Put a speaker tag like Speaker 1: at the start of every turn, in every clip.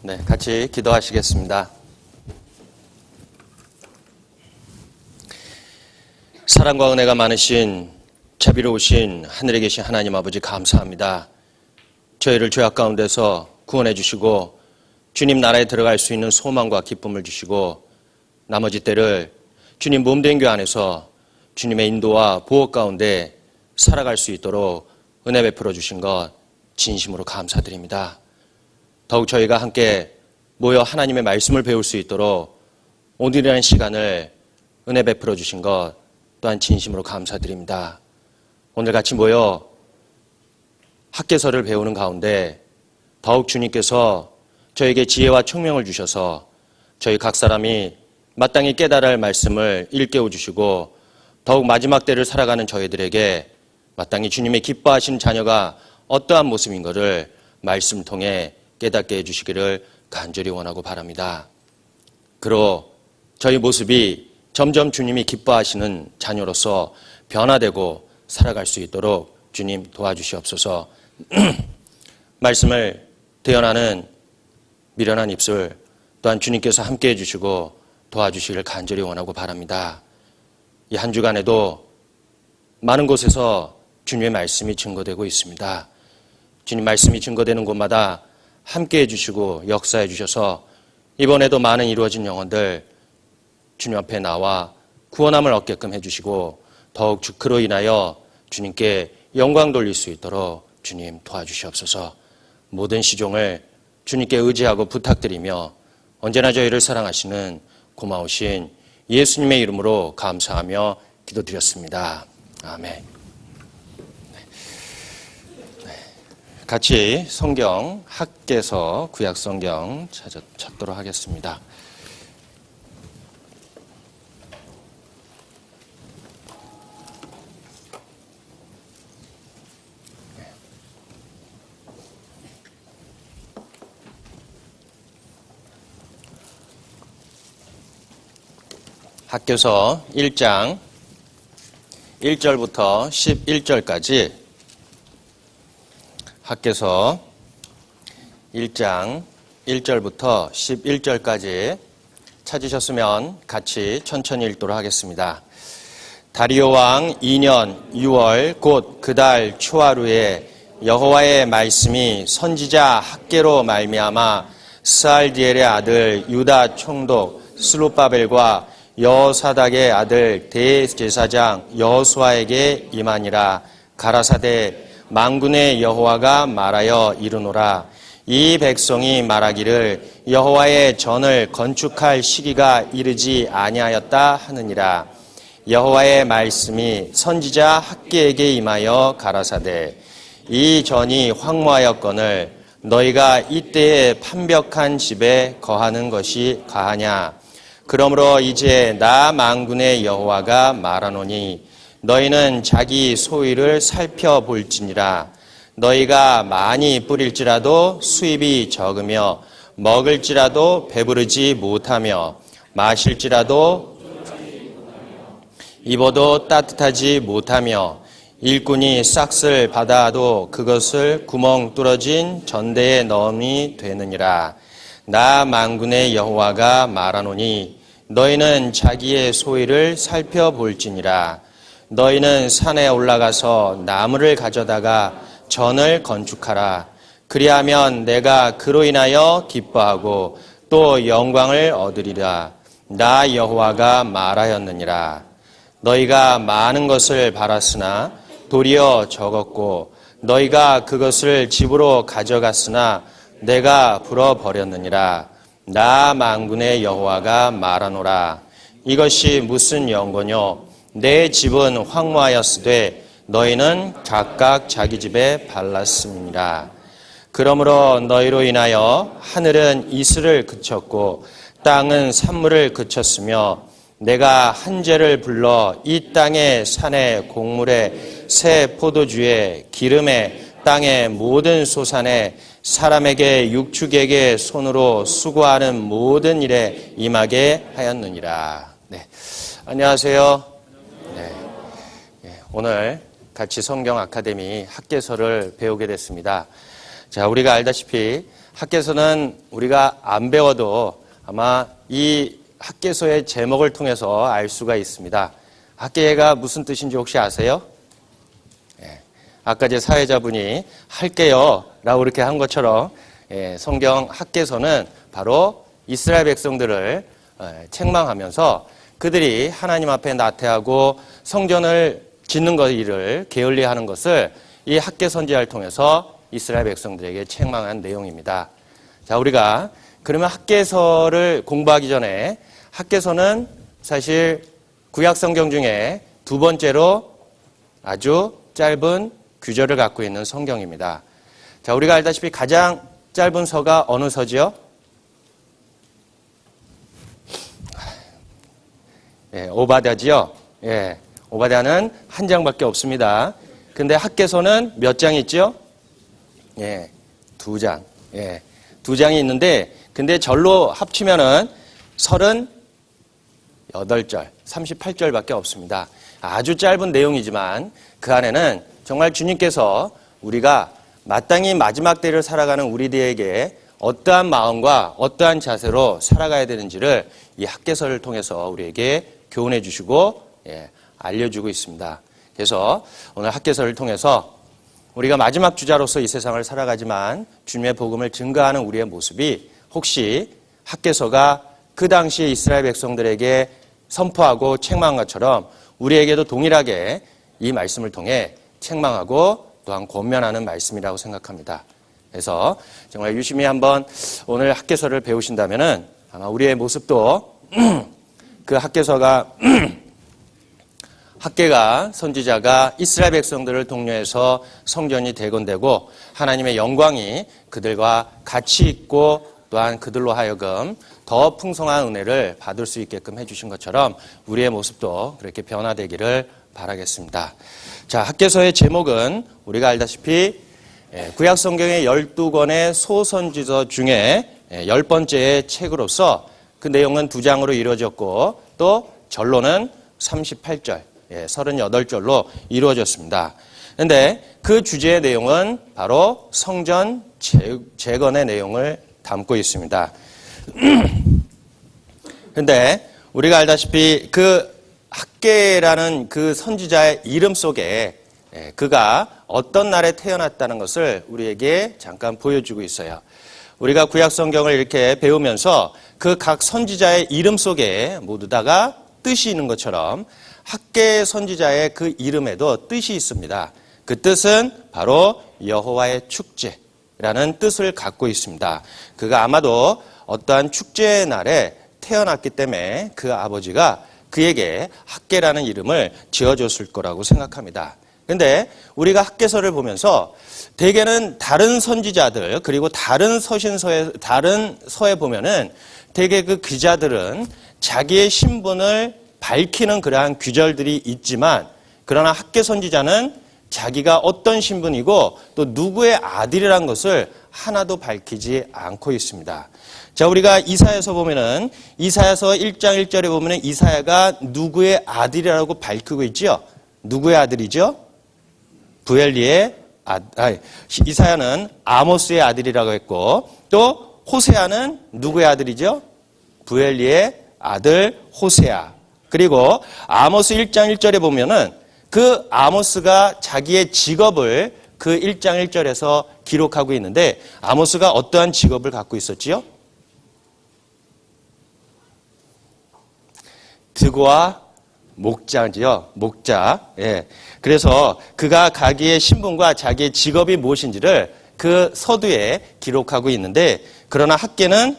Speaker 1: 네, 같이 기도하시겠습니다. 사랑과 은혜가 많으신 자비로우신 하늘에 계신 하나님 아버지 감사합니다. 저희를 죄악 가운데서 구원해 주시고 주님 나라에 들어갈 수 있는 소망과 기쁨을 주시고 나머지 때를 주님 몸된 교회 안에서 주님의 인도와 보호 가운데 살아갈 수 있도록 은혜 베풀어 주신 것 진심으로 감사드립니다. 더욱 저희가 함께 모여 하나님의 말씀을 배울 수 있도록 오늘이라는 시간을 은혜 베풀어 주신 것 또한 진심으로 감사드립니다. 오늘 같이 모여 학개서를 배우는 가운데 더욱 주님께서 저에게 지혜와 총명을 주셔서 저희 각 사람이 마땅히 깨달아야 할 말씀을 일깨워 주시고 더욱 마지막 때를 살아가는 저희들에게 마땅히 주님의 기뻐하시는 자녀가 어떠한 모습인 것을 말씀 통해 깨닫게 해주시기를 간절히 원하고 바랍니다. 그로 저희 모습이 점점 주님이 기뻐하시는 자녀로서 변화되고 살아갈 수 있도록 주님 도와주시옵소서. 말씀을 대언하는 미련한 입술 또한 주님께서 함께해 주시고 도와주시기를 간절히 원하고 바랍니다. 이 한 주간에도 많은 곳에서 주님의 말씀이 증거되고 있습니다. 주님 말씀이 증거되는 곳마다 함께해 주시고 역사해 주셔서 이번에도 많은 이루어진 영혼들 주님 앞에 나와 구원함을 얻게끔 해주시고 더욱 그로 인하여 주님께 영광 돌릴 수 있도록 주님 도와주시옵소서. 모든 시종을 주님께 의지하고 부탁드리며 언제나 저희를 사랑하시는 고마우신 예수님의 이름으로 감사하며 기도드렸습니다. 아멘. 같이 성경 학개서 구약성경 찾도록 하겠습니다. 학개서 1장 1절부터 11절까지 학개서 1장 1절부터 11절까지 찾으셨으면 같이 천천히 읽도록 하겠습니다. 다리오 왕 2년 6월 곧 그 달 초하루에 여호와의 말씀이 선지자 학개로 말미암아 스알디엘의 아들 유다 총독 스룹바벨과 여호사닥의 아들 대제사장 여호수아에게 임하니라. 가라사대 만군의 여호와가 말하여 이르노라. 이 백성이 말하기를 여호와의 전을 건축할 시기가 이르지 아니하였다 하느니라. 여호와의 말씀이 선지자 학개에게 임하여 가라사대 이 전이 황무하였거늘 너희가 이때에 판벽한 집에 거하는 것이 가하냐. 그러므로 이제 나 만군의 여호와가 말하노니 너희는 자기 소유를 살펴볼지니라. 너희가 많이 뿌릴지라도 수입이 적으며 먹을지라도 배부르지 못하며 마실지라도 입어도 따뜻하지 못하며 일꾼이 싹쓸 받아도 그것을 구멍 뚫어진 전대에 넣음이 되느니라. 나 만군의 여호와가 말하노니 너희는 자기의 소유를 살펴볼지니라. 너희는 산에 올라가서 나무를 가져다가 전을 건축하라. 그리하면 내가 그로 인하여 기뻐하고 또 영광을 얻으리라. 나 여호와가 말하였느니라. 너희가 많은 것을 바랐으나 도리어 적었고 너희가 그것을 집으로 가져갔으나 내가 불어버렸느니라. 나 만군의 여호와가 말하노라. 이것이 무슨 연고뇨? 내 집은 황무하였으되 너희는 각각 자기 집에 발랐음이니라. 그러므로 너희로 인하여 하늘은 이슬을 그쳤고 땅은 산물을 그쳤으며 내가 한재를 불러 이 땅의 산에 곡물에 새 포도주에 기름에 땅의 모든 소산에 사람에게 육축에게 손으로 수고하는 모든 일에 임하게 하였느니라. 네. 안녕하세요. 네. 오늘 같이 성경 아카데미 학개서를 배우게 됐습니다. 자, 우리가 알다시피 학개서는 우리가 안 배워도 아마 이 학개서의 제목을 통해서 알 수가 있습니다. 학개가 무슨 뜻인지 혹시 아세요? 아까 제 사회자분이 할게요 라고 이렇게 한 것처럼 성경 학개서는 바로 이스라엘 백성들을 책망하면서 그들이 하나님 앞에 나태하고 성전을 짓는 일을 게을리하는 것을 이 학개 선지자를 통해서 이스라엘 백성들에게 책망한 내용입니다. 자, 우리가 그러면 학개서를 공부하기 전에 학개서는 사실 구약 성경 중에 두 번째로 아주 짧은 규절을 갖고 있는 성경입니다. 자, 우리가 알다시피 가장 짧은 서가 어느 서지요? 오바댜지요. 오바댜는 한 장밖에 없습니다. 근데 학개서는 몇 장이 있죠? 두 장. 두 장이 있는데, 근데 절로 합치면은 38절, 38절밖에 없습니다. 아주 짧은 내용이지만 그 안에는 정말 주님께서 우리가 마땅히 마지막 때를 살아가는 우리들에게 어떠한 마음과 어떠한 자세로 살아가야 되는지를 이 학개서를 통해서 우리에게 교훈해 주시고 알려주고 있습니다. 그래서 오늘 학개서를 통해서 우리가 마지막 주자로서 이 세상을 살아가지만 주님의 복음을 증거하는 우리의 모습이 혹시 학개서가 그 당시에 이스라엘 백성들에게 선포하고 책망한 것처럼 우리에게도 동일하게 이 말씀을 통해 책망하고 또한 권면하는 말씀이라고 생각합니다. 그래서 정말 유심히 한번 오늘 학개서를 배우신다면은 아마 우리의 모습도 그 학개서가 학개가 선지자가 이스라엘 백성들을 독려해서 성전이 대건되고 하나님의 영광이 그들과 같이 있고 또한 그들로 하여금 더 풍성한 은혜를 받을 수 있게끔 해주신 것처럼 우리의 모습도 그렇게 변화되기를 바라겠습니다. 자, 학개서의 제목은 우리가 알다시피 구약 성경의 12권의 소선지서 중에 10번째 책으로서 그 내용은 2장으로 이루어졌고 또 절로는 38절, 38절로 이루어졌습니다. 그런데 그 주제의 내용은 바로 성전 재건의 내용을 담고 있습니다. 그런데 우리가 알다시피 그 학개라는 그 선지자의 이름 속에 그가 어떤 날에 태어났다는 것을 우리에게 잠깐 보여주고 있어요. 우리가 구약 성경을 이렇게 배우면서 그 각 선지자의 이름 속에 모두 다가 뜻이 있는 것처럼 학개 선지자의 그 이름에도 뜻이 있습니다. 그 뜻은 바로 여호와의 축제라는 뜻을 갖고 있습니다. 그가 아마도 어떠한 축제의 날에 태어났기 때문에 그 아버지가 그에게 학개라는 이름을 지어줬을 거라고 생각합니다. 그런데 우리가 학개서를 보면서 대개는 다른 선지자들 그리고 다른 다른 서에 보면은 대개 그 기자들은 자기의 신분을 밝히는 그러한 규절들이 있지만 그러나 학개 선지자는 자기가 어떤 신분이고 또 누구의 아들이란 것을 하나도 밝히지 않고 있습니다. 자, 우리가 이사야서 보면은 이사야서 1장 1절에 보면은 이사야가 누구의 아들이라고 밝히고 있죠? 누구의 아들이죠? 부엘리의 이사야는 아모스의 아들이라고 했고 또 호세아는 누구의 아들이죠? 부엘리의 아들 호세아. 그리고 아모스 1장 1절에 보면은 그 아모스가 자기의 직업을 그 1장 1절에서 기록하고 있는데 아모스가 어떠한 직업을 갖고 있었지요? 드고와 목자지요. 목자. 그래서 그가 자기의 신분과 자기의 직업이 무엇인지를 그 서두에 기록하고 있는데 그러나 학개는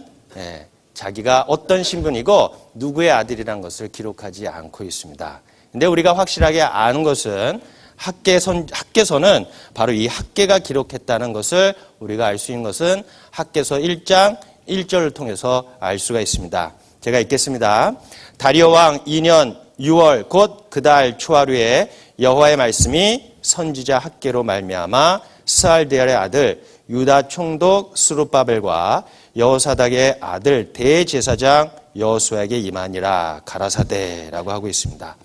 Speaker 1: 자기가 어떤 신분이고 누구의 아들이라는 것을 기록하지 않고 있습니다. 근데 우리가 확실하게 아는 것은 학개서는 바로 이 학개가 기록했다는 것을 우리가 알 수 있는 것은 학개서 1장 1절을 통해서 알 수가 있습니다. 제가 읽겠습니다. 다리오 왕 2년 6월 곧 그 달 초하루에 여호와의 말씀이 선지자 학개로 말미암아 스알디엘의 아들 유다 총독 스룹바벨과 여호사닥의 아들 대제사장 여호수아에게 임하니라 가라사대라고 하고 있습니다.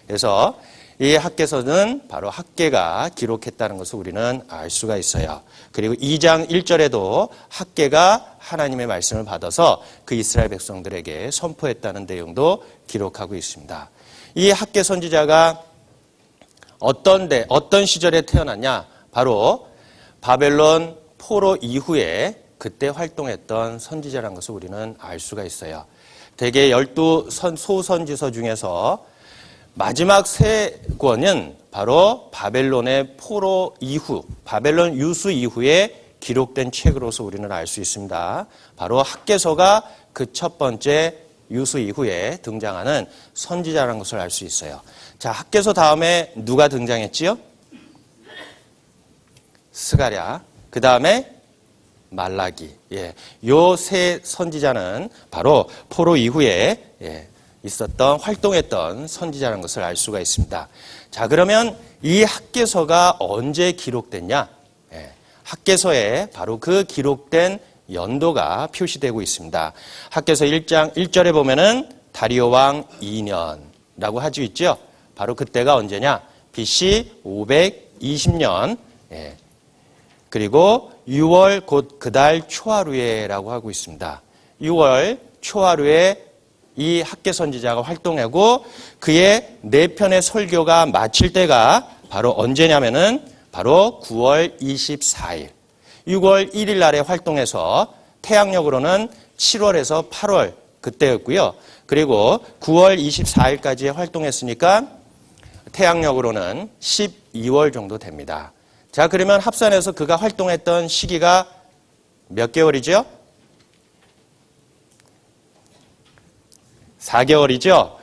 Speaker 1: 그래서 이 학개서는 바로 학개가 기록했다는 것을 우리는 알 수가 있어요. 그리고 2장 1절에도 학개가 하나님의 말씀을 받아서 그 이스라엘 백성들에게 선포했다는 내용도 기록하고 있습니다. 이 학개 선지자가 어떤 시절에 태어났냐? 바로 바벨론 포로 이후에 그때 활동했던 선지자라는 것을 우리는 알 수가 있어요. 대개 12 소선지서 중에서 마지막 3권은 바로 바벨론의 포로 이후, 바벨론 유수 이후에 기록된 책으로서 우리는 알 수 있습니다. 바로 학개서가 그 첫 번째 유수 이후에 등장하는 선지자라는 것을 알 수 있어요. 자, 학개서 다음에 누가 등장했지요? 스가랴. 그 다음에 말라기. 요 세 선지자는 바로 포로 이후에 있었던 활동했던 선지자라는 것을 알 수가 있습니다. 자, 그러면 이 학개서가 언제 기록됐냐? 학개서에 바로 그 기록된 연도가 표시되고 있습니다. 학개서 1장 1절에 보면은 다리오 왕 2년이라고 하죠 있죠? 바로 그때가 언제냐? BC 520년. 그리고 6월 곧 그달 초하루에라고 하고 있습니다. 6월 초하루에 이 학개 선지자가 활동하고 그의 4편의 설교가 마칠 때가 바로 언제냐면은 바로 9월 24일, 6월 1일 날에 활동해서 태양력으로는 7월에서 8월 그때였고요. 그리고 9월 24일까지 활동했으니까 태양력으로는 12월 정도 됩니다. 자, 그러면 합산해서 그가 활동했던 시기가 몇 개월이죠? 4개월이죠?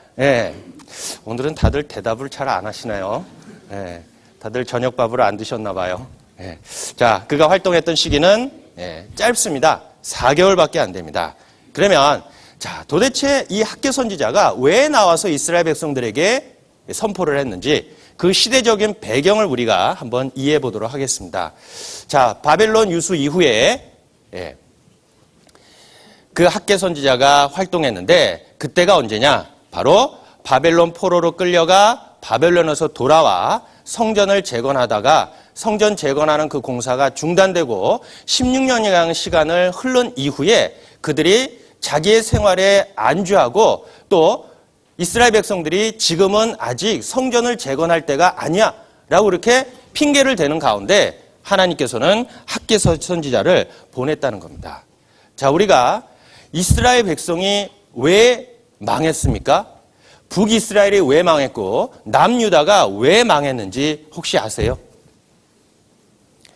Speaker 1: 오늘은 다들 대답을 잘 안 하시나요? 다들 저녁밥을 안 드셨나 봐요. 자, 그가 활동했던 시기는 짧습니다. 4개월밖에 안 됩니다. 그러면 자, 도대체 이 학개 선지자가 왜 나와서 이스라엘 백성들에게 선포를 했는지 그 시대적인 배경을 우리가 한번 이해해 보도록 하겠습니다. 자, 바벨론 유수 이후에 그 학개 선지자가 활동했는데 그때가 언제냐? 바로 바벨론 포로로 끌려가 바벨론에서 돌아와 성전을 재건하다가 성전 재건하는 그 공사가 중단되고 16년이라는 시간을 흐른 이후에 그들이 자기의 생활에 안주하고 또 이스라엘 백성들이 지금은 아직 성전을 재건할 때가 아니야 라고 이렇게 핑계를 대는 가운데 하나님께서는 학개 선지자를 보냈다는 겁니다. 자, 우리가 이스라엘 백성이 왜 망했습니까? 북이스라엘이 왜 망했고 남유다가 왜 망했는지 혹시 아세요?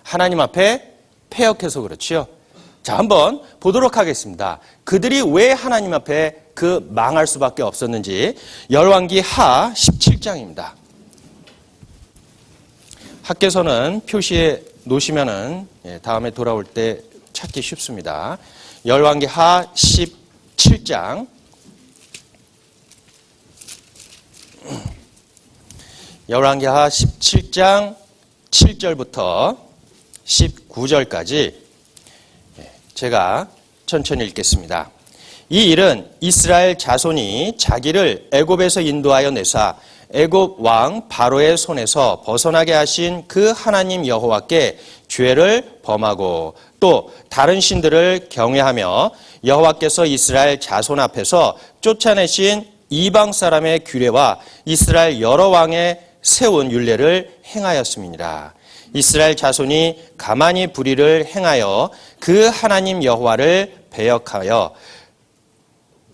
Speaker 1: 하나님 앞에 패역해서 그렇지요. 자, 한번 보도록 하겠습니다. 그들이 왜 하나님 앞에 그 망할 수밖에 없었는지 열왕기 하 17장입니다. 학개서는 표시해 놓으시면은 다음에 돌아올 때 찾기 쉽습니다. 열왕기 하 17장 열왕기 하 17장 7절부터 19절까지 제가 천천히 읽겠습니다. 이 일은 이스라엘 자손이 자기를 애굽에서 인도하여 내사 애굽 왕 바로의 손에서 벗어나게 하신 그 하나님 여호와께 죄를 범하고 또 다른 신들을 경외하며 여호와께서 이스라엘 자손 앞에서 쫓아내신 이방 사람의 규례와 이스라엘 여러 왕의 세운 율례를 행하였음이니라. 이스라엘 자손이 가만히 불의를 행하여 그 하나님 여호와를 배역하여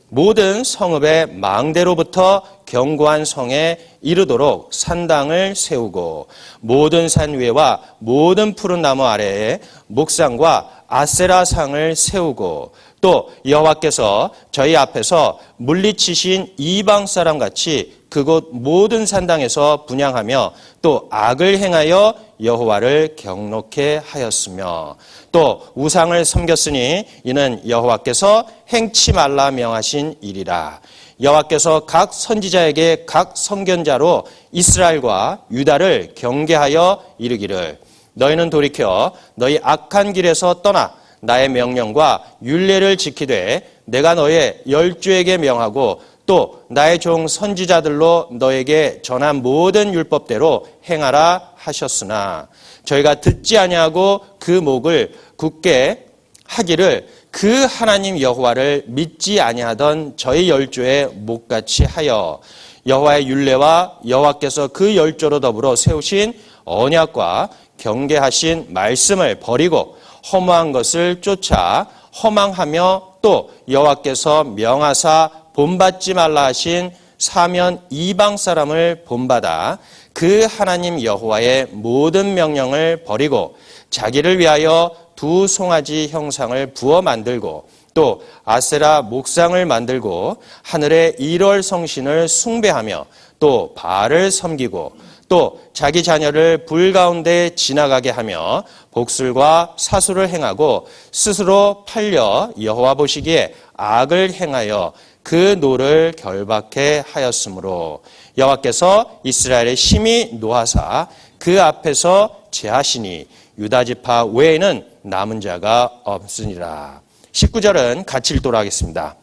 Speaker 1: 모든 성읍의 망대로부터 견고한 성에 이르도록 산당을 세우고 모든 산 위에와 모든 푸른 나무 아래에 목상과 아세라상을 세우고 또 여호와께서 저희 앞에서 물리치신 이방 사람 같이 그곳 모든 산당에서 분향하며 또 악을 행하여 여호와를 경노케 하였으며 또 우상을 섬겼으니 이는 여호와께서 행치 말라 명하신 일이라. 여호와께서 각 선지자에게 각 선견자로 이스라엘과 유다를 경계하여 이르기를 너희는 돌이켜 너희 악한 길에서 떠나 나의 명령과 율례를 지키되 내가 너의 열조에게 명하고 또 나의 종 선지자들로 너에게 전한 모든 율법대로 행하라 하셨으나 저희가 듣지 아니하고 그 목을 굳게 하기를 그 하나님 여호와를 믿지 아니하던 저희 열조의 목같이 하여 여호와의 율례와 여호와께서 그 열조로 더불어 세우신 언약과 경계하신 말씀을 버리고 허무한 것을 쫓아 허망하며 또 여호와께서 명하사 본받지 말라 하신 사면 이방 사람을 본받아 그 하나님 여호와의 모든 명령을 버리고 자기를 위하여 두 송아지 형상을 부어 만들고 또 아세라 목상을 만들고 하늘의 일월 성신을 숭배하며 또 바알을 섬기고 또 자기 자녀를 불 가운데 지나가게 하며 복술과 사수를 행하고 스스로 팔려 여호와 보시기에 악을 행하여 그 노를 결박해 하였으므로 여호와께서 이스라엘의 심히 노하사 그 앞에서 제하시니 유다 지파 외에는 남은 자가 없으니라. 19절은 같이 읽도록 하겠습니다.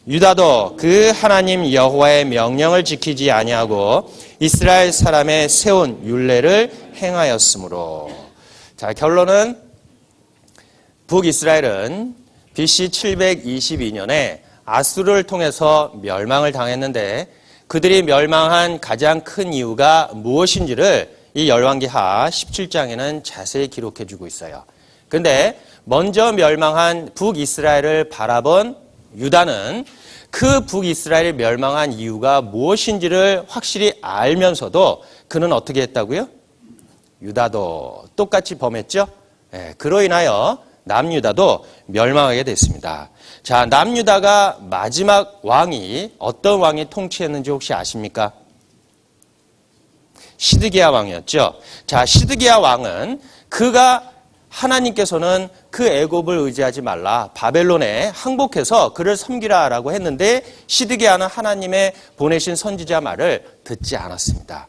Speaker 1: 유다도 그 하나님 여호와의 명령을 지키지 아니하고 이스라엘 사람의 세운 율례를 행하였으므로. 자, 결론은 북이스라엘은 BC 722년에 아수르를 통해서 멸망을 당했는데 그들이 멸망한 가장 큰 이유가 무엇인지를 이 열왕기하 17장에는 자세히 기록해 주고 있어요. 그런데 먼저 멸망한 북이스라엘을 바라본 유다는 그 북이스라엘이 멸망한 이유가 무엇인지를 확실히 알면서도 그는 어떻게 했다고요? 유다도 똑같이 범했죠? 그로 인하여 남유다도 멸망하게 됐습니다. 자, 남유다가 마지막 왕이 어떤 왕이 통치했는지 혹시 아십니까? 시드기야 왕이었죠. 자, 시드기야 왕은 그가 하나님께서는 그 애굽을 의지하지 말라. 바벨론에 항복해서 그를 섬기라라고 했는데 시드기야는 하나님의 보내신 선지자 말을 듣지 않았습니다.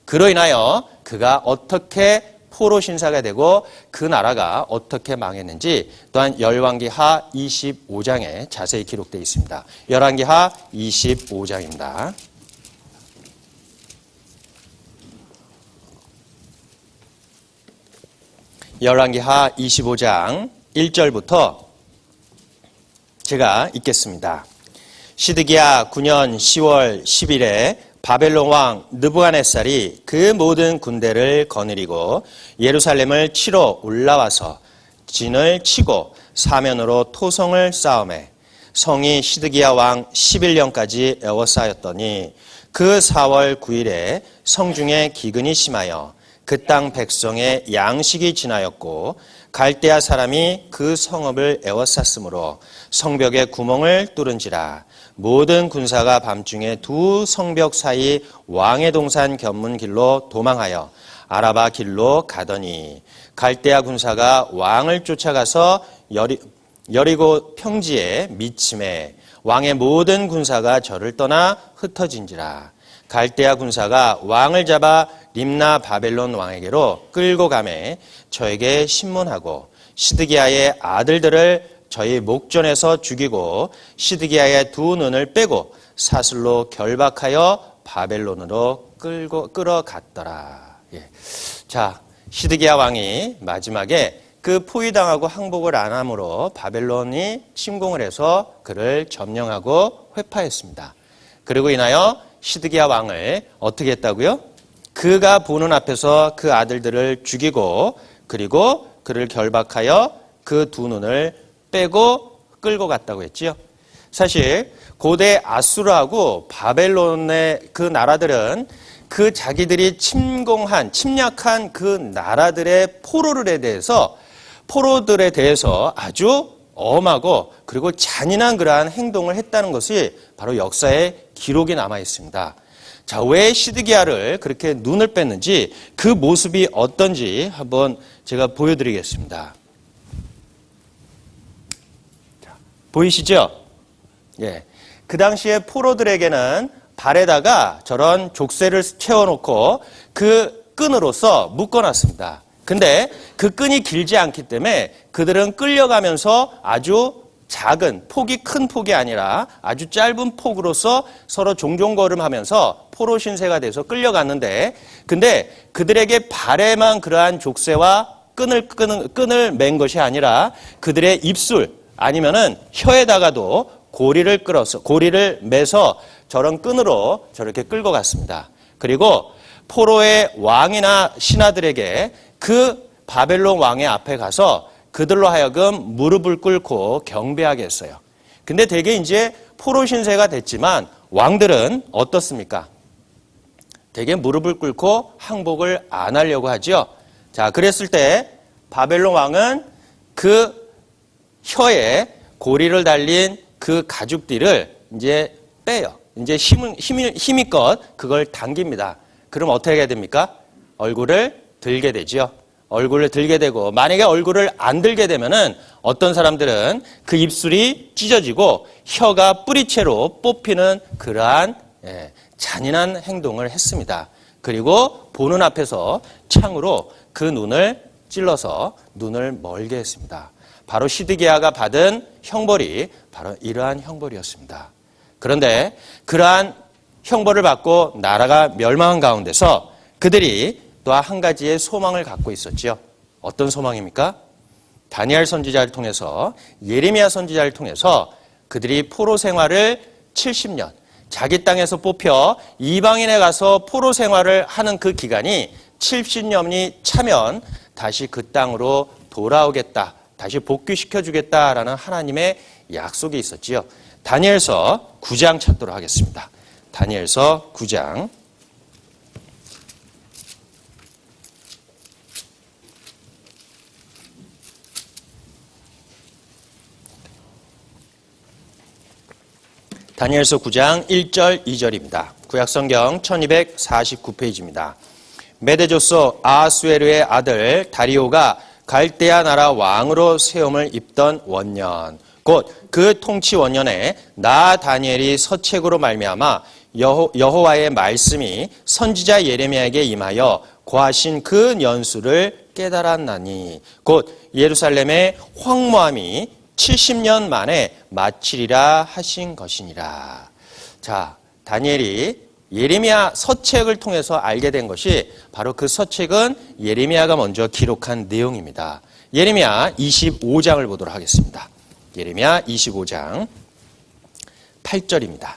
Speaker 1: 그로 인하여 그가 어떻게 포로 신사가 되고 그 나라가 어떻게 망했는지 또한 열왕기하 25장에 자세히 기록되어 있습니다. 열왕기하 25장입니다. 열왕기하 25장 1절부터 제가 읽겠습니다. 시드기야 9년 10월 10일에 바벨론 왕 느부갓네살이 그 모든 군대를 거느리고 예루살렘을 치러 올라와서 진을 치고 사면으로 토성을 쌓음에 성이 시드기야 왕 11년까지 에워싸였더니 그 4월 9일에 성중에 기근이 심하여 그 땅 백성의 양식이 지나였고 갈대아 사람이 그 성읍을 에워쌌으므로 성벽에 구멍을 뚫은지라. 모든 군사가 밤중에 두 성벽 사이 왕의 동산 견문 길로 도망하여 아라바 길로 가더니 갈대아 군사가 왕을 쫓아가서 여리고 평지에 미침해 왕의 모든 군사가 저를 떠나 흩어진지라. 갈대아 군사가 왕을 잡아 림나 바벨론 왕에게로 끌고 가매 저에게 신문하고 시드기야의 아들들을 저희 목전에서 죽이고 시드기야의 두 눈을 빼고 사슬로 결박하여 바벨론으로 끌어갔더라. 자, 시드기야 왕이 마지막에 그 포위당하고 항복을 안 함으로 바벨론이 침공을 해서 그를 점령하고 회파했습니다. 그리고 인하여 시드기야 왕을 어떻게 했다고요? 그가 보는 앞에서 그 아들들을 죽이고 그리고 그를 결박하여 그 두 눈을 빼고 끌고 갔다고 했지요. 사실 고대 아수르하고 바벨론의 그 나라들은 그 자기들이 침략한 그 나라들의 포로들에 대해서 아주 엄하고 그리고 잔인한 그러한 행동을 했다는 것이 바로 역사에 기록이 남아 있습니다. 자, 왜 시드기야를 그렇게 눈을 뺐는지 그 모습이 어떤지 한번 제가 보여드리겠습니다. 자, 보이시죠? 예. 그 당시에 포로들에게는 발에다가 저런 족쇄를 채워놓고 그 끈으로서 묶어놨습니다. 근데 그 끈이 길지 않기 때문에 그들은 끌려가면서 아주 작은 폭이 큰 폭이 아니라 아주 짧은 폭으로서 서로 종종걸음하면서 포로 신세가 돼서 끌려갔는데, 근데 그들에게 발에만 그러한 족쇄와 끈을 맨 것이 아니라 그들의 입술 아니면은 혀에다가도 고리를 매서 저런 끈으로 저렇게 끌고 갔습니다. 그리고 포로의 왕이나 신하들에게 그 바벨론 왕의 앞에 가서 그들로 하여금 무릎을 꿇고 경배하게 했어요. 근데 되게 이제 포로 신세가 됐지만 왕들은 어떻습니까? 되게 무릎을 꿇고 항복을 안 하려고 하죠. 자, 그랬을 때 바벨론 왕은 그 혀에 고리를 달린 그 가죽띠를 이제 빼요. 이제 힘껏 그걸 당깁니다. 그럼 어떻게 해야 됩니까? 얼굴을 들게 되죠. 얼굴을 들게 되고, 만약에 얼굴을 안 들게 되면은 어떤 사람들은 그 입술이 찢어지고 혀가 뿌리채로 뽑히는 그러한 잔인한 행동을 했습니다. 그리고 보는 앞에서 창으로 그 눈을 찔러서 눈을 멀게 했습니다. 바로 시드기야가 받은 형벌이 바로 이러한 형벌이었습니다. 그런데 그러한 형벌을 받고 나라가 멸망한 가운데서 그들이 또 한 가지의 소망을 갖고 있었죠. 어떤 소망입니까? 다니엘 선지자를 통해서, 예레미야 선지자를 통해서 그들이 포로 생활을 70년, 자기 땅에서 뽑혀 이방인에 가서 포로 생활을 하는 그 기간이 70년이 차면 다시 그 땅으로 돌아오겠다, 다시 복귀시켜주겠다라는 하나님의 약속이 있었지요. 다니엘서 9장 찾도록 하겠습니다. 다니엘서 9장. 다니엘서 9장 1절 2절입니다. 구약성경 1249페이지입니다. 메데조서 아하수에르의 아들 다리오가 갈대아 나라 왕으로 세움을 입던 원년, 곧 그 통치 원년에 나 다니엘이 서책으로 말미암아 여호와의 말씀이 선지자 예레미야에게 임하여 고하신 그 연수를 깨달았나니, 곧 예루살렘의 황무함이 70년 만에 마치리라 하신 것이니라. 자, 다니엘이 예레미야 서책을 통해서 알게 된 것이 바로 그 서책은 예레미야가 먼저 기록한 내용입니다. 예레미야 25장을 보도록 하겠습니다. 예레미야 25장 8절입니다.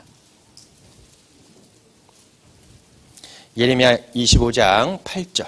Speaker 1: 예레미야 25장 8절.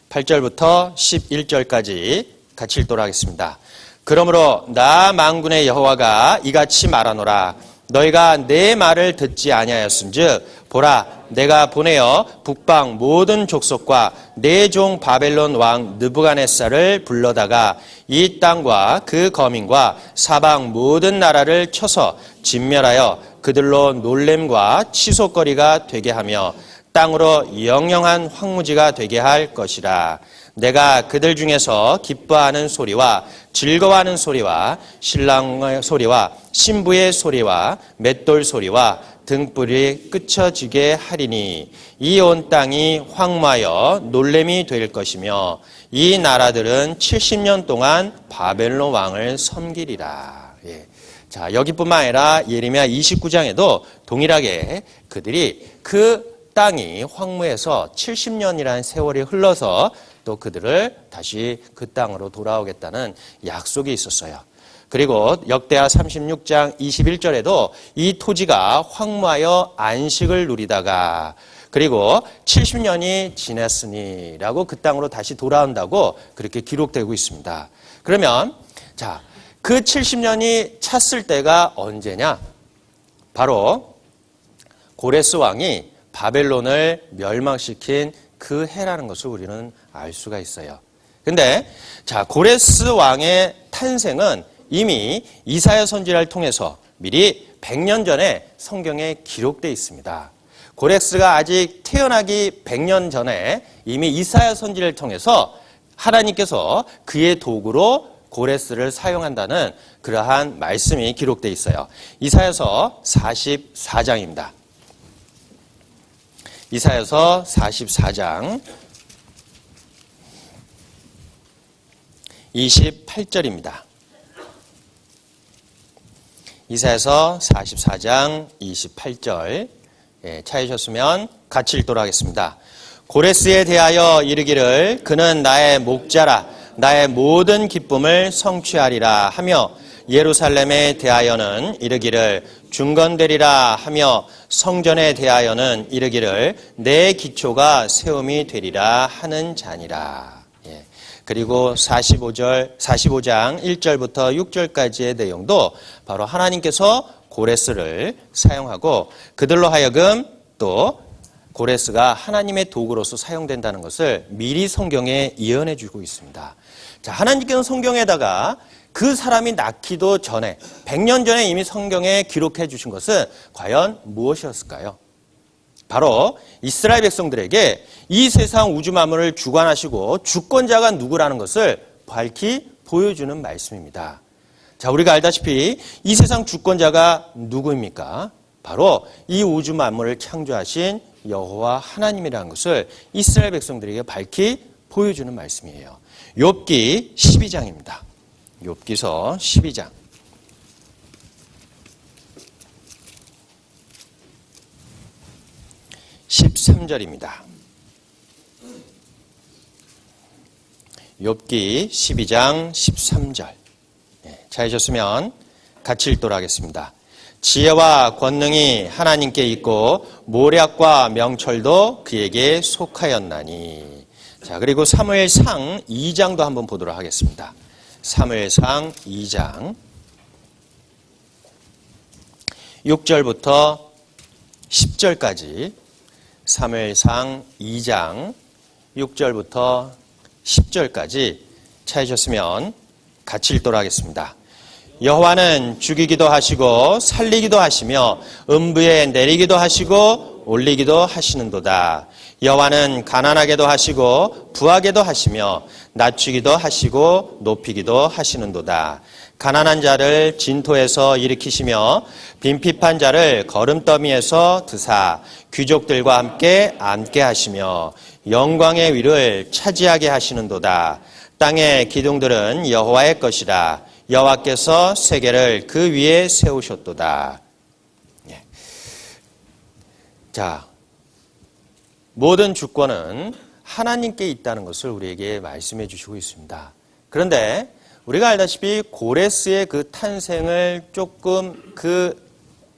Speaker 1: 8절부터 11절까지 같이 읽도록 하겠습니다. 그러므로 나 만군의 여호와가 이같이 말하노라. 너희가 내 말을 듣지 아니하였은즉 보라, 내가 보내어 북방 모든 족속과 내 종 바벨론 왕 느부갓네살을 불러다가 이 땅과 그 거민과 사방 모든 나라를 쳐서 진멸하여 그들로 놀램과 치솟거리가 되게 하며 땅으로 영영한 황무지가 되게 할 것이라. 내가 그들 중에서 기뻐하는 소리와 즐거워하는 소리와 신랑의 소리와 신부의 소리와 맷돌 소리와 등불이 끄쳐지게 하리니 이 온 땅이 황무하여 놀램이 될 것이며 이 나라들은 70년 동안 바벨론 왕을 섬기리라. 예. 자, 여기뿐만 아니라 예레미야 29장에도 동일하게 그들이 그 땅이 황무해서 70년이라는 세월이 흘러서 또 그들을 다시 그 땅으로 돌아오겠다는 약속이 있었어요. 그리고 역대하 36장 21절에도 이 토지가 황무하여 안식을 누리다가 그리고 70년이 지났으니라고 그 땅으로 다시 돌아온다고 그렇게 기록되고 있습니다. 그러면 자, 그 70년이 찼을 때가 언제냐? 바로 고레스 왕이 바벨론을 멸망시킨 그 해라는 것을 우리는 알 수가 있어요. 근데 자, 고레스 왕의 탄생은 이미 이사야 선지자를 통해서 미리 100년 전에 성경에 기록되어 있습니다. 고레스가 아직 태어나기 100년 전에 이미 이사야 선지자를 통해서 하나님께서 그의 도구로 고레스를 사용한다는 그러한 말씀이 기록되어 있어요. 이사야서 44장입니다. 이사야서 44장 28절입니다. 이사야서 44장 28절 찾으셨으면 같이 읽도록 하겠습니다. 고레스에 대하여 이르기를 그는 나의 목자라 나의 모든 기쁨을 성취하리라 하며 예루살렘에 대하여는 이르기를 중건되리라 하며 성전에 대하여는 이르기를 내 기초가 세움이 되리라 하는 자니라. 그리고 45장 1절부터 6절까지의 내용도 바로 하나님께서 고레스를 사용하고 그들로 하여금 또 고레스가 하나님의 도구로서 사용된다는 것을 미리 성경에 예언해 주고 있습니다. 자, 하나님께서는 성경에다가 그 사람이 낳기도 전에 100년 전에 이미 성경에 기록해 주신 것은 과연 무엇이었을까요? 바로 이스라엘 백성들에게 이 세상 우주 만물을 주관하시고 주권자가 누구라는 것을 밝히 보여주는 말씀입니다. 자, 우리가 알다시피 이 세상 주권자가 누구입니까? 바로 이 우주 만물을 창조하신 여호와 하나님이라는 것을 이스라엘 백성들에게 밝히 보여주는 말씀이에요. 욥기 12장입니다. 욥기서 12장. 13절입니다. 욥기 12장 13절. 찾으셨으면 같이 읽도록 하겠습니다. 지혜와 권능이 하나님께 있고 모략과 명철도 그에게 속하였나니. 자, 그리고 사무엘상 2장도 한번 보도록 하겠습니다. 사무엘상 2장 6절부터 10절까지 사무엘상 2장 6절부터 10절까지 찾으셨으면 같이 읽도록 하겠습니다. 여호와는 죽이기도 하시고 살리기도 하시며 음부에 내리기도 하시고 올리기도 하시는도다. 여호와는 가난하게도 하시고 부하게도 하시며 낮추기도 하시고 높이기도 하시는도다. 가난한 자를 진토에서 일으키시며 빈핍한 자를 거름더미에서 드사 귀족들과 함께 앉게 하시며 영광의 위를 차지하게 하시는도다. 땅의 기둥들은 여호와의 것이라. 여호와께서 세계를 그 위에 세우셨도다. 자, 모든 주권은 하나님께 있다는 것을 우리에게 말씀해 주시고 있습니다. 그런데 우리가 알다시피 고레스의 그 탄생을 조금 그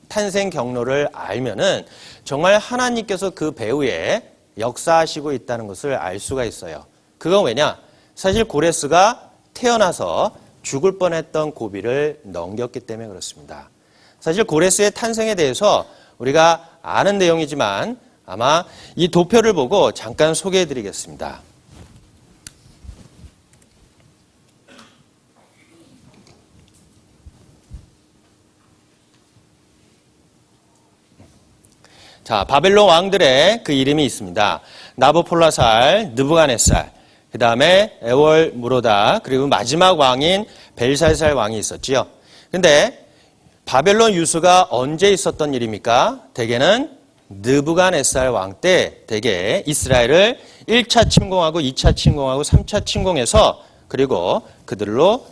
Speaker 1: 탄생 경로를 알면은 정말 하나님께서 그 배후에 역사하시고 있다는 것을 알 수가 있어요. 그건 왜냐? 사실 고레스가 태어나서 죽을 뻔했던 고비를 넘겼기 때문에 그렇습니다. 사실 고레스의 탄생에 대해서 우리가 아는 내용이지만 아마 이 도표를 보고 잠깐 소개해 드리겠습니다. 자, 바벨론 왕들의 그 이름이 있습니다. 나부콜라살, 느부갓네살, 그 다음에 에월 무로다, 그리고 마지막 왕인 벨사살 왕이 있었지요. 근데 바벨론 유수가 언제 있었던 일입니까? 대개는 느부갓네살 왕 때 대개 이스라엘을 1차 침공하고 2차 침공하고 3차 침공해서 그리고 그들로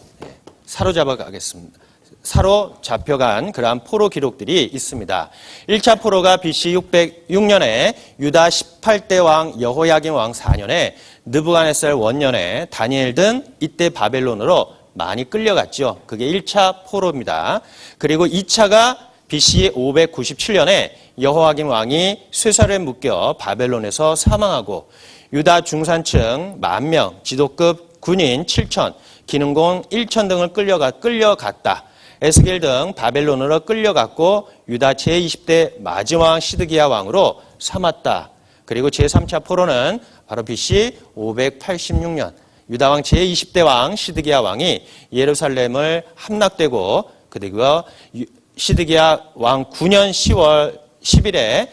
Speaker 1: 사로잡혀간 그러한 포로 기록들이 있습니다. 1차 포로가 BC 606년에 유다 18대 왕 여호야긴 왕 4년에 느부갓네살 원년에 다니엘 등 이때 바벨론으로 많이 끌려갔죠. 그게 1차 포로입니다. 그리고 2차가 BC 597년에 여호야긴 왕이 쇠사를 묶여 바벨론에서 사망하고 유다 중산층 10,000명, 지도급 군인 7,000, 기능공 1,000 등을 끌려갔다. 에스겔 등 바벨론으로 끌려갔고 유다 제20대 마지막 시드기야 왕으로 삼았다. 그리고 제3차 포로는 바로 BC 586년 유다 왕 제20대 왕 시드기야 왕이 예루살렘을 함락되고 그리고 시드기야 왕 9년 10월 10일에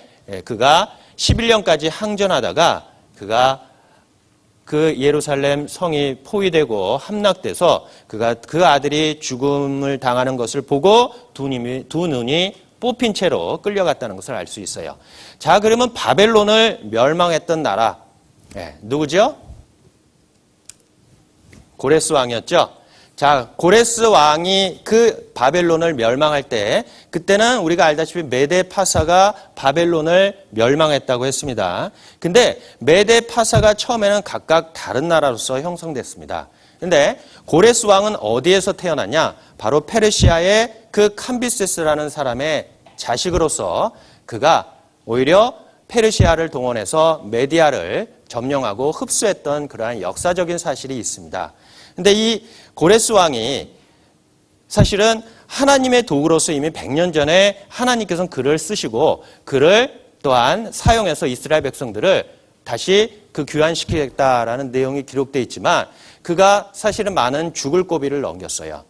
Speaker 1: 그가 11년까지 항전하다가 그가 그 예루살렘 성이 포위되고 함락돼서 그가 그 아들이 죽음을 당하는 것을 보고 두 눈이 뽑힌 채로 끌려갔다는 것을 알 수 있어요. 자, 그러면 바벨론을 멸망했던 나라 누구죠? 고레스 왕이었죠. 자, 고레스 왕이 그 바벨론을 멸망할 때 그때는 우리가 알다시피 메데 파사가 바벨론을 멸망했다고 했습니다. 근데 메데 파사가 처음에는 각각 다른 나라로서 형성됐습니다. 근데 고레스 왕은 어디에서 태어났냐? 바로 페르시아의 그 캄비세스라는 사람의 자식으로서 그가 오히려 페르시아를 동원해서 메디아를 점령하고 흡수했던 그러한 역사적인 사실이 있습니다. 근데 이 고레스 왕이 사실은 하나님의 도구로서 이미 100년 전에 하나님께서는 그를 쓰시고 그를 또한 사용해서 이스라엘 백성들을 다시 그 귀환시키겠다라는 내용이 기록되어 있지만 그가 사실은 많은 죽을 고비를 넘겼어요.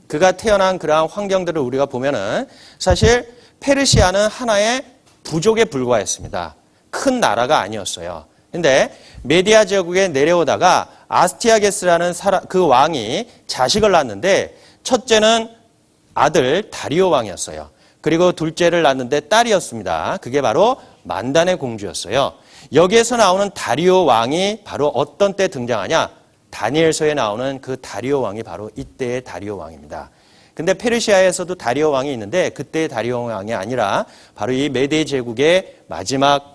Speaker 1: 그가 태어난 그러한 환경들을 우리가 보면은 사실 페르시아는 하나의 부족에 불과했습니다. 큰 나라가 아니었어요. 근데 메디아 제국에 내려오다가 아스티아게스라는 그 왕이 자식을 낳았는데 첫째는 아들 다리오 왕이었어요. 그리고 둘째를 낳았는데 딸이었습니다. 그게 바로 만단의 공주였어요. 여기에서 나오는 다리오 왕이 바로 어떤 때 등장하냐? 다니엘서에 나오는 그 다리오 왕이 바로 이때의 다리오 왕입니다. 근데 페르시아에서도 다리오 왕이 있는데 그때의 다리오 왕이 아니라 바로 이 메데 제국의 마지막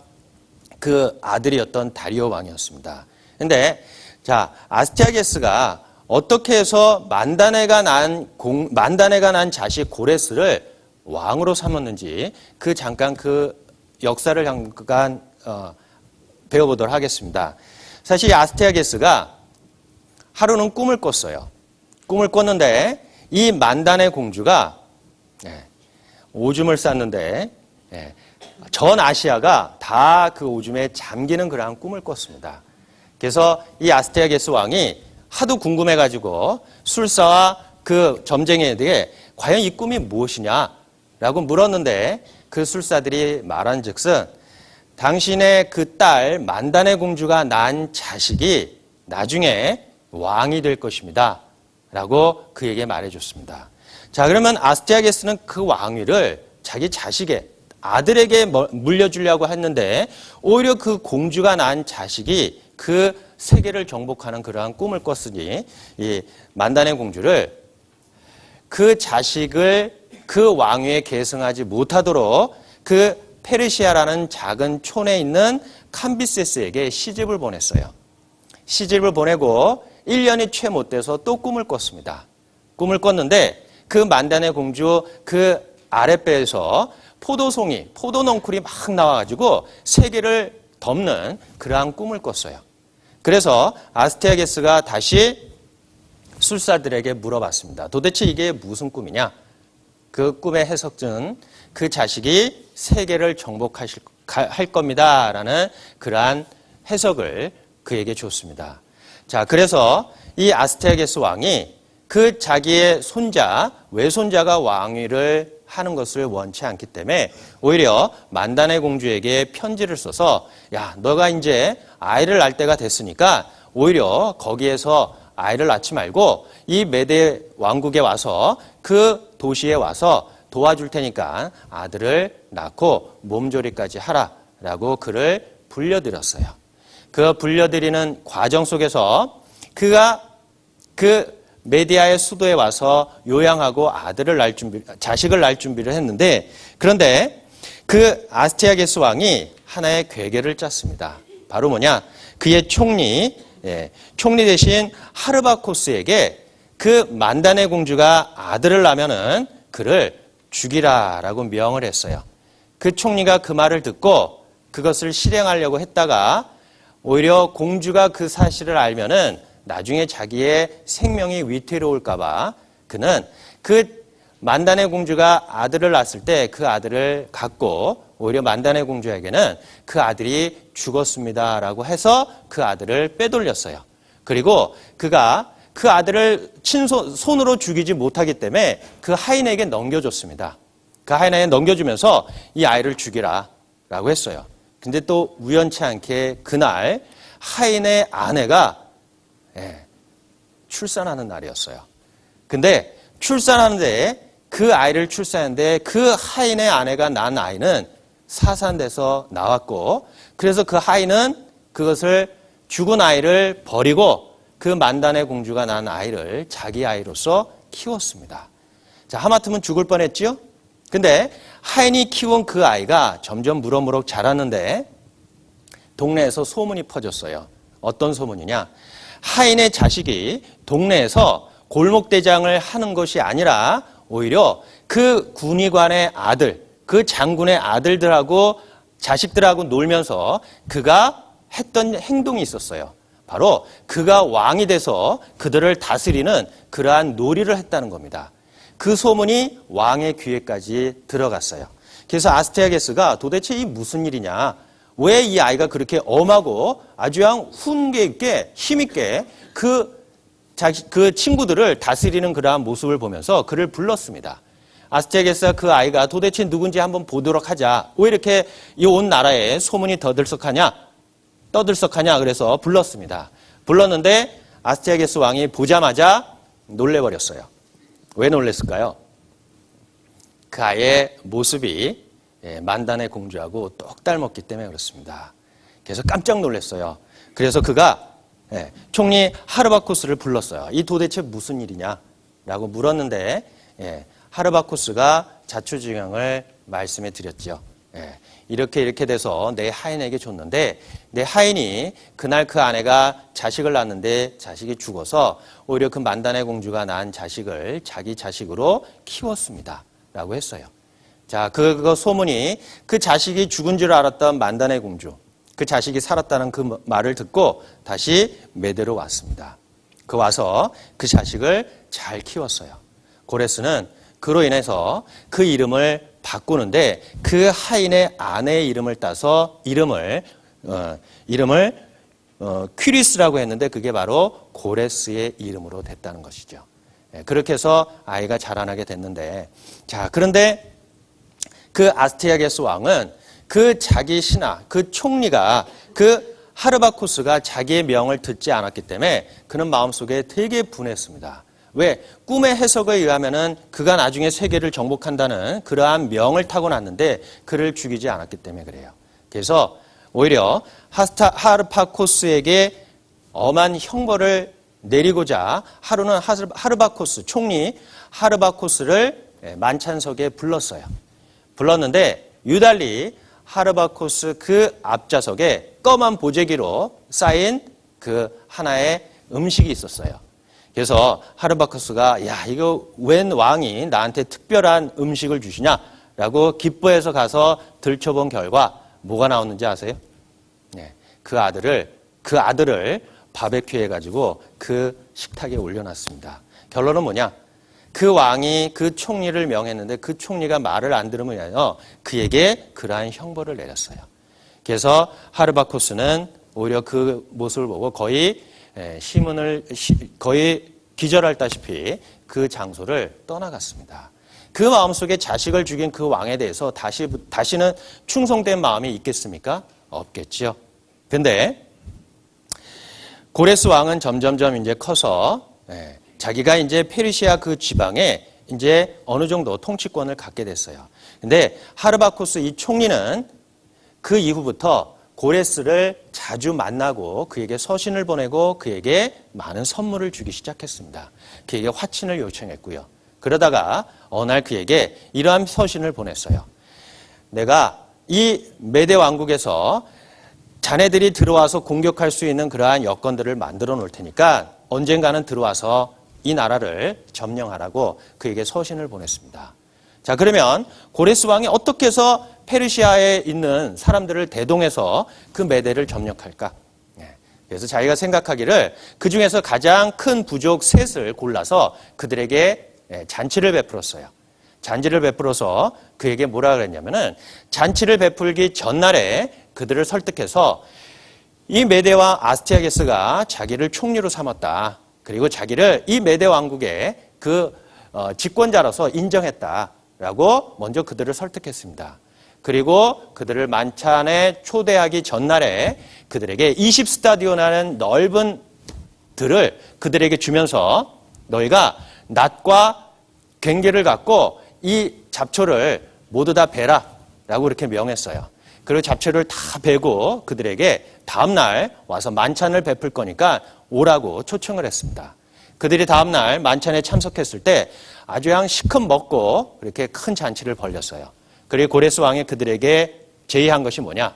Speaker 1: 그 아들이었던 다리오 왕이었습니다. 근데 자, 아스티아게스가 어떻게 해서 만다네가 난 자식 고레스를 왕으로 삼았는지 잠깐 그 역사를 잠깐 배워보도록 하겠습니다. 사실 아스티아게스가 하루는 꿈을 꿨어요. 꿈을 꿨는데 이 만단의 공주가 오줌을 쌌는데 전 아시아가 다 그 오줌에 잠기는 그러한 꿈을 꿨습니다. 그래서 이 아스티아게스 왕이 하도 궁금해가지고 술사와 그 점쟁이에게 과연 이 꿈이 무엇이냐라고 물었는데 그 술사들이 말한 즉슨 당신의 그 딸 만단의 공주가 낳은 자식이 나중에 왕이 될 것입니다. 라고 그에게 말해줬습니다. 자, 그러면 아스티아게스는 그 왕위를 자기 자식의 아들에게 물려주려고 했는데 오히려 그 공주가 낳은 자식이 그 세계를 정복하는 그러한 꿈을 꿨으니 이 만단의 공주를 그 자식을 그 왕위에 계승하지 못하도록 그 페르시아라는 작은 촌에 있는 캄비세스에게 시집을 보냈어요. 시집을 보내고 1년이 채 못 돼서 또 꿈을 꿨습니다. 꿈을 꿨는데 그 만단의 공주 그 아랫배에서 포도넝쿨이 막 나와가지고 세계를 덮는 그러한 꿈을 꿨어요. 그래서 아스티아게스가 다시 술사들에게 물어봤습니다. 도대체 이게 무슨 꿈이냐? 그 꿈의 해석은 그 자식이 세계를 정복할 겁니다라는 그러한 해석을 그에게 줬습니다. 자, 그래서 이 아스티아게스 왕이 그 자기의 외손자가 왕위를 하는 것을 원치 않기 때문에 오히려 만단의 공주에게 편지를 써서 야, 너가 이제 아이를 낳을 때가 됐으니까 오히려 거기에서 아이를 낳지 말고 이 메데 왕국에 와서 그 도시에 와서 도와줄 테니까 아들을 낳고 몸조리까지 하라라고 그를 불려드렸어요. 그 불려드리는 과정 속에서 그가 그 메디아의 수도에 와서 요양하고 자식을 낳을 준비를 했는데 그런데 그 아스티아게스 왕이 하나의 괴계를 짰습니다. 바로 뭐냐? 그의 총리 대신 하르바코스에게 그 만단의 공주가 아들을 낳으면은 그를 죽이라라고 명을 했어요. 그 총리가 그 말을 듣고 그것을 실행하려고 했다가 오히려 공주가 그 사실을 알면은 나중에 자기의 생명이 위태로울까봐 그는 그 만단의 공주가 아들을 낳았을 때 그 아들을 갖고 오히려 만단의 공주에게는 그 아들이 죽었습니다라고 해서 그 아들을 빼돌렸어요. 그리고 그가 그 아들을 손으로 죽이지 못하기 때문에 그 하인에게 넘겨줬습니다. 그 하인에게 넘겨주면서 이 아이를 죽이라라고 했어요. 근데 또 우연치 않게 그날 하인의 아내가 출산하는 날이었어요. 근데 출산하는데 그 아이를 출산했는데 그 하인의 아내가 낳은 아이는 사산돼서 나왔고 그래서 그 하인은 그것을 죽은 아이를 버리고 그 만단의 공주가 낳은 아이를 자기 아이로서 키웠습니다. 자, 하마터면 죽을 뻔했지요? 근데 하인이 키운 그 아이가 점점 무럭무럭 자랐는데 동네에서 소문이 퍼졌어요. 어떤 소문이냐? 하인의 자식이 동네에서 골목대장을 하는 것이 아니라 오히려 그 군의관의 아들, 그 장군의 아들들하고 자식들하고 놀면서 그가 했던 행동이 있었어요. 바로 그가 왕이 돼서 그들을 다스리는 그러한 놀이를 했다는 겁니다. 그 소문이 왕의 귀에까지 들어갔어요. 그래서 아스테아게스가 도대체 이 무슨 일이냐? 왜 이 아이가 그렇게 엄하고 아주 훈계 있게 힘있게 그 친구들을 다스리는 그러한 모습을 보면서 그를 불렀습니다. 아스테아게스가 그 아이가 도대체 누군지 한번 보도록 하자. 왜 이렇게 이 온 나라에 소문이 떠들썩하냐? 그래서 불렀습니다. 불렀는데 아스테아게스 왕이 보자마자 놀래버렸어요. 왜 놀랬을까요? 그 아이의 모습이 만단의 공주하고 똑 닮았기 때문에 그렇습니다. 그래서 깜짝 놀랐어요. 그래서 그가 총리 하르바쿠스를 불렀어요. 이 도대체 무슨 일이냐라고 물었는데 하르바쿠스가 자초지경을 말씀해 드렸죠. 이렇게 돼서 내 하인에게 줬는데 내 하인이 그날 그 아내가 자식을 낳았는데 자식이 죽어서 오히려 그 만단의 공주가 낳은 자식을 자기 자식으로 키웠습니다. 라고 했어요. 자, 그거 소문이 그 자식이 죽은 줄 알았던 만단의 공주, 그 자식이 살았다는 그 말을 듣고 다시 메대로 왔습니다. 그 와서 그 자식을 잘 키웠어요. 고레스는 그로 인해서 그 이름을 바꾸는데 그 하인의 아내의 이름을 따서 이름을 퀴리스라고 했는데 그게 바로 고레스의 이름으로 됐다는 것이죠. 그렇게 해서 아이가 자라나게 됐는데, 자, 그런데 그 아스티아게스 왕은 그 자기 신하, 그 총리가 그 하르바쿠스가 자기의 명을 듣지 않았기 때문에 그는 마음속에 되게 분했습니다. 왜? 꿈의 해석에 의하면은 그가 나중에 세계를 정복한다는 그러한 명을 타고났는데 그를 죽이지 않았기 때문에 그래요. 그래서 오히려 하르파코스에게 엄한 형벌을 내리고자 하루는 하르바코스, 총리 하르바코스를 만찬석에 불렀어요. 불렀는데 유달리 하르바코스 그 앞좌석에 검은 보재기로 쌓인 그 하나의 음식이 있었어요. 그래서 하르바쿠스가 야, 이거 웬 왕이 나한테 특별한 음식을 주시냐라고 기뻐해서 가서 들춰본 결과 뭐가 나왔는지 아세요? 그 아들을 바베큐 해가지고 그 식탁에 올려놨습니다. 결론은 뭐냐? 그 왕이 그 총리를 명했는데 그 총리가 말을 안 들으면 그에게 그러한 형벌을 내렸어요. 그래서 하르바쿠스는 오히려 그 모습을 보고 거의 기절할다시피 그 장소를 떠나갔습니다. 그 마음속에 자식을 죽인 그 왕에 대해서 다시는 충성된 마음이 있겠습니까? 없겠죠. 근데 고레스 왕은 점점점 이제 커서 자기가 이제 페르시아 그 지방에 이제 어느 정도 통치권을 갖게 됐어요. 근데 하르바쿠스 이 총리는 그 이후부터 고레스를 자주 만나고 그에게 서신을 보내고 그에게 많은 선물을 주기 시작했습니다. 그에게 화친을 요청했고요. 그러다가 어느 날 그에게 이러한 서신을 보냈어요. 내가 이 메데 왕국에서 자네들이 들어와서 공격할 수 있는 그러한 여건들을 만들어 놓을 테니까 언젠가는 들어와서 이 나라를 점령하라고 그에게 서신을 보냈습니다. 자, 그러면 고레스 왕이 어떻게 해서 페르시아에 있는 사람들을 대동해서 그 메대를 점령할까? 그래서 자기가 생각하기를 그 중에서 가장 큰 부족 셋을 골라서 그들에게 잔치를 베풀었어요. 잔치를 베풀어서 그에게 뭐라 그랬냐면은 잔치를 베풀기 전날에 그들을 설득해서 이 메데 왕 아스티아게스가 자기를 총리로 삼았다. 그리고 자기를 이 메데 왕국의 그 집권자로서 인정했다라고 먼저 그들을 설득했습니다. 그리고 그들을 만찬에 초대하기 전날에 그들에게 20스타디온이라는 넓은 들을 그들에게 주면서 너희가 낫과 괭기를 갖고 이 잡초를 모두 다 베라 라고 이렇게 명했어요. 그리고 잡초를 다 베고 그들에게 다음날 와서 만찬을 베풀 거니까 오라고 초청을 했습니다. 그들이 다음날 만찬에 참석했을 때 아주 시큼 먹고 그렇게 큰 잔치를 벌렸어요. 그리고 고레스 왕이 그들에게 제의한 것이 뭐냐?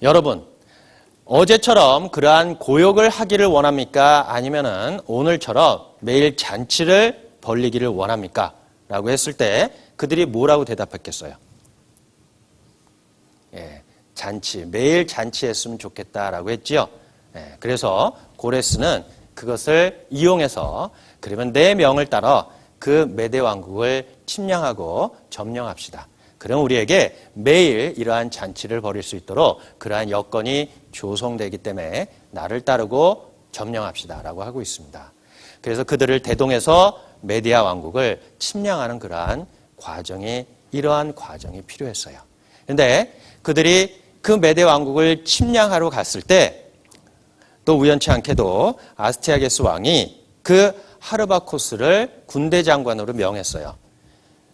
Speaker 1: 여러분, 어제처럼 그러한 고욕을 하기를 원합니까? 아니면은 오늘처럼 매일 잔치를 벌리기를 원합니까? 라고 했을 때 그들이 뭐라고 대답했겠어요? 잔치, 매일 잔치했으면 좋겠다라고 했지요. 그래서 고레스는 그것을 이용해서 그러면 내 명을 따라 그 메대 왕국을 침략하고 점령합시다. 그럼 우리에게 매일 이러한 잔치를 벌일 수 있도록 그러한 여건이 조성되기 때문에 나를 따르고 점령합시다라고 하고 있습니다. 그래서 그들을 대동해서 메디아 왕국을 침략하는 그러한 과정이 이러한 과정이 필요했어요. 그런데 그들이 그 메대 왕국을 침략하러 갔을 때 또 우연치 않게도 아스티아게스 왕이 그 하르바코스를 군대 장관으로 명했어요.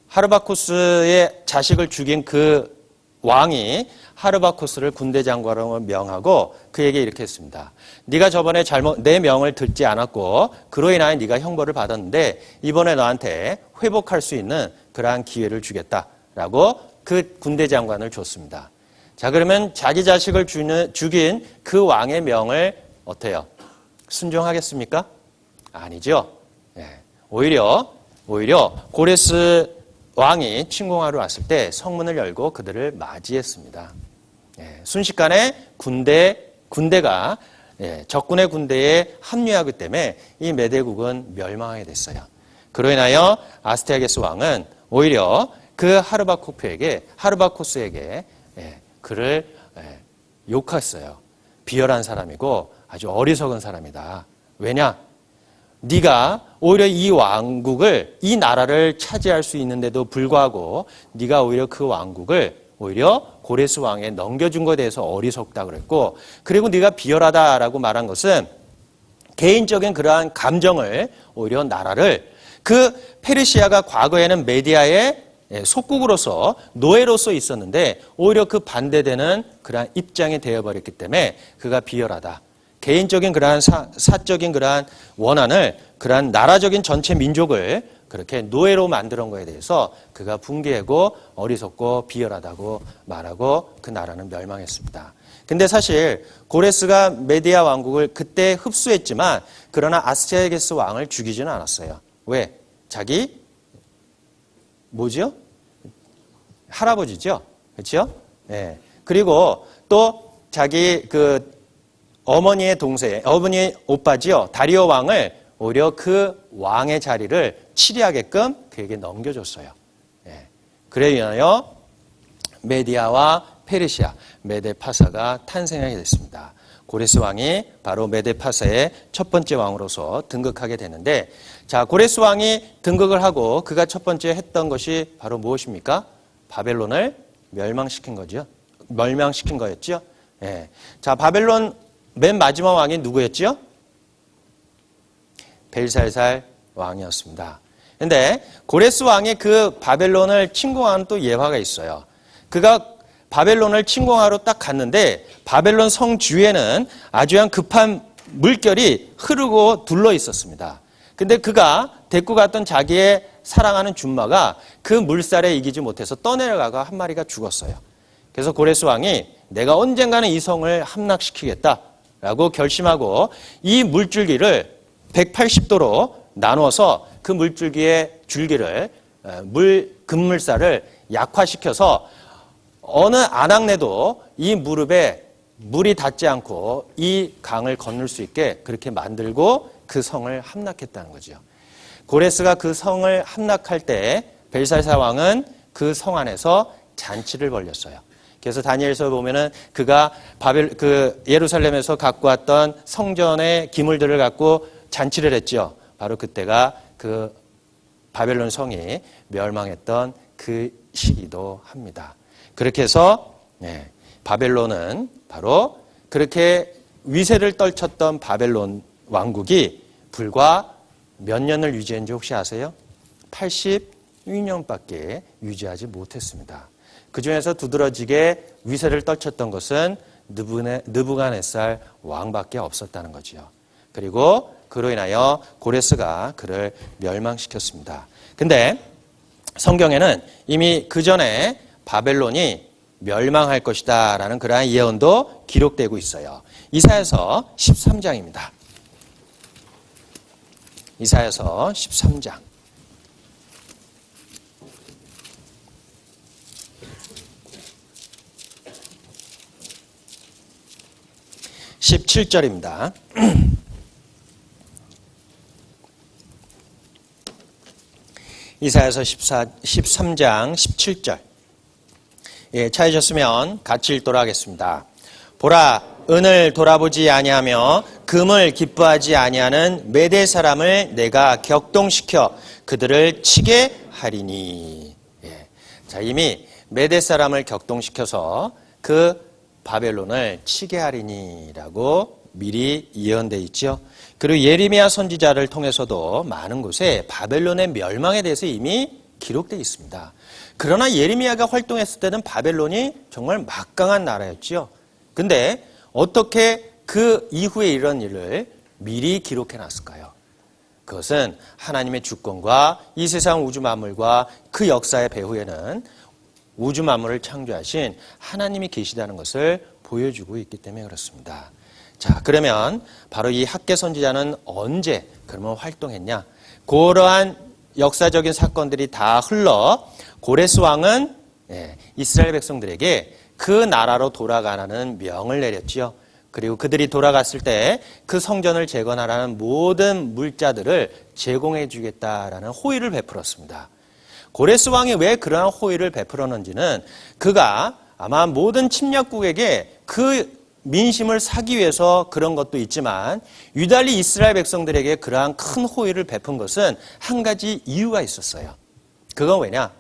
Speaker 1: 하르바코스의 자식을 죽인 그 왕이 하르바코스를 군대 장관으로 명하고 그에게 이렇게 했습니다. 네가 저번에 내 명을 듣지 않았고 그로 인하여 네가 형벌을 받았는데 이번에 너한테 회복할 수 있는 그러한 기회를 주겠다라고 그 군대 장관을 줬습니다. 자, 그러면 자기 자식을 죽인 그 왕의 명을 어때요? 순종하겠습니까? 아니죠. 오히려 고레스 왕이 침공하러 왔을 때 성문을 열고 그들을 맞이했습니다. 순식간에 군대가 적군의 군대에 합류하기 때문에 이 메대국은 멸망하게 됐어요. 그로 인하여 아스티아게스 왕은 오히려 그 하르바코스에게 그를 욕했어요. 비열한 사람이고 아주 어리석은 사람이다. 왜냐? 네가 오히려 이 왕국을, 이 나라를 차지할 수 있는데도 불구하고 네가 오히려 그 왕국을 오히려 고레스 왕에 넘겨준 것에 대해서 어리석다 그랬고, 그리고 네가 비열하다라고 말한 것은 개인적인 그러한 감정을, 오히려 나라를, 그 페르시아가 과거에는 메디아의 속국으로서 노예로서 있었는데 오히려 그 반대되는 그러한 입장이 되어버렸기 때문에 그가 비열하다. 개인적인 그러한 사적인 그러한 원한을, 그러한 나라적인 전체 민족을 그렇게 노예로 만드는 것에 대해서 그가 분개하고 어리석고 비열하다고 말하고 그 나라는 멸망했습니다. 근데 사실 고레스가 메디아 왕국을 그때 흡수했지만 그러나 아스티아게스 왕을 죽이지는 않았어요. 왜? 자기 뭐죠? 할아버지죠. 그렇죠? 예. 그리고 또 자기 어머니의 오빠지요. 다리오 왕을 오히려 그 왕의 자리를 치리하게끔 그에게 넘겨줬어요. 그래 인하여 메디아와 페르시아, 메데파사가 탄생하게 됐습니다. 고레스 왕이 바로 메데파사의 첫 번째 왕으로서 등극하게 되는데, 자, 고레스 왕이 등극을 하고 그가 첫 번째 했던 것이 바로 무엇입니까? 바벨론을 멸망시킨 거였죠. 자, 바벨론 맨 마지막 왕이 누구였죠? 벨살살 왕이었습니다. 그런데 고레스 왕이 그 바벨론을 침공하는 또 예화가 있어요. 그가 바벨론을 침공하러 딱 갔는데 바벨론 성 주위에는 아주 급한 물결이 흐르고 둘러 있었습니다. 근데 그가 데리고 갔던 자기의 사랑하는 준마가 그 물살에 이기지 못해서 떠내려가고 한 마리가 죽었어요. 그래서 고레스 왕이 내가 언젠가는 이 성을 함락시키겠다라고 결심하고 이 물줄기를 180도로 나누어서 그 물줄기의 줄기를 급물살을 약화시켜서 어느 안악내도 이 무릎에 물이 닿지 않고 이 강을 건널 수 있게 그렇게 만들고 그 성을 함락했다는 거죠. 고레스가 그 성을 함락할 때 벨살살 왕은 그 성 안에서 잔치를 벌였어요. 그래서 다니엘서 보면은 그가 예루살렘에서 갖고 왔던 성전의 기물들을 갖고 잔치를 했죠. 바로 그때가 그 바벨론 성이 멸망했던 그 시기도 합니다. 그렇게 해서 바벨론은 바로 그렇게 위세를 떨쳤던 바벨론 왕국이 불과 몇 년을 유지했는지 혹시 아세요? 82년밖에 유지하지 못했습니다. 그 중에서 두드러지게 위세를 떨쳤던 것은 느부갓네살 왕밖에 없었다는 거지요. 그리고 그로 인하여 고레스가 그를 멸망시켰습니다. 근데 성경에는 이미 그 전에 바벨론이 멸망할 것이다 라는 그러한 예언도 기록되고 있어요. 이사야서 13장입니다. 이사야서 13장. 17절입니다. 이사야서 13장 17절. 예, 찾으셨으면 같이 읽도록 하겠습니다. 보라, 은을 돌아보지 아니하며 금을 기뻐하지 아니하는 메대 사람을 내가 격동시켜 그들을 치게 하리니. 예, 자, 이미 메대 사람을 격동시켜서 그 바벨론을 치게 하리니라고 미리 예언되어 있죠. 그리고 예레미야 선지자를 통해서도 많은 곳에 바벨론의 멸망에 대해서 이미 기록되어 있습니다. 그러나 예레미야가 활동했을 때는 바벨론이 정말 막강한 나라였죠. 근데 어떻게 그 이후에 이런 일을 미리 기록해 놨을까요? 그것은 하나님의 주권과 이 세상 우주 만물과 그 역사의 배후에는 우주 만물을 창조하신 하나님이 계시다는 것을 보여주고 있기 때문에 그렇습니다. 자, 그러면 바로 이 학개 선지자는 언제 그러면 활동했냐? 그러한 역사적인 사건들이 다 흘러 고레스 왕은 이스라엘 백성들에게 그 나라로 돌아가라는 명을 내렸지요. 그리고 그들이 돌아갔을 때 그 성전을 재건하라는 모든 물자들을 제공해 주겠다라는 호의를 베풀었습니다. 고레스 왕이 왜 그러한 호의를 베풀었는지는 그가 아마 모든 침략국에게 그 민심을 사기 위해서 그런 것도 있지만 유달리 이스라엘 백성들에게 그러한 큰 호의를 베푼 것은 한 가지 이유가 있었어요. 그건 왜냐?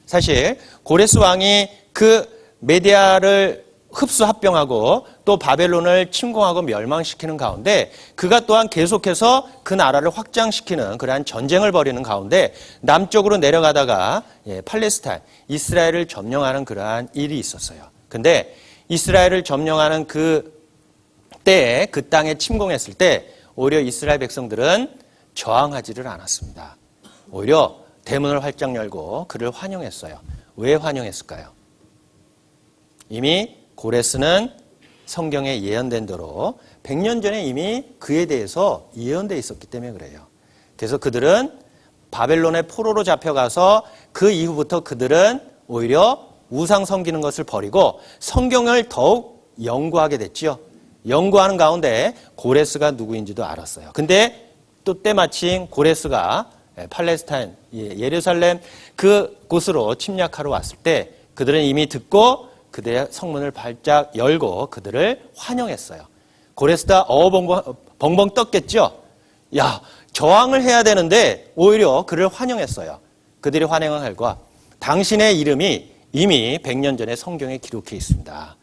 Speaker 1: 사실 고레스 왕이 그 메디아를 흡수합병하고 또 바벨론을 침공하고 멸망시키는 가운데 그가 또한 계속해서 그 나라를 확장시키는 그러한 전쟁을 벌이는 가운데 남쪽으로 내려가다가 팔레스타인, 이스라엘을 점령하는 그러한 일이 있었어요. 근데 이스라엘을 점령하는 그 때에 그 땅에 침공했을 때 오히려 이스라엘 백성들은 저항하지를 않았습니다. 오히려 대문을 활짝 열고 그를 환영했어요. 왜 환영했을까요? 이미 고레스는 성경에 예언된 대로 100년 전에 이미 그에 대해서 예언되어 있었기 때문에 그래요. 그래서 그들은 바벨론의 포로로 잡혀가서 그 이후부터 그들은 오히려 우상 섬기는 것을 버리고 성경을 더욱 연구하게 됐죠. 연구하는 가운데 고레스가 누구인지도 알았어요. 근데 또 때마침 고레스가 팔레스타인, 예루살렘 그곳으로 침략하러 왔을 때 그들은 이미 듣고 그들의 성문을 발짝 열고 그들을 환영했어요. 고레스가 벙벙 떴겠죠. 야, 저항을 해야 되는데 오히려 그를 환영했어요. 그들이 환영한 결과 당신의 이름이 이미 100년 전에 성경에 기록해 있습니다.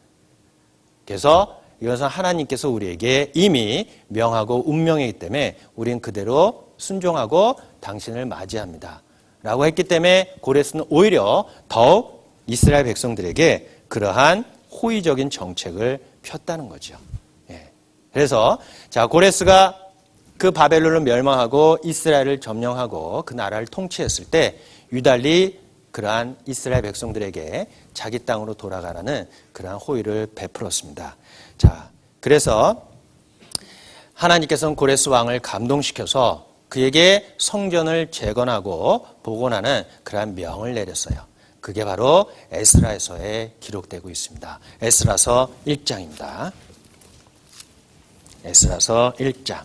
Speaker 1: 그래서 이것은 하나님께서 우리에게 이미 명하고 운명이기 때문에 우린 그대로 순종하고 당신을 맞이합니다. 라고 했기 때문에 고레스는 오히려 더욱 이스라엘 백성들에게 그러한 호의적인 정책을 폈다는 거죠. 그래서 자 고레스가 그 바벨론을 멸망하고 이스라엘을 점령하고 그 나라를 통치했을 때 유달리 그러한 이스라엘 백성들에게 자기 땅으로 돌아가라는 그러한 호의를 베풀었습니다. 자, 그래서 하나님께서는 고레스 왕을 감동시켜서 그에게 성전을 재건하고 복원하는 그러한 명을 내렸어요. 그게 바로 에스라에서에 기록되고 있습니다. 에스라서 1장입니다. 에스라서 1장.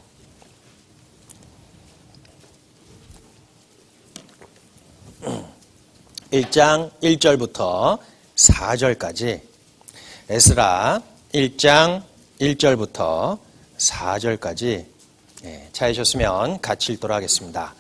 Speaker 1: 1장 1절부터 4절까지 에스라 1장 1절부터 4절까지 찾으셨으면 같이 읽도록 하겠습니다.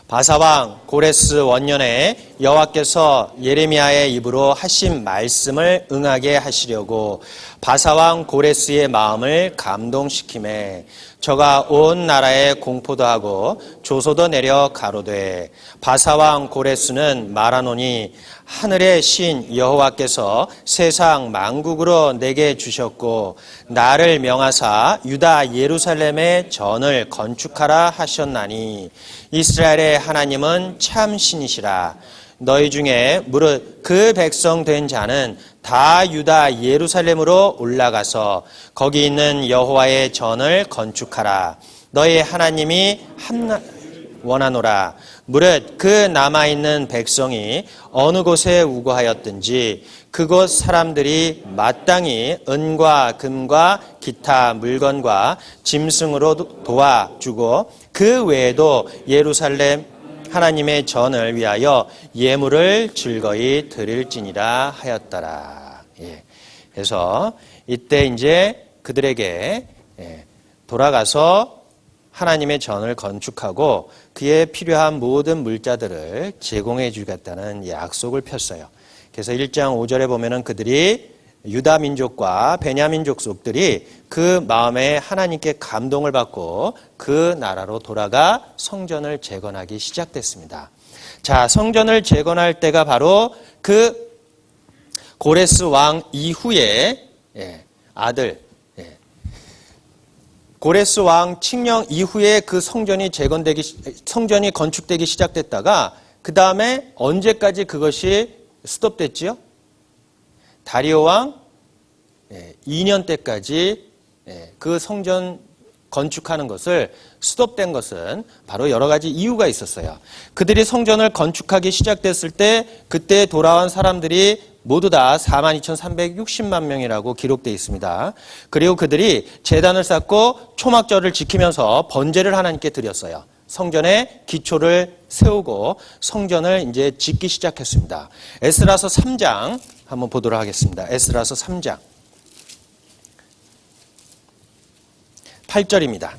Speaker 1: 바사왕 고레스 원년에 여호와께서 예레미야의 입으로 하신 말씀을 응하게 하시려고 바사왕 고레스의 마음을 감동시키매 저가 온 나라에 공포도 하고 조소도 내려 가로되 바사왕 고레스는 말하노니 하늘의 신 여호와께서 세상 만국으로 내게 주셨고 나를 명하사 유다 예루살렘의 전을 건축하라 하셨나니 이스라엘의 하나님은 참 신이시라. 너희 중에 무릇 그 백성 된 자는 다 유다 예루살렘으로 올라가서 거기 있는 여호와의 전을 건축하라. 너희 하나님이 원하노라. 무릇 그 남아있는 백성이 어느 곳에 우거하였든지 그곳 사람들이 마땅히 은과 금과 기타 물건과 짐승으로 도와주고 그 외에도 예루살렘 하나님의 전을 위하여 예물을 즐거이 드릴지니라 하였더라. 예. 그래서 이때 이제 그들에게 돌아가서 하나님의 전을 건축하고 그에 필요한 모든 물자들을 제공해 주겠다는 약속을 폈어요. 그래서 1장 5절에 보면은 그들이 유다 민족과 베냐민 족속들이 그 마음에 하나님께 감동을 받고 그 나라로 돌아가 성전을 재건하기 시작됐습니다. 자, 성전을 재건할 때가 바로 그 고레스 왕 이후에 아들 고레스 왕 칙령 이후에 그 성전이 건축되기 시작됐다가 그 다음에 언제까지 그것이 스톱됐지요? 다리오 왕 2년 때까지 그 성전 건축하는 것을 스톱된 것은 바로 여러 가지 이유가 있었어요. 그들이 성전을 건축하기 시작됐을 때 그때 돌아온 사람들이 모두 다 42,360만 명이라고 기록되어 있습니다. 그리고 그들이 제단을 쌓고 초막절을 지키면서 번제를 하나님께 드렸어요. 성전의 기초를 세우고 성전을 이제 짓기 시작했습니다. 에스라서 3장 한번 보도록 하겠습니다. 에스라서 3장 8절입니다.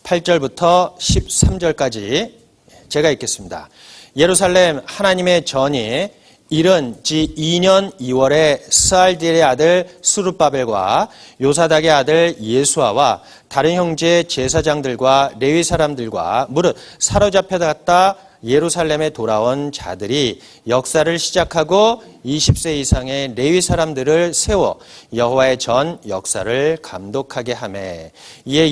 Speaker 1: 8절부터 13절까지 제가 읽겠습니다. 예루살렘 하나님의 전이 이른 지 2년 2월에 스알디엘의 아들 스룹바벨과 요사닥의 아들 예수아와 다른 형제 제사장들과 레위 사람들과 무릇 사로잡혀갔다 예루살렘에 돌아온 자들이 역사를 시작하고 20세 이상의 레위 사람들을 세워 여호와의 전 역사를 감독하게 하매 이에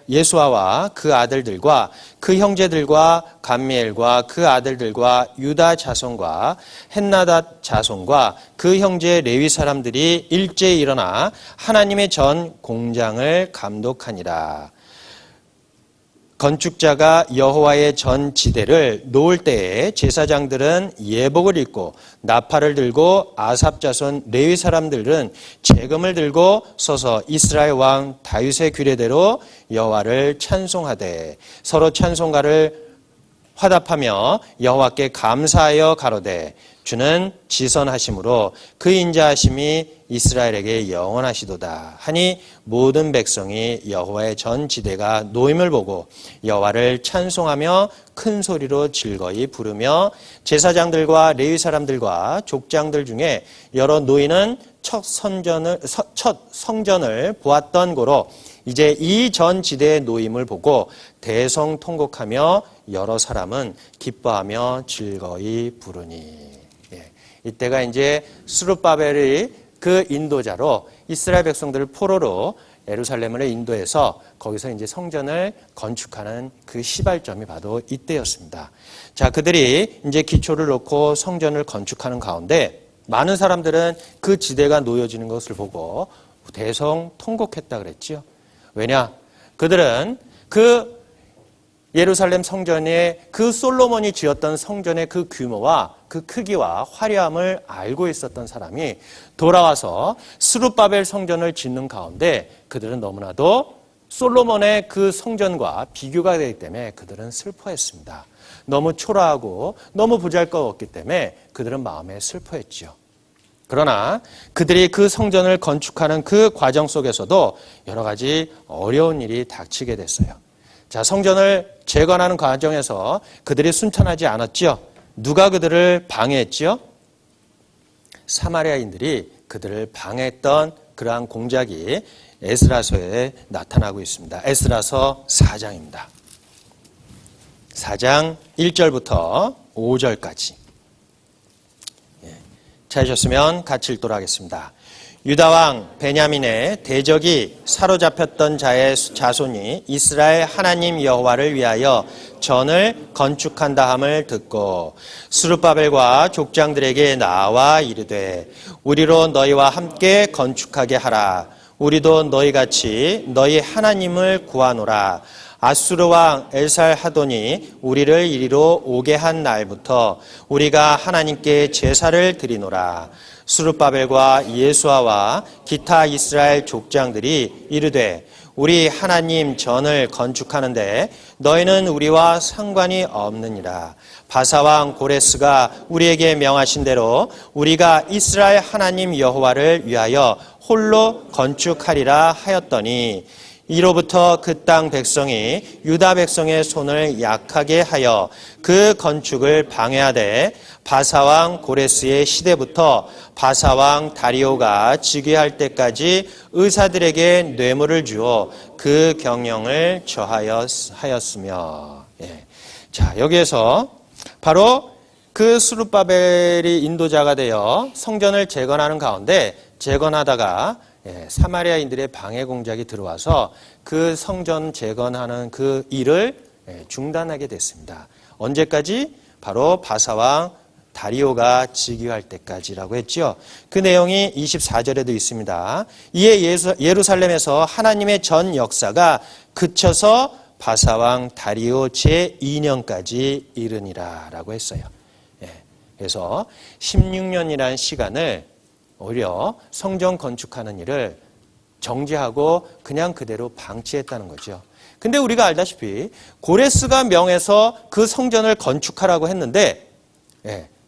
Speaker 1: 예수아와 그 아들들과 그 형제들과 감미엘과 그 아들들과 유다 자손과 헨나닷 자손과 그 형제 레위 사람들이 일제히 일어나 하나님의 전 공장을 감독하니라. 건축자가 여호와의 전 지대를 놓을 때에 제사장들은 예복을 입고 나팔을 들고 아삽 자손 레위 사람들은 재금을 들고 서서 이스라엘 왕 다윗의 규례대로 여호와를 찬송하되 서로 찬송가를 화답하며 여호와께 감사하여 가로되 주는 지선하심으로 그 인자하심이 이스라엘에게 영원하시도다 하니 모든 백성이 여호와의 전 지대가 놓임을 보고 여호와를 찬송하며 큰 소리로 즐거이 부르며 제사장들과 레위 사람들과 족장들 중에 여러 노인은 첫 성전을 보았던 고로 이제 이 전 지대의 노임을 보고 대성통곡하며 여러 사람은 기뻐하며 즐거이 부르니. 이때가 이제 스룹바벨이 그 인도자로 이스라엘 백성들을 포로로 예루살렘을 인도해서 거기서 이제 성전을 건축하는 그 시발점이 바로 이때였습니다. 자, 그들이 이제 기초를 놓고 성전을 건축하는 가운데 많은 사람들은 그 지대가 놓여지는 것을 보고 대성통곡했다 그랬죠. 왜냐? 그들은 그 예루살렘 성전에 그 솔로몬이 지었던 성전의 그 규모와 그 크기와 화려함을 알고 있었던 사람이 돌아와서 스룹바벨 성전을 짓는 가운데 그들은 너무나도 솔로몬의 그 성전과 비교가 되기 때문에 그들은 슬퍼했습니다. 너무 초라하고 너무 보잘것없기 때문에 그들은 마음에 슬퍼했죠. 그러나 그들이 그 성전을 건축하는 그 과정 속에서도 여러 가지 어려운 일이 닥치게 됐어요. 자, 성전을 재건하는 과정에서 그들이 순탄하지 않았죠. 누가 그들을 방해했죠? 사마리아인들이 그들을 방해했던 그러한 공작이 에스라서에 나타나고 있습니다. 에스라서 4장입니다. 4장 1절부터 5절까지. 찾으셨으면 같이 읽도록 하겠습니다. 유다왕 베냐민의 대적이 사로잡혔던 자의 자손이 이스라엘 하나님 여호와를 위하여 전을 건축한다 함을 듣고 스룹바벨과 족장들에게 나와 이르되 우리로 너희와 함께 건축하게 하라. 우리도 너희같이 너희 하나님을 구하노라. 아수르 왕 엘살하돈이 우리를 이리로 오게 한 날부터 우리가 하나님께 제사를 드리노라. 스룹바벨과 예수아와 기타 이스라엘 족장들이 이르되 우리 하나님 전을 건축하는데 너희는 우리와 상관이 없느니라. 바사왕 고레스가 우리에게 명하신 대로 우리가 이스라엘 하나님 여호와를 위하여 홀로 건축하리라 하였더니 이로부터 그 땅 백성이 유다 백성의 손을 약하게 하여 그 건축을 방해하되 바사왕 고레스의 시대부터 바사왕 다리오가 즉위할 때까지 의사들에게 뇌물을 주어 그 경영을 저하였으며. 자, 여기에서 바로 그 스룹바벨이 인도자가 되어 성전을 재건하는 가운데 재건하다가 사마리아인들의 방해 공작이 들어와서 그 성전 재건하는 그 일을 중단하게 됐습니다. 언제까지? 바로 바사왕 다리오가 즉위할 때까지라고 했죠. 그 내용이 24절에도 있습니다. 이에 예루살렘에서 하나님의 전 역사가 그쳐서 바사왕 다리오 제2년까지 이르니라 라고 했어요. 그래서 16년이라는 시간을 오히려 성전 건축하는 일을 정지하고 그냥 그대로 방치했다는 거죠. 근데 우리가 알다시피 고레스가 명해서 그 성전을 건축하라고 했는데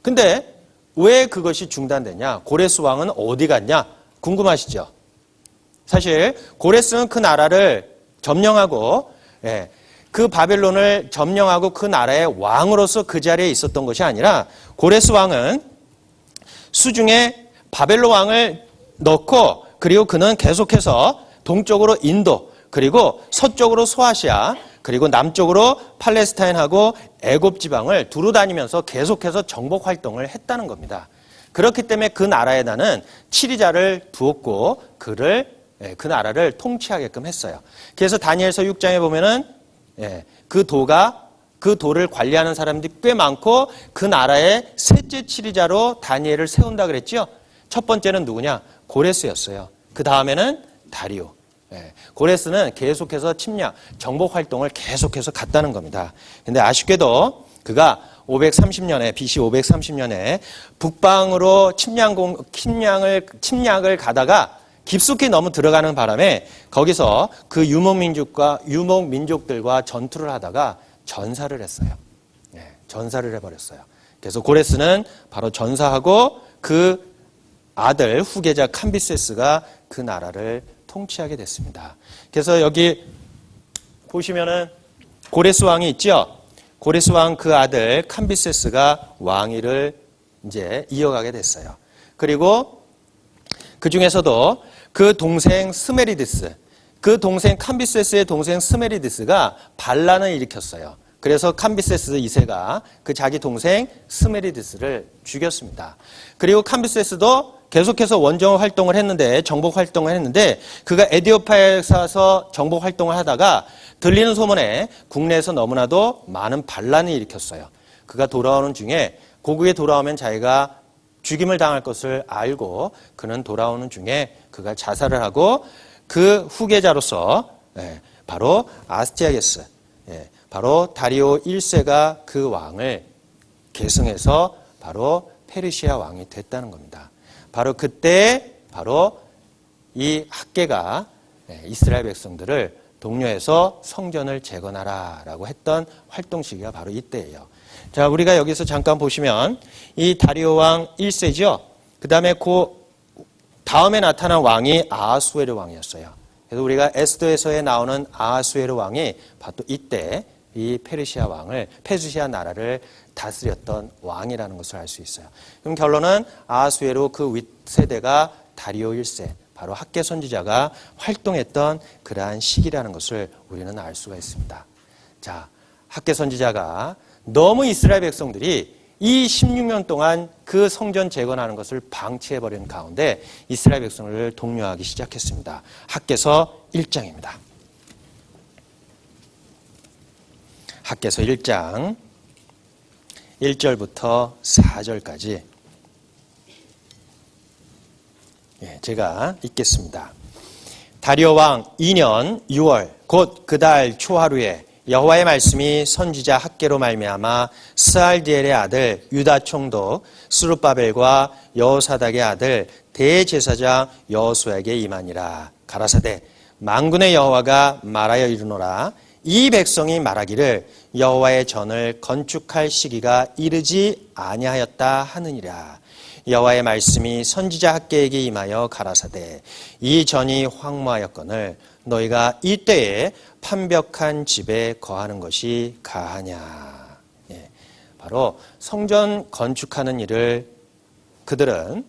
Speaker 1: 근데 왜 그것이 중단되냐? 고레스 왕은 어디 갔냐? 궁금하시죠? 사실 고레스는 그 나라를 점령하고 그 바벨론을 점령하고 그 나라의 왕으로서 그 자리에 있었던 것이 아니라 고레스 왕은 수중에 바벨론 왕을 넣고 그리고 그는 계속해서 동쪽으로 인도 그리고 서쪽으로 소아시아 그리고 남쪽으로 팔레스타인하고 애굽 지방을 두루 다니면서 계속해서 정복 활동을 했다는 겁니다. 그렇기 때문에 그 나라에 나는 치리자를 두었고 그 나라를 통치하게끔 했어요. 그래서 다니엘서 6장에 보면은 그 도를 관리하는 사람들이 꽤 많고 그 나라의 셋째 치리자로 다니엘을 세운다 그랬죠. 첫 번째는 누구냐? 고레스였어요. 그 다음에는 다리오. 고레스는 계속해서 정복 활동을 계속해서 갔다는 겁니다. 근데 아쉽게도 그가 530년에, BC 530년에 북방으로 침략을 가다가 깊숙이 너무 들어가는 바람에 거기서 그 유목민족들과 전투를 하다가 전사를 했어요. 전사를 해버렸어요. 그래서 고레스는 바로 전사하고 그 아들 후계자 캄비세스가 그 나라를 통치하게 됐습니다. 그래서 여기 보시면은 고레스 왕이 있죠. 고레스 왕 그 아들 캄비세스가 왕위를 이제 이어가게 됐어요. 그리고 그 중에서도 그 동생 스메리디스, 그 동생 캄비세스의 동생 스메리디스가 반란을 일으켰어요. 그래서 캄비세스 2세가 그 자기 동생 스메리디스를 죽였습니다. 그리고 캄비세스도 계속해서 원정 활동을 했는데 정복 활동을 했는데 그가 에디오파에 가서 정복 활동을 하다가 들리는 소문에 국내에서 너무나도 많은 반란을 일으켰어요. 그가 돌아오는 중에 고국에 돌아오면 자기가 죽임을 당할 것을 알고 그는 돌아오는 중에 그가 자살을 하고 그 후계자로서 바로 아스티아게스, 바로 다리오 1세가 그 왕을 계승해서 바로 페르시아 왕이 됐다는 겁니다. 바로 그때 바로 이 학개가 이스라엘 백성들을 독려해서 성전을 재건하라라고 했던 활동 시기가 바로 이때예요. 자, 우리가 여기서 잠깐 보시면 이 다리오 왕 1세죠. 그 다음에 그 다음에 나타난 왕이 아하수에르 왕이었어요. 그래서 우리가 에스더에서에 나오는 아하수에르 왕이 바로 이때 이 페르시아 나라를 다스렸던 왕이라는 것을 알 수 있어요. 그럼 결론은 아하수에르 그 윗세대가 다리오 1세, 바로 학개 선지자가 활동했던 그러한 시기라는 것을 우리는 알 수가 있습니다. 자, 학개 선지자가 너무 이스라엘 백성들이 이 16년 동안 그 성전 재건하는 것을 방치해버린 가운데 이스라엘 백성을 독려하기 시작했습니다. 학개서 1장입니다. 학개서 1장 1절부터 4절까지 제가 읽겠습니다. 다리오 왕 2년 6월 곧 그 달 초하루에 여호와의 말씀이 선지자 학개로 말미암아 스알디엘의 아들 유다 총독 스룹바벨과 여호사닥의 아들 대제사장 여호수아에게 임하니라. 가라사대 만군의 여호와가 말하여 이르노라. 이 백성이 말하기를 여호와의 전을 건축할 시기가 이르지 아니하였다 하느니라. 여호와의 말씀이 선지자 학개에게 임하여 가라사대 이 전이 황무하였거늘 너희가 이때에 판벽한 집에 거하는 것이 가하냐. 바로 성전 건축하는 일을 그들은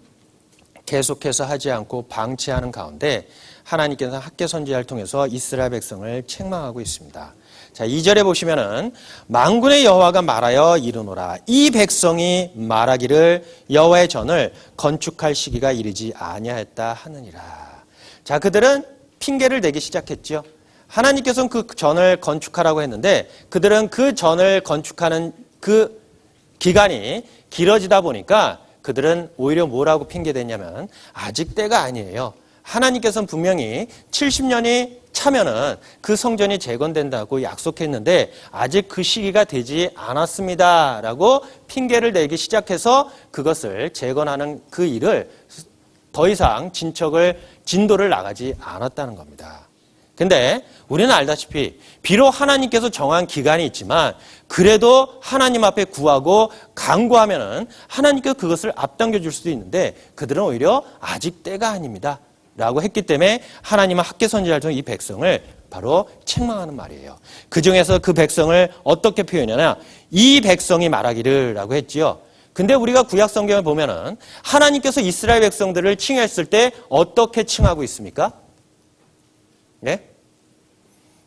Speaker 1: 계속해서 하지 않고 방치하는 가운데 하나님께서 학개 선지자를 통해서 이스라엘 백성을 책망하고 있습니다. 자, 2절에 보시면은 만군의 여호와가 말하여 이르노라. 이 백성이 말하기를 여호와의 전을 건축할 시기가 이르지 아니하였다 하느니라. 자, 그들은 핑계를 대기 시작했죠. 하나님께서는 그 전을 건축하라고 했는데 그들은 그 전을 건축하는 그 기간이 길어지다 보니까 그들은 오히려 뭐라고 핑계댔냐면 아직 때가 아니에요. 하나님께서는 분명히 70년이 차면은 그 성전이 재건된다고 약속했는데 아직 그 시기가 되지 않았습니다. 라고 핑계를 내기 시작해서 그것을 재건하는 그 일을 더 이상 진도를 나가지 않았다는 겁니다. 근데 우리는 알다시피 비록 하나님께서 정한 기간이 있지만 그래도 하나님 앞에 구하고 간구하면은 하나님께서 그것을 앞당겨 줄 수도 있는데 그들은 오히려 아직 때가 아닙니다. 라고 했기 때문에 하나님은 학개 선지자를 통해 이 백성을 바로 책망하는 말이에요. 그 중에서 그 백성을 어떻게 표현하냐? 이 백성이 말하기를 라고 했지요. 근데 우리가 구약 성경을 보면은 하나님께서 이스라엘 백성들을 칭했을 때 어떻게 칭하고 있습니까? 네?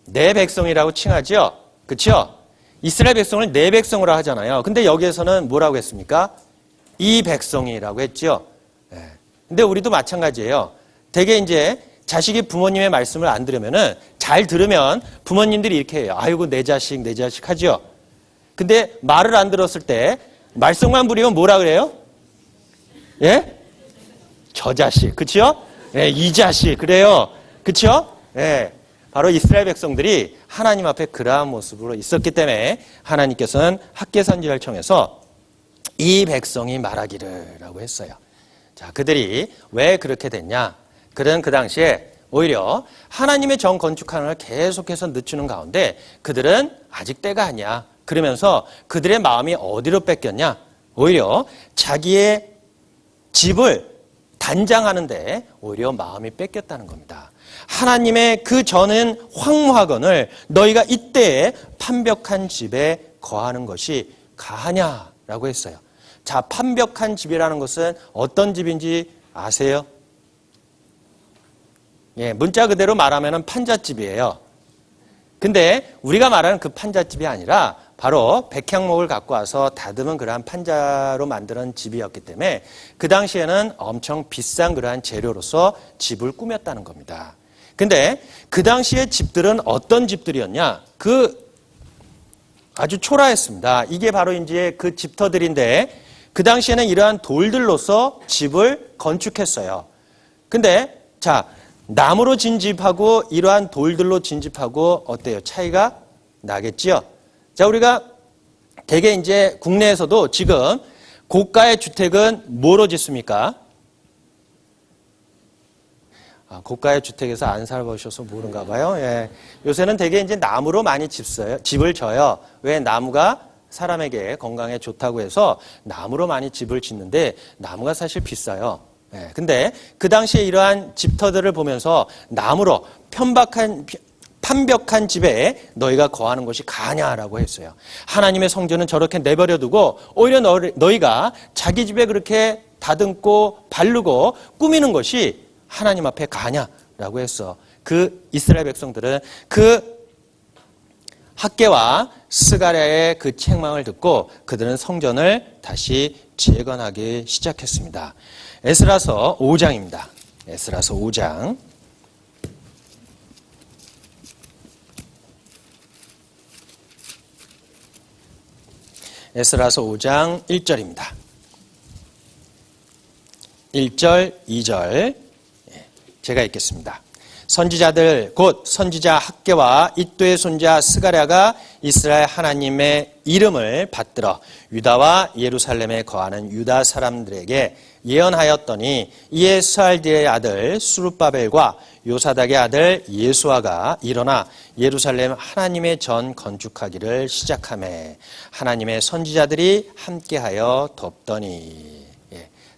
Speaker 1: 내 백성이라고 칭하죠? 그렇죠? 이스라엘 백성을 내 백성으로 하잖아요. 근데 여기에서는 뭐라고 했습니까? 이 백성이라고 했죠. 네. 근데 우리도 마찬가지예요. 되게 이제 자식이 부모님의 말씀을 안 들으면은 잘 들으면 부모님들이 이렇게 해요. 아이고 내 자식 하죠. 근데 말을 안 들었을 때 말썽만 부리면 뭐라 그래요? 예? 저 자식, 그렇죠? 예, 이 자식 그래요. 그렇죠? 예. 바로 이스라엘 백성들이 하나님 앞에 그러한 모습으로 있었기 때문에 하나님께서는 학개 선지자를 통해서 이 백성이 말하기를 라고 했어요. 자, 그들이 왜 그렇게 됐냐? 그들은 그 당시에 오히려 하나님의 정 건축하는 걸 계속해서 늦추는 가운데 그들은 아직 때가 아니야. 그러면서 그들의 마음이 어디로 뺏겼냐? 오히려 자기의 집을 단장하는데 오히려 마음이 뺏겼다는 겁니다. 하나님의 그 전은 황무하거늘 너희가 이때에 판벽한 집에 거하는 것이 가하냐라고 했어요. 자, 판벽한 집이라는 것은 어떤 집인지 아세요? 예, 문자 그대로 말하면 판잣집이에요. 근데 우리가 말하는 그 판잣집이 아니라 바로 백향목을 갖고 와서 다듬은 그러한 판자로 만드는 집이었기 때문에 그 당시에는 엄청 비싼 그러한 재료로서 집을 꾸몄다는 겁니다. 근데 그 당시의 집들은 어떤 집들이었냐? 아주 초라했습니다. 이게 바로 이제 그 집터들인데 그 당시에는 이러한 돌들로서 집을 건축했어요. 근데 자, 나무로 진 집하고 이러한 돌들로 진 집하고 어때요? 차이가 나겠죠? 자, 우리가 대개 이제 국내에서도 지금 고가의 주택은 뭐로 짓습니까? 고가의 주택에서 안 살아보셔서 모른가 봐요. 예. 요새는 대개 이제 나무로 많이 집을 져요. 왜? 나무가 사람에게 건강에 좋다고 해서 나무로 많이 집을 짓는데 나무가 사실 비싸요. 예. 근데 그 당시에 이러한 집터들을 보면서 나무로 판벽한 집에 너희가 거하는 것이 가냐라고 했어요. 하나님의 성전은 저렇게 내버려두고 오히려 너희가 자기 집에 그렇게 다듬고 바르고 꾸미는 것이 하나님 앞에 가냐라고 했어. 그 이스라엘 백성들은 그 학개와 스가랴의 그 책망을 듣고 그들은 성전을 다시 재건하기 시작했습니다. 에스라서 5장입니다. 에스라서 5장. 에스라서 5장 1절입니다. 1절, 2절 제가 읽겠습니다. 선지자들 곧 선지자 학개와 이도의 손자 스가랴가 이스라엘 하나님의 이름을 받들어 유다와 예루살렘에 거하는 유다 사람들에게 예언하였더니 이에 스알디의 아들 수룹바벨과 요사닥의 아들 예수아가 일어나 예루살렘 하나님의 전 건축하기를 시작하매 하나님의 선지자들이 함께하여 돕더니.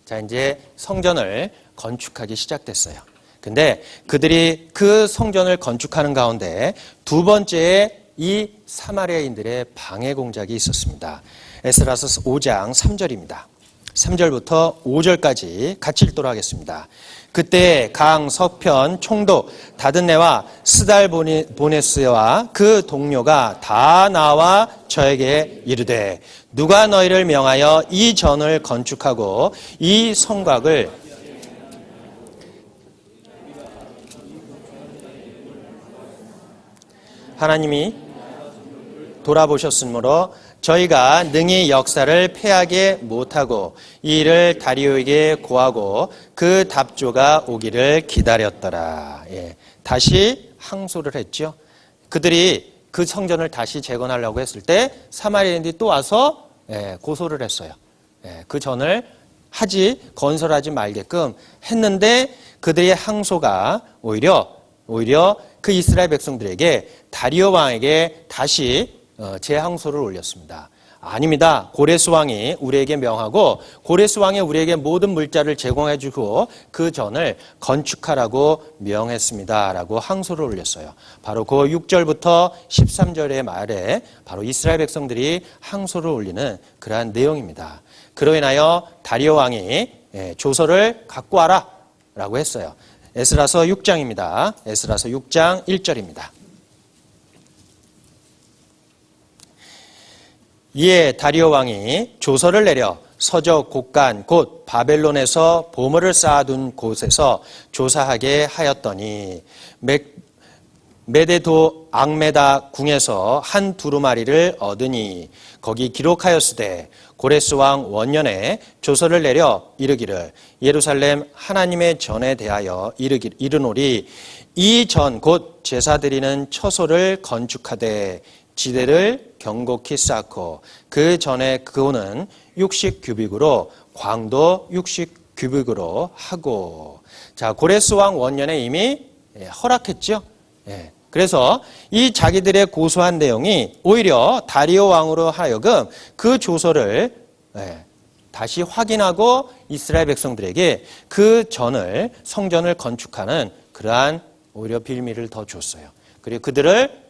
Speaker 1: 자, 이제 성전을 건축하기 시작됐어요. 근데 그들이 그 성전을 건축하는 가운데 두 번째에 이 사마리아인들의 방해 공작이 있었습니다. 에스라서 5장 3절입니다. 3절부터 5절까지 같이 읽도록 하겠습니다. 그때 강 서편 총독 다든네와 스달보네스와 그 동료가 다 나와 저에게 이르되 누가 너희를 명하여 이 전을 건축하고 이 성곽을 하나님이 돌아보셨으므로 저희가 능히 역사를 패하게 못하고 이 일을 다리오에게 고하고 그 답조가 오기를 기다렸더라. 다시 항소를 했죠. 그들이 그 성전을 다시 재건하려고 했을 때 사마리아인들이 또 와서 고소를 했어요. 그 전을 건설하지 말게끔 했는데 그들의 항소가 오히려 그 이스라엘 백성들에게 다리오 왕에게 다시 재항소를 올렸습니다. 아닙니다. 고레스 왕이 우리에게 명하고 고레스 왕이 우리에게 모든 물자를 제공해 주고 그 전을 건축하라고 명했습니다. 라고 항소를 올렸어요. 바로 그 6절부터 13절의 말에 바로 이스라엘 백성들이 항소를 올리는 그러한 내용입니다. 그로 인하여 다리오 왕이 조서를 갖고 와라 라고 했어요. 에스라서 6장입니다. 에스라서 6장 1절입니다. 이에 다리오 왕이 조서를 내려 서적 곳간 곧 바벨론에서 보물을 쌓아둔 곳에서 조사하게 하였더니 메데도 앙메다 궁에서 한 두루마리를 얻으니 거기 기록하였으되 고레스 왕 원년에 조서를 내려 이르기를 예루살렘 하나님의 전에 대하여 이르노리 이 전 곧 제사 드리는 처소를 건축하되 지대를 견고히 쌓고 그 전에 그호는 60규빅으로 광도 60규빅으로 하고. 자, 고레스 왕 원년에 이미 허락했죠. 그래서 이 자기들의 고소한 내용이 오히려 다리오 왕으로 하여금 그 조서를 다시 확인하고 이스라엘 백성들에게 그 성전을 건축하는 그러한 오히려 빌미를 더 줬어요. 그리고 그들을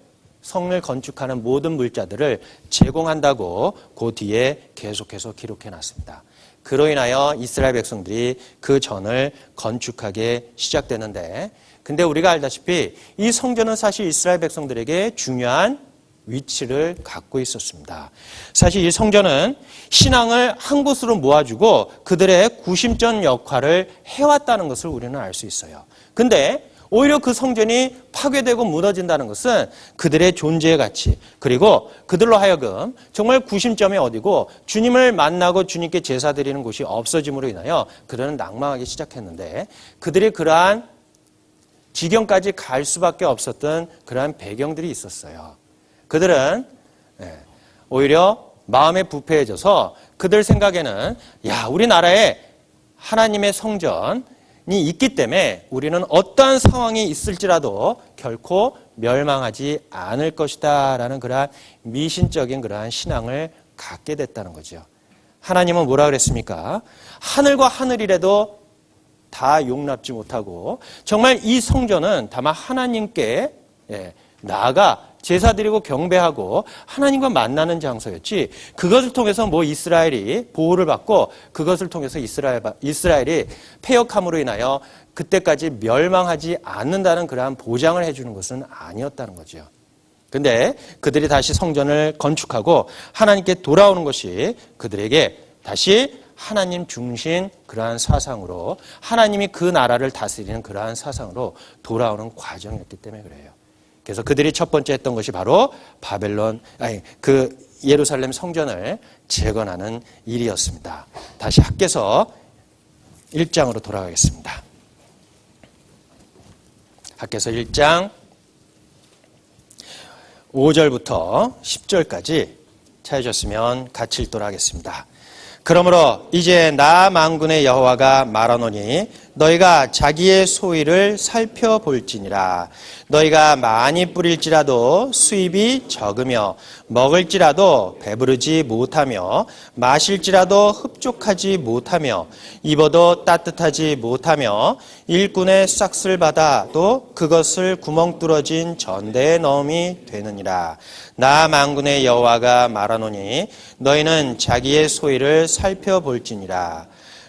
Speaker 1: 성을 건축하는 모든 물자들을 제공한다고 그 뒤에 계속해서 기록해 놨습니다. 그로 인하여 이스라엘 백성들이 그 전을 건축하게 시작되는데, 근데 우리가 알다시피 이 성전은 사실 이스라엘 백성들에게 중요한 위치를 갖고 있었습니다. 사실 이 성전은 신앙을 한 곳으로 모아주고 그들의 구심점 역할을 해왔다는 것을 우리는 알 수 있어요. 근데 오히려 그 성전이 파괴되고 무너진다는 것은 그들의 존재의 가치, 그리고 그들로 하여금 정말 구심점이 어디고 주님을 만나고 주님께 제사 드리는 곳이 없어짐으로 인하여 그들은 낭망하기 시작했는데, 그들이 그러한 지경까지 갈 수밖에 없었던 그러한 배경들이 있었어요. 그들은 오히려 마음에 부패해져서 그들 생각에는 우리나라에 하나님의 성전이 있기 때문에 우리는 어떠한 상황이 있을지라도 결코 멸망하지 않을 것이다 라는 그러한 미신적인 그러한 신앙을 갖게 됐다는 거죠. 하나님은 뭐라 그랬습니까? 하늘과 하늘이라도 다 용납지 못하고 정말 이 성전은 다만 하나님께 나아가
Speaker 2: 제사 드리고 경배하고 하나님과 만나는 장소였지, 그것을 통해서 뭐 이스라엘이 보호를 받고 그것을 통해서 이스라엘이 패역함으로 인하여 그때까지 멸망하지 않는다는 그러한 보장을 해주는 것은 아니었다는 거죠. 근데 그들이 다시 성전을 건축하고 하나님께 돌아오는 것이 그들에게 다시 하나님 중심 그러한 사상으로, 하나님이 그 나라를 다스리는 그러한 사상으로 돌아오는 과정이었기 때문에 그래요. 그래서 그들이 첫 번째 했던 것이 바로 그 예루살렘 성전을 재건하는 일이었습니다. 다시 학개서 1장으로 돌아가겠습니다. 학개서 1장 5절부터 10절까지 찾으셨으면 같이 읽도록 하겠습니다. 그러므로 이제 나 만군의 여호와가 말하노니 너희가 자기의 소위를 살펴볼지니라. 너희가 많이 뿌릴지라도 수입이 적으며 먹을지라도 배부르지 못하며 마실지라도 흡족하지 못하며 입어도 따뜻하지 못하며 일꾼의 싹쓸 받아도 그것을 구멍 뚫어진 전대에 넣음이 되느니라. 나 만군의 여호와가 말하노니 너희는 자기의 소위를 살펴볼지니라.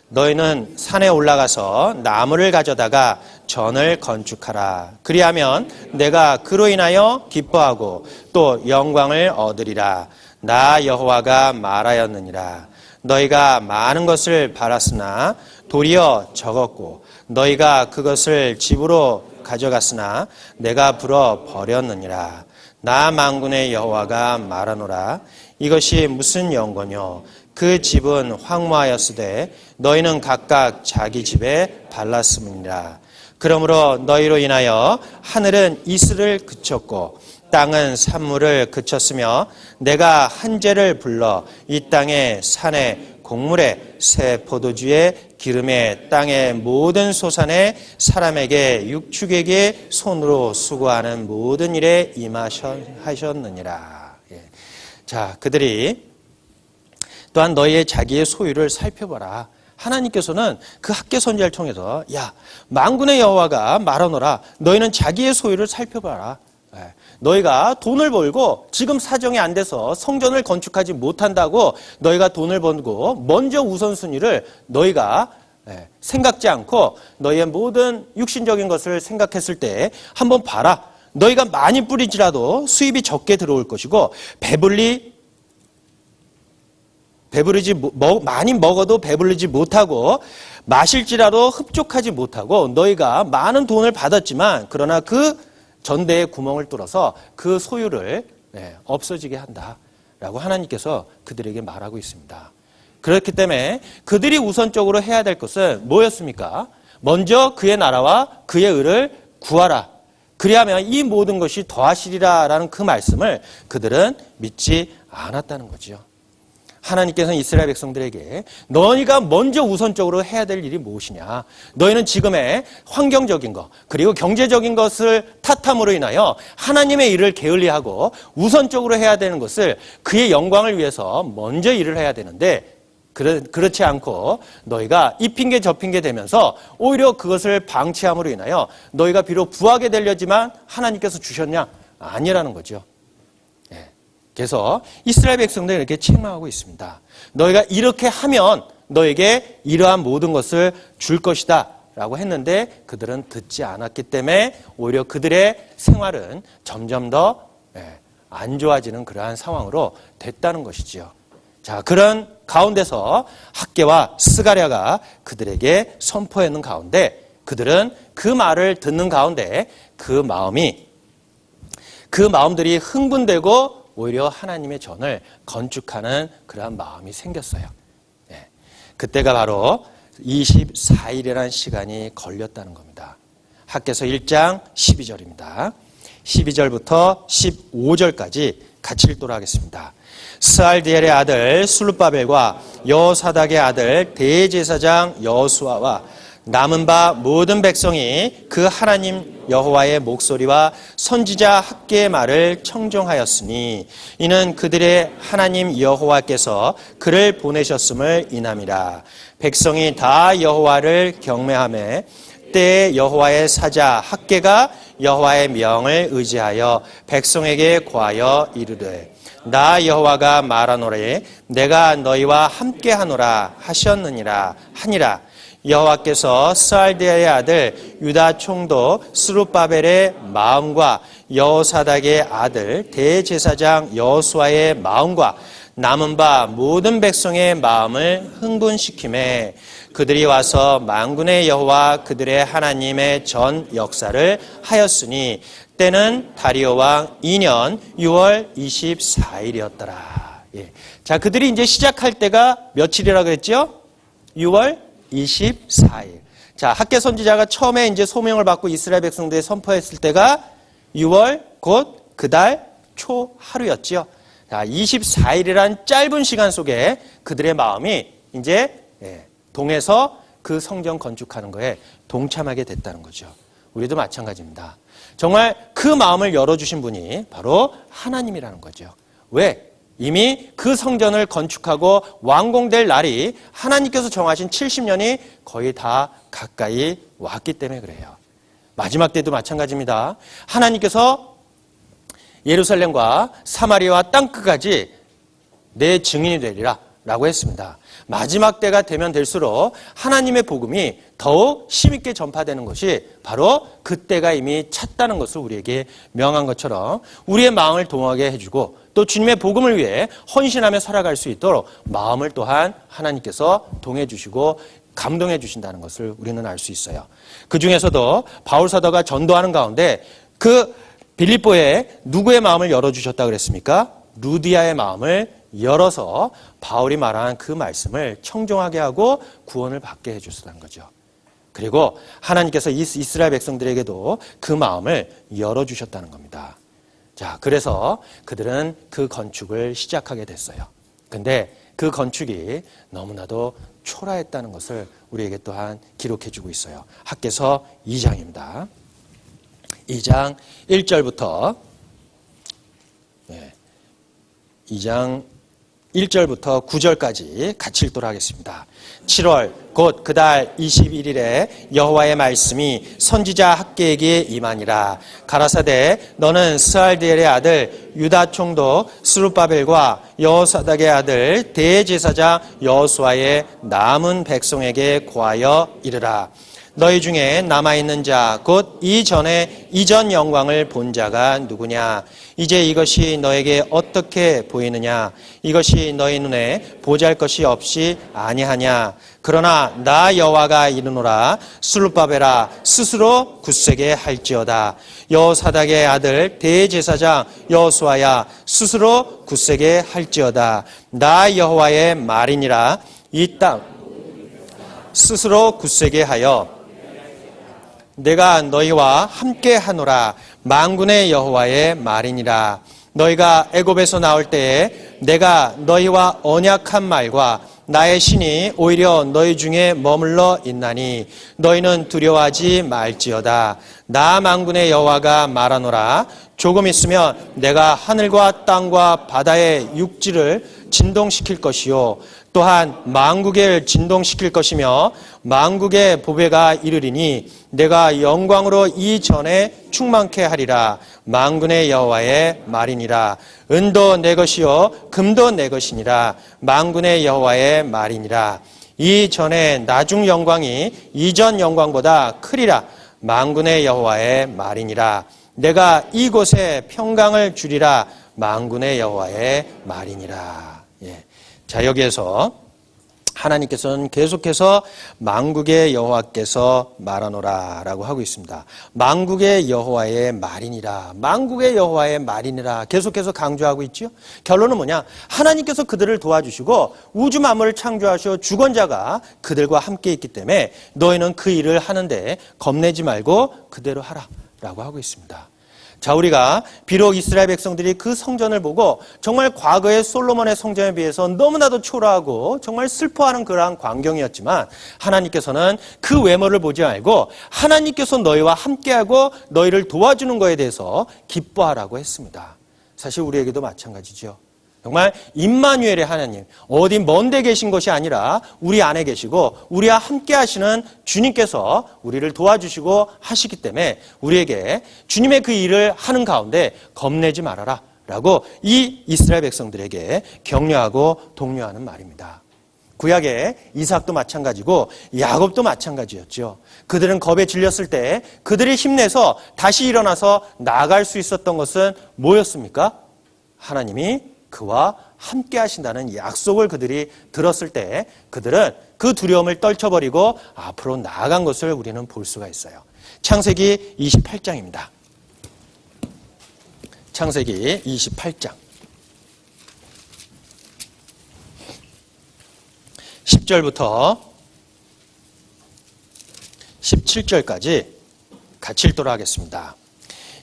Speaker 2: 너희는 산에 올라가서 나무를 가져다가 전을 건축하라. 그리하면 내가 그로 인하여 기뻐하고 또 영광을 얻으리라. 나 여호와가 말하였느니라. 너희가 많은 것을 바랐으나 도리어 적었고 너희가 그것을 집으로 가져갔으나 내가 불어 버렸느니라. 나 만군의 여호와가 말하노라. 이것이 무슨 영거뇨? 그 집은 황무하였으되 너희는 각각 자기 집에 발랐음이니라. 그러므로 너희로 인하여 하늘은 이슬을 그쳤고 땅은 산물을 그쳤으며 내가 한재를 불러 이 땅의 산에 곡물에 새 포도주에 기름에 땅의 모든 소산에 사람에게 육축에게 손으로 수고하는 모든 일에 임하셨느니라. 자, 그들이 또한 너희의 자기의 소유를 살펴봐라. 하나님께서는 그 학개 선지자를 통해서 야, 만군의 여호와가 말하노라. 너희는 자기의 소유를 살펴봐라. 너희가 돈을 벌고 지금 사정이 안 돼서 성전을 건축하지 못한다고 너희가 돈을 벌고 먼저 우선순위를 너희가 생각지 않고 너희의 모든 육신적인 것을 생각했을 때 한번 봐라. 너희가 많이 뿌리지라도 수입이 적게 들어올 것이고 많이 먹어도 배부르지 못하고 마실지라도 흡족하지 못하고 너희가 많은 돈을 받았지만 그러나 그 전대에 구멍을 뚫어서 그 소유를 없어지게 한다라고 하나님께서 그들에게 말하고 있습니다. 그렇기 때문에 그들이 우선적으로 해야 될 것은 뭐였습니까? 먼저 그의 나라와 그의 의를 구하라. 그리하면 이 모든 것이 더하시리라라는 그 말씀을 그들은 믿지 않았다는 거죠. 하나님께서는 이스라엘 백성들에게 너희가 먼저 우선적으로 해야 될 일이 무엇이냐? 너희는 지금의 환경적인 것 그리고 경제적인 것을 탓함으로 인하여 하나님의 일을 게을리하고 우선적으로 해야 되는 것을 그의 영광을 위해서 먼저 일을 해야 되는데 그렇지 않고 너희가 이 핑계 저 핑계 대면서 오히려 그것을 방치함으로 인하여 너희가 비록 부하게 되려지만 하나님께서 주셨냐? 아니라는 거죠. 그래서 이스라엘 백성들은 이렇게 책망하고 있습니다. 너희가 이렇게 하면 너에게 이러한 모든 것을 줄 것이다 라고 했는데 그들은 듣지 않았기 때문에 오히려 그들의 생활은 점점 더 안 좋아지는 그러한 상황으로 됐다는 것이지요. 자, 그런 가운데서 학개와 스가랴가 그들에게 선포했는 가운데 그들은 그 말을 듣는 가운데 그 마음들이 흥분되고 오히려 하나님의 전을 건축하는 그러한 마음이 생겼어요. 그때가 바로 24일이라는 시간이 걸렸다는 겁니다. 학개서 1장 12절입니다. 12절부터 15절까지 같이 읽도록 하겠습니다. 스알디엘의 아들 술룹바벨과 여호사닥의 아들 대제사장 여호수아와 남은 바 모든 백성이 그 하나님 여호와의 목소리와 선지자 학개의 말을 청종하였으니 이는 그들의 하나님 여호와께서 그를 보내셨음을 인함이라. 백성이 다 여호와를 경외하며 이때 여호와의 사자 학개가 여호와의 명을 의지하여 백성에게 고하여 이르되 나 여호와가 말하노래 내가 너희와 함께하노라 하셨느니라 하니라. 여호와께서 스알디엘의 아들 유다 총독 스룹바벨의 마음과 여호사닥의 아들 대제사장 여호수아의 마음과 남은 바 모든 백성의 마음을 흥분시키매 그들이 와서 만군의 여호와 그들의 하나님의 전 역사를 하였으니 때는 다리오 왕 2년 6월 24일이었더라. 예. 자, 그들이 이제 시작할 때가 며칠이라고 했죠? 6월 24일. 자, 학개 선지자가 처음에 이제 소명을 받고 이스라엘 백성들에 선포했을 때가 6월 곧 그달 초 하루였지요. 자, 24일이란 짧은 시간 속에 그들의 마음이 이제 동에서 그 성전 건축하는 거에 동참하게 됐다는 거죠. 우리도 마찬가지입니다. 정말 그 마음을 열어주신 분이 바로 하나님이라는 거죠. 왜? 이미 그 성전을 건축하고 완공될 날이 하나님께서 정하신 70년이 거의 다 가까이 왔기 때문에 그래요. 마지막 때도 마찬가지입니다. 하나님께서 예루살렘과 사마리아와 땅끝까지 내 증인이 되리라 라고 했습니다. 마지막 때가 되면 될수록 하나님의 복음이 더욱 힘있게 전파되는 것이 바로 그때가 이미 찼다는 것을 우리에게 명한 것처럼 우리의 마음을 동하게 해주고 또 주님의 복음을 위해 헌신하며 살아갈 수 있도록 마음을 또한 하나님께서 동해 주시고 감동해 주신다는 것을 우리는 알 수 있어요. 그 중에서도 바울 사도가 전도하는 가운데 그 빌립보에 누구의 마음을 열어주셨다고 그랬습니까? 루디아의 마음을 열어서 바울이 말한 그 말씀을 청종하게 하고 구원을 받게 해주셨다는 거죠. 그리고 하나님께서 이스라엘 백성들에게도 그 마음을 열어주셨다는 겁니다. 자, 그래서 그들은 그 건축을 시작하게 됐어요. 근데 그 건축이 너무나도 초라했다는 것을 우리에게 또한 기록해주고 있어요. 학개서 2장입니다. 2장 1절부터 2장 1절부터 9절까지 같이 읽도록 하겠습니다. 7월 곧 그달 21일에 여호와의 말씀이 선지자 학개에게 임하니라. 가라사대 너는 스알디엘의 아들 유다 총독 스룹바벨과 여호사닥의 아들 대제사장 여호수아의 남은 백성에게 고하여 이르라. 너희 중에 남아있는 자 곧 이전 영광을 본 자가 누구냐? 이제 이것이 너에게 어떻게 보이느냐? 이것이 너희 눈에 보잘것이 없이 아니하냐? 그러나 나 여호와가 이르노라. 스룹바벨아 스스로 굳세게 할지어다. 여호사닥의 아들 대제사장 여호수아야 스스로 굳세게 할지어다. 나 여호와의 말이니라. 이 땅 스스로 굳세게 하여 내가 너희와 함께 하노라. 만군의 여호와의 말이니라. 너희가 애굽에서 나올 때에 내가 너희와 언약한 말과 나의 신이 오히려 너희 중에 머물러 있나니 너희는 두려워하지 말지어다. 나 만군의 여호와가 말하노라. 조금 있으면 내가 하늘과 땅과 바다의 육지를 진동시킬 것이요 또한 만국을 진동시킬 것이며 만국의 보배가 이르리니 내가 영광으로 이전에 충만케 하리라. 만군의 여호와의 말이니라. 은도 내 것이요 금도 내 것이니라. 만군의 여호와의 말이니라. 이전에 나중 영광이 이전 영광보다 크리라. 만군의 여호와의 말이니라. 내가 이곳에 평강을 주리라. 만군의 여호와의 말이니라. 예. 자, 여기에서 하나님께서는 계속해서 만국의 여호와께서 말하노라 라고 하고 있습니다. 만국의 여호와의 말이니라. 만국의 여호와의 말이니라. 계속해서 강조하고 있죠. 결론은 뭐냐? 하나님께서 그들을 도와주시고 우주 만물을 창조하시어 주권자가 그들과 함께 있기 때문에 너희는 그 일을 하는데 겁내지 말고 그대로 하라 라고 하고 있습니다. 자, 우리가 비록 이스라엘 백성들이 그 성전을 보고 정말 과거의 솔로몬의 성전에 비해서 너무나도 초라하고 정말 슬퍼하는 그러한 광경이었지만 하나님께서는 그 외모를 보지 말고 하나님께서 너희와 함께하고 너희를 도와주는 것에 대해서 기뻐하라고 했습니다. 사실 우리에게도 마찬가지죠. 정말 임마누엘의 하나님, 어디 먼 데 계신 것이 아니라 우리 안에 계시고 우리와 함께 하시는 주님께서 우리를 도와주시고 하시기 때문에 우리에게 주님의 그 일을 하는 가운데 겁내지 말아라 라고 이 이스라엘 백성들에게 격려하고 독려하는 말입니다. 구약의 이삭도 마찬가지고 야곱도 마찬가지였죠. 그들은 겁에 질렸을 때 그들이 힘내서 다시 일어나서 나아갈 수 있었던 것은 뭐였습니까? 하나님이 그와 함께 하신다는 약속을 그들이 들었을 때 그들은 그 두려움을 떨쳐버리고 앞으로 나아간 것을 우리는 볼 수가 있어요. 창세기 28장입니다. 창세기 28장 10절부터 17절까지 같이 읽도록 하겠습니다.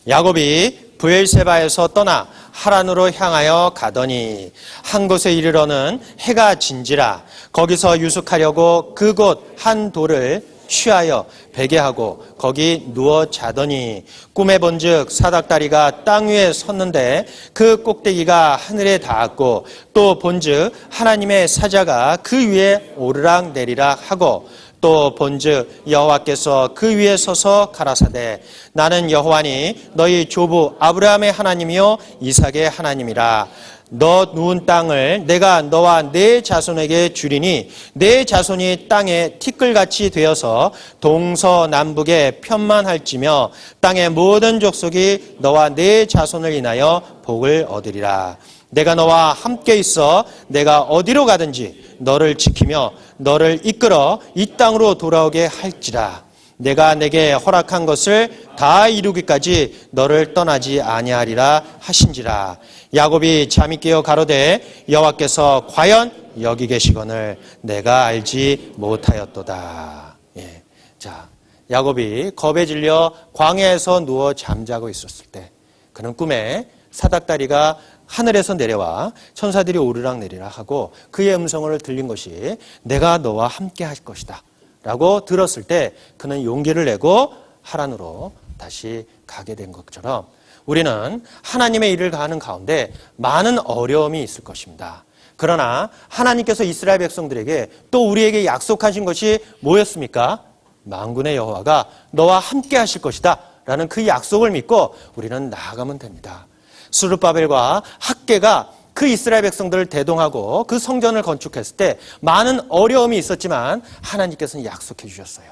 Speaker 2: 야곱이 브엘세바에서 떠나 하란으로 향하여 가더니 한 곳에 이르러는 해가 진지라 거기서 유숙하려고 그곳 한 돌을 취하여 베개하고 거기 누워 자더니 꿈에 본즉 사닥다리가 땅 위에 섰는데 그 꼭대기가 하늘에 닿았고 또 본즉 하나님의 사자가 그 위에 오르락 내리락 하고 또 본즉 여호와께서 그 위에 서서 가라사대 나는 여호와니 너희 조부 아브라함의 하나님이요 이삭의 하나님이라. 너 누운 땅을 내가 너와 네 자손에게 주리니 네 자손이 땅에 티끌같이 되어서 동서남북에 편만할지며 땅의 모든 족속이 너와 네 자손을 인하여 복을 얻으리라. 내가 너와 함께 있어 내가 어디로 가든지 너를 지키며 너를 이끌어 이 땅으로 돌아오게 할지라. 내가 내게 허락한 것을 다 이루기까지 너를 떠나지 아니하리라 하신지라. 야곱이 잠이 깨어 가로되 여호와께서 과연 여기 계시거늘 내가 알지 못하였도다. 예. 자, 야곱이 겁에 질려 광야에서 누워 잠자고 있었을 때 그는 꿈에 사닥다리가 하늘에서 내려와 천사들이 오르락 내리락 하고 그의 음성을 들린 것이 내가 너와 함께 할 것이다 라고 들었을 때 그는 용기를 내고 하란으로 다시 가게 된 것처럼 우리는 하나님의 일을 가하는 가운데 많은 어려움이 있을 것입니다. 그러나 하나님께서 이스라엘 백성들에게 또 우리에게 약속하신 것이 뭐였습니까? 만군의 여호와가 너와 함께 하실 것이다 라는 그 약속을 믿고 우리는 나아가면 됩니다. 스룹바벨과 학개가 그 이스라엘 백성들을 대동하고 그 성전을 건축했을 때 많은 어려움이 있었지만 하나님께서는 약속해 주셨어요.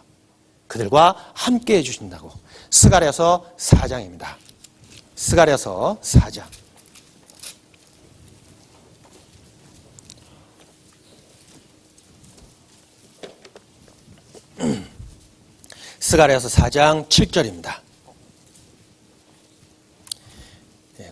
Speaker 2: 그들과 함께 해주신다고. 스가랴서 4장입니다. 스가랴서 4장. 스가랴서 4장 7절입니다.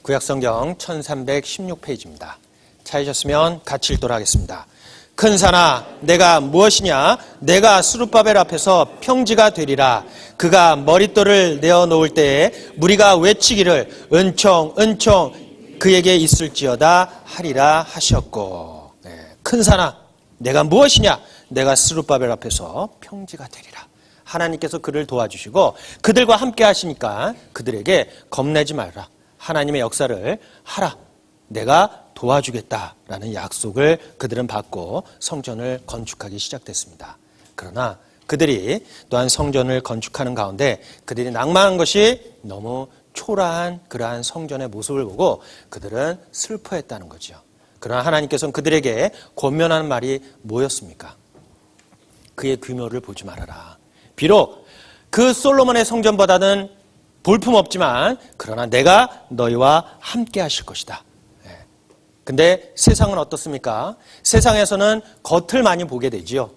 Speaker 2: 구약성경 1316페이지입니다. 찾으셨으면 같이 읽도록 하겠습니다. 큰 산아 내가 무엇이냐 내가 스룹바벨 앞에서 평지가 되리라. 그가 머릿돌을 내어놓을 때에 무리가 외치기를 은총 은총 그에게 있을지어다 하리라 하셨고. 큰 산아 내가 무엇이냐 내가 스룹바벨 앞에서 평지가 되리라. 하나님께서 그를 도와주시고 그들과 함께 하시니까 그들에게 겁내지 말라. 하나님의 역사를 하라. 내가 도와주겠다라는 약속을 그들은 받고 성전을 건축하기 시작됐습니다. 그러나 그들이 또한 성전을 건축하는 가운데 그들이 낭만한 것이 너무 초라한 그러한 성전의 모습을 보고 그들은 슬퍼했다는 거죠. 그러나 하나님께서는 그들에게 권면하는 말이 뭐였습니까? 그의 규모를 보지 말아라. 비록 그 솔로몬의 성전보다는 볼품없지만 그러나 내가 너희와 함께 하실 것이다. 근데 세상은 어떻습니까? 세상에서는 겉을 많이 보게 되지요.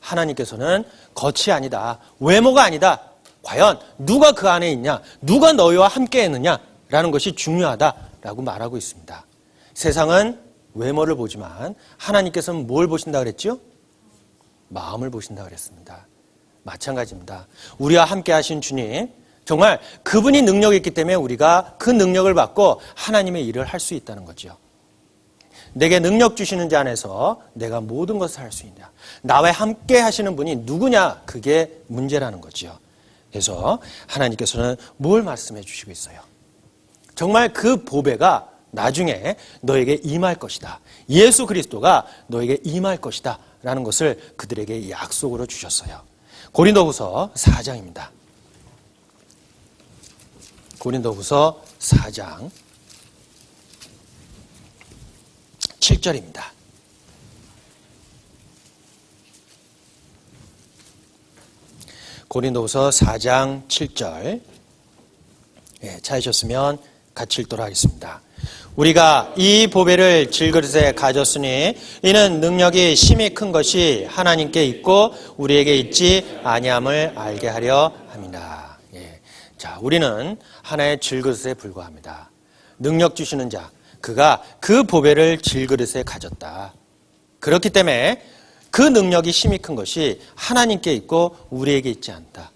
Speaker 2: 하나님께서는 겉이 아니다. 외모가 아니다. 과연 누가 그 안에 있냐? 누가 너희와 함께 했느냐라는 것이 중요하다라고 말하고 있습니다. 세상은 외모를 보지만 하나님께서는 뭘 보신다 그랬죠? 마음을 보신다 그랬습니다. 마찬가지입니다. 우리와 함께 하신 주님, 정말 그분이 능력이 있기 때문에 우리가 그 능력을 받고 하나님의 일을 할 수 있다는 거죠. 내게 능력 주시는 자 안에서 내가 모든 것을 할 수 있냐. 나와 함께 하시는 분이 누구냐. 그게 문제라는 거죠. 그래서 하나님께서는 뭘 말씀해 주시고 있어요. 정말 그 보배가 나중에 너에게 임할 것이다. 예수 그리스도가 너에게 임할 것이다. 라는 것을 그들에게 약속으로 주셨어요. 고린도후서 4장입니다. 고린도후서 4장 7절입니다. 고린도후서 4장 7절. 찾으셨으면 같이 읽도록 하겠습니다. 우리가 이 보배를 질그릇에 가졌으니 이는 능력이 심히 큰 것이 하나님께 있고 우리에게 있지 아니함을 알게 하려 함이라. 자, 우리는 하나의 질그릇에 불과합니다. 능력 주시는 자, 그가 그 보배를 질그릇에 가졌다. 그렇기 때문에 그 능력이 심히 큰 것이 하나님께 있고 우리에게 있지 않다.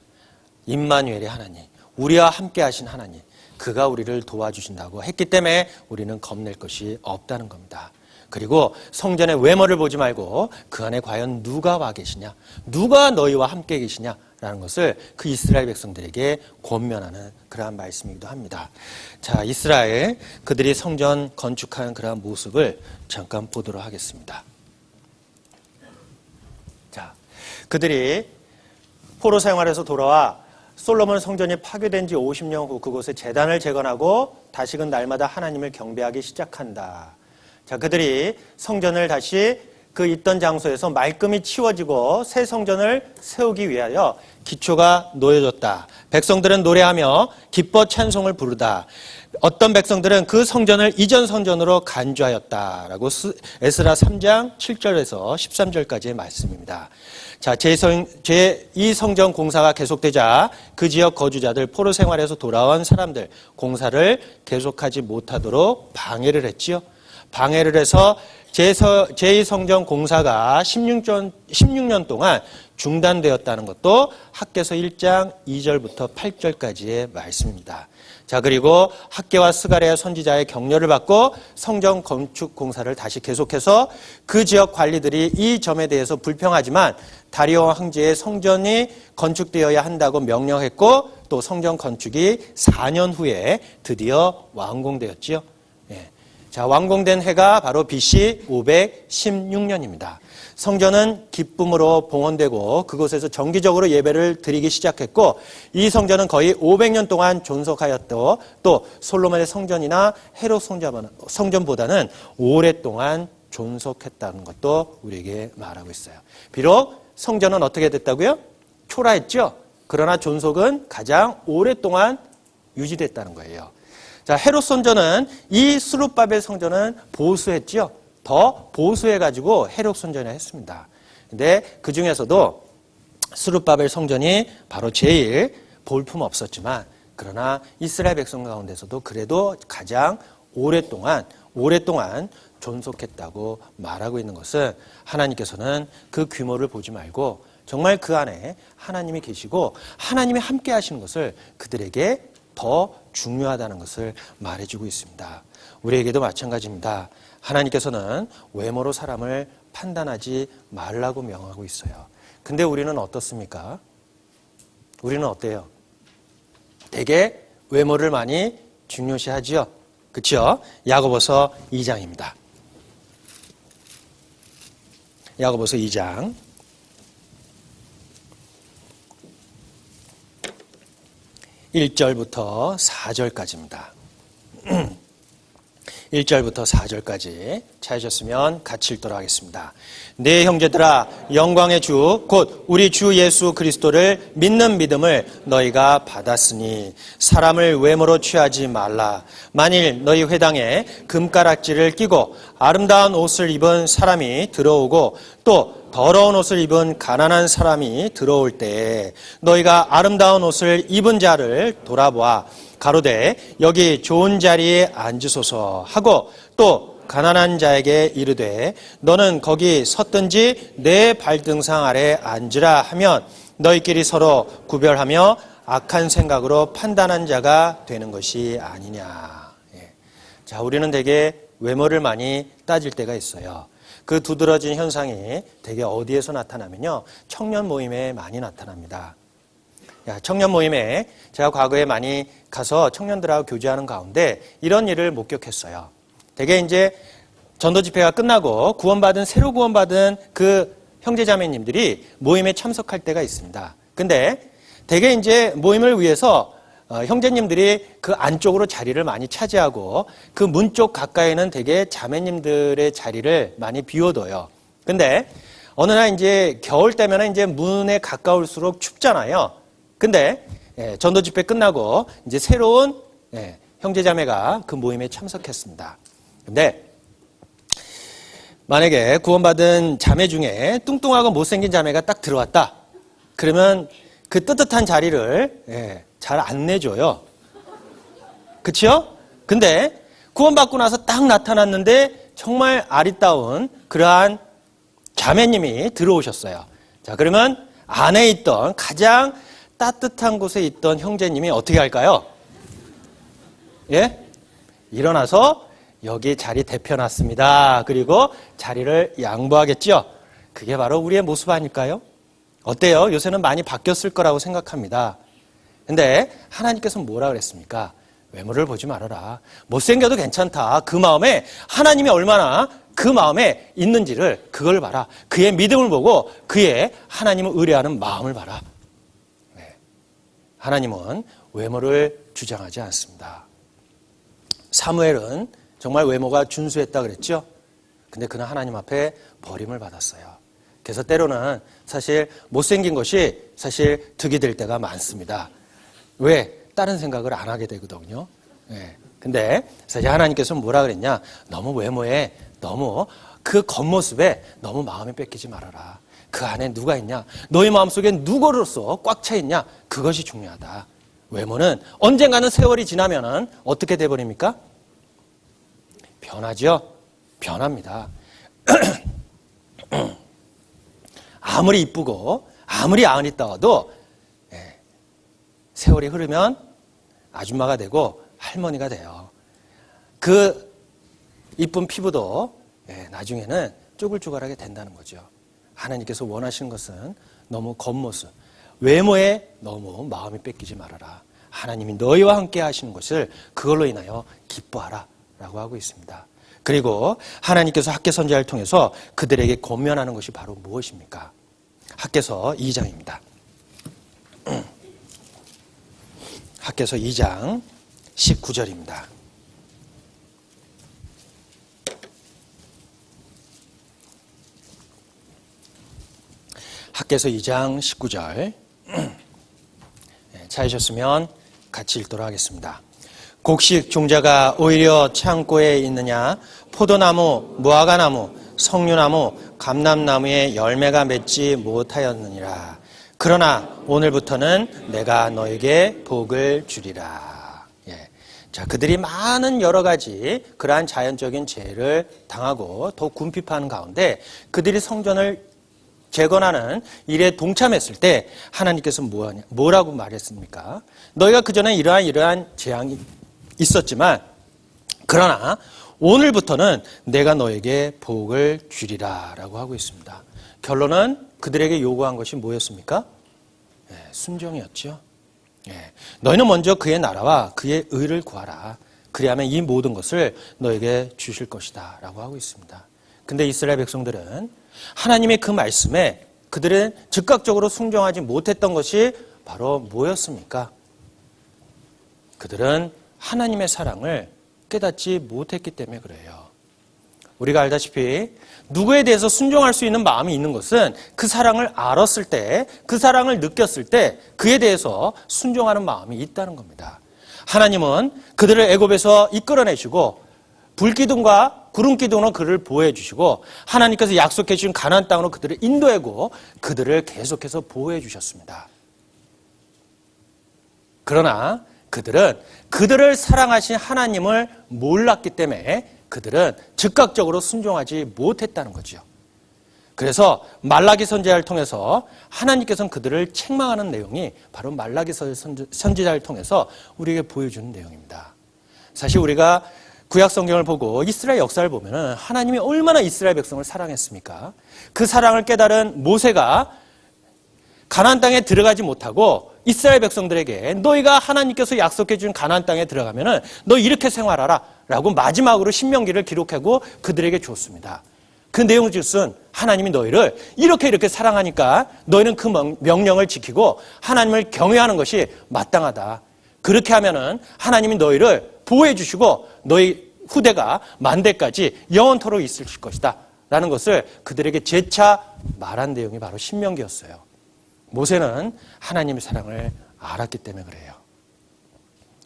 Speaker 2: 임마누엘의 하나님, 우리와 함께 하신 하나님, 그가 우리를 도와주신다고 했기 때문에 우리는 겁낼 것이 없다는 겁니다. 그리고 성전의 외모를 보지 말고 그 안에 과연 누가 와 계시냐, 누가 너희와 함께 계시냐라는 것을 그 이스라엘 백성들에게 권면하는 그러한 말씀이기도 합니다. 자, 이스라엘 그들이 성전 건축하는 그러한 모습을 잠깐 보도록 하겠습니다. 자, 그들이 포로 생활에서 돌아와 솔로몬 성전이 파괴된 지 50년 후 그곳에 제단을 재건하고 다시금 날마다 하나님을 경배하기 시작한다. 자, 그들이 성전을 다시 그 있던 장소에서 말끔히 치워지고 새 성전을 세우기 위하여 기초가 놓여졌다. 백성들은 노래하며 기뻐 찬송을 부르다. 어떤 백성들은 그 성전을 이전 성전으로 간주하였다라고 에스라 3장 7절에서 13절까지의 말씀입니다. 자, 이 성전 공사가 계속되자 그 지역 거주자들, 포로 생활에서 돌아온 사람들 공사를 계속하지 못하도록 방해를 했지요. 방해를 해서 제2성전 공사가 16년 동안 중단되었다는 것도 학개서 1장 2절부터 8절까지의 말씀입니다. 자, 그리고 학개와 스가랴 선지자의 격려를 받고 성전 건축 공사를 다시 계속해서 그 지역 관리들이 이 점에 대해서 불평하지만 다리오 황제의 성전이 건축되어야 한다고 명령했고 또 성전 건축이 4년 후에 드디어 완공되었지요. 자, 완공된 해가 바로 BC 516년입니다. 성전은 기쁨으로 봉헌되고 그곳에서 정기적으로 예배를 드리기 시작했고 이 성전은 거의 500년 동안 존속하였고 또 솔로몬의 성전이나 헤롯 성전보다는 오랫동안 존속했다는 것도 우리에게 말하고 있어요. 비록 성전은 어떻게 됐다고요? 초라했죠. 그러나 존속은 가장 오랫동안 유지됐다는 거예요. 자, 헤롯 성전은 이 스룹바벨 성전은 보수했죠. 더 보수해가지고 헤롯 성전을 했습니다. 근데 그 중에서도 스룹바벨 성전이 바로 제일 볼품 없었지만 그러나 이스라엘 백성 가운데서도 그래도 가장 오랫동안 존속했다고 말하고 있는 것은 하나님께서는 그 규모를 보지 말고 정말 그 안에 하나님이 계시고 하나님이 함께 하시는 것을 그들에게 더 중요하다는 것을 말해주고 있습니다. 우리에게도 마찬가지입니다. 하나님께서는 외모로 사람을 판단하지 말라고 명하고 있어요. 근데 우리는 어떻습니까? 우리는 어때요? 되게 외모를 많이 중요시하지요. 그렇죠? 야고보서 2장입니다. 야고보서 2장 1절부터 4절까지입니다. 1절부터 4절까지 찾으셨으면 같이 읽도록 하겠습니다. 네 형제들아, 영광의 주 곧 우리 주 예수 그리스도를 믿는 믿음을 너희가 받았으니 사람을 외모로 취하지 말라. 만일 너희 회당에 금가락지를 끼고 아름다운 옷을 입은 사람이 들어오고 또 더러운 옷을 입은 가난한 사람이 들어올 때 너희가 아름다운 옷을 입은 자를 돌아보아 가로되 여기 좋은 자리에 앉으소서 하고 또 가난한 자에게 이르되 너는 거기 섰든지 내 발등상 아래 앉으라 하면 너희끼리 서로 구별하며 악한 생각으로 판단한 자가 되는 것이 아니냐. 자, 우리는 되게 외모를 많이 따질 때가 있어요. 그 두드러진 현상이 되게 어디에서 나타나면요, 청년 모임에 많이 나타납니다. 청년 모임에 제가 과거에 많이 가서 청년들하고 교제하는 가운데 이런 일을 목격했어요. 대개 이제 전도 집회가 끝나고 새로 구원받은 그 형제자매님들이 모임에 참석할 때가 있습니다. 근데 대개 이제 모임을 위해서 형제님들이 그 안쪽으로 자리를 많이 차지하고 그 문 쪽 가까이는 대개 자매님들의 자리를 많이 비워둬요. 근데 어느 날 이제 겨울 때면 이제 문에 가까울수록 춥잖아요. 근데 전도 집회 끝나고 이제 새로운 형제자매가 그 모임에 참석했습니다. 근데 만약에 구원받은 자매 중에 뚱뚱하고 못생긴 자매가 딱 들어왔다. 그러면 그 뜨뜻한 자리를 잘 안 내줘요. 그치요? 근데 구원받고 나서 딱 나타났는데 정말 아리따운 그러한 자매님이 들어오셨어요. 자, 그러면 안에 있던 가장 따뜻한 곳에 있던 형제님이 어떻게 할까요? 예? 일어나서 여기 자리 대펴놨습니다. 그리고 자리를 양보하겠죠? 그게 바로 우리의 모습 아닐까요? 어때요? 요새는 많이 바뀌었을 거라고 생각합니다. 근데 하나님께서는 뭐라 그랬습니까? 외모를 보지 말아라. 못생겨도 괜찮다. 그 마음에 하나님이 얼마나 그 마음에 있는지를 그걸 봐라. 그의 믿음을 보고 그의 하나님을 의뢰하는 마음을 봐라. 하나님은 외모를 주장하지 않습니다. 사무엘은 정말 외모가 준수했다 그랬죠? 근데 그는 하나님 앞에 버림을 받았어요. 그래서 때로는 사실 못생긴 것이 사실 득이 될 때가 많습니다. 왜? 다른 생각을 안 하게 되거든요. 근데 사실 하나님께서는 뭐라 그랬냐? 너무 외모에, 너무 그 겉모습에 너무 마음이 뺏기지 말아라. 그 안에 누가 있냐? 너희 마음속에 누구로서 꽉 차 있냐? 그것이 중요하다. 외모는 언젠가는 세월이 지나면은 어떻게 돼버립니까? 변하죠? 변합니다. 아무리 이쁘고 아무리 아리따워도 세월이 흐르면 아줌마가 되고 할머니가 돼요. 그 이쁜 피부도 나중에는 쪼글쪼글하게 된다는 거죠. 하나님께서 원하시는 것은 너무 겉모습, 외모에 너무 마음이 뺏기지 말아라. 하나님이 너희와 함께 하시는 것을 그걸로 인하여 기뻐하라 라고 하고 있습니다. 그리고 하나님께서 학개 선지자를 통해서 그들에게 권면하는 것이 바로 무엇입니까? 학개서 2장입니다. 학개서 2장 19절입니다. 학개서 2장 19절 찾으셨으면 같이 읽도록 하겠습니다. 곡식 종자가 오히려 창고에 있느냐? 포도나무, 무화과나무, 석류나무, 감람나무에 열매가 맺지 못하였느니라. 그러나 오늘부터는 내가 너에게 복을 주리라. 자, 그들이 많은 여러 가지 그러한 자연적인 재해를 당하고 더 궁핍한 가운데 그들이 성전을 재건하는 일에 동참했을 때 하나님께서 뭐라고 말했습니까? 너희가 그전에 이러한 재앙이 있었지만 그러나 오늘부터는 내가 너에게 복을 주리라 라고 하고 있습니다. 결론은 그들에게 요구한 것이 뭐였습니까? 순종이었죠. 너희는 먼저 그의 나라와 그의 의를 구하라. 그리하면 이 모든 것을 너에게 주실 것이다 라고 하고 있습니다. 근데 이스라엘 백성들은 하나님의 그 말씀에 그들은 즉각적으로 순종하지 못했던 것이 바로 뭐였습니까? 그들은 하나님의 사랑을 깨닫지 못했기 때문에 그래요. 우리가 알다시피 누구에 대해서 순종할 수 있는 마음이 있는 것은 그 사랑을 알았을 때, 그 사랑을 느꼈을 때 그에 대해서 순종하는 마음이 있다는 겁니다. 하나님은 그들을 애굽에서 이끌어내시고 불기둥과 구름기둥으로 그를 보호해 주시고 하나님께서 약속해 주신 가나안 땅으로 그들을 인도하고 그들을 계속해서 보호해 주셨습니다. 그러나 그들은 그들을 사랑하신 하나님을 몰랐기 때문에 그들은 즉각적으로 순종하지 못했다는 거죠. 그래서 말라기 선지자를 통해서 하나님께서는 그들을 책망하는 내용이 바로 말라기 선지자를 통해서 우리에게 보여주는 내용입니다. 사실 우리가 구약 성경을 보고 이스라엘 역사를 보면은 하나님이 얼마나 이스라엘 백성을 사랑했습니까? 그 사랑을 깨달은 모세가 가나안 땅에 들어가지 못하고 이스라엘 백성들에게 너희가 하나님께서 약속해 준 가나안 땅에 들어가면은 너 이렇게 생활하라 라고 마지막으로 신명기를 기록하고 그들에게 줬습니다. 그 내용 즉슨 하나님이 너희를 이렇게 사랑하니까 너희는 그 명령을 지키고 하나님을 경외하는 것이 마땅하다. 그렇게 하면은 하나님이 너희를 보호해 주시고 너희 후대가 만대까지 영원토록 있을 것이다 라는 것을 그들에게 재차 말한 내용이 바로 신명기였어요. 모세는 하나님의 사랑을 알았기 때문에 그래요.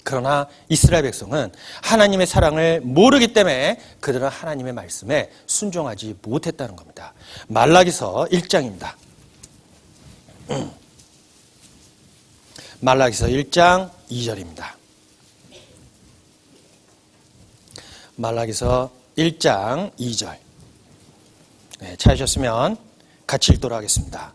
Speaker 2: 그러나 이스라엘 백성은 하나님의 사랑을 모르기 때문에 그들은 하나님의 말씀에 순종하지 못했다는 겁니다. 말라기서 1장입니다. 말라기서 1장 2절입니다. 말라기서 1장 2절. 네, 찾으셨으면 같이 읽도록 하겠습니다.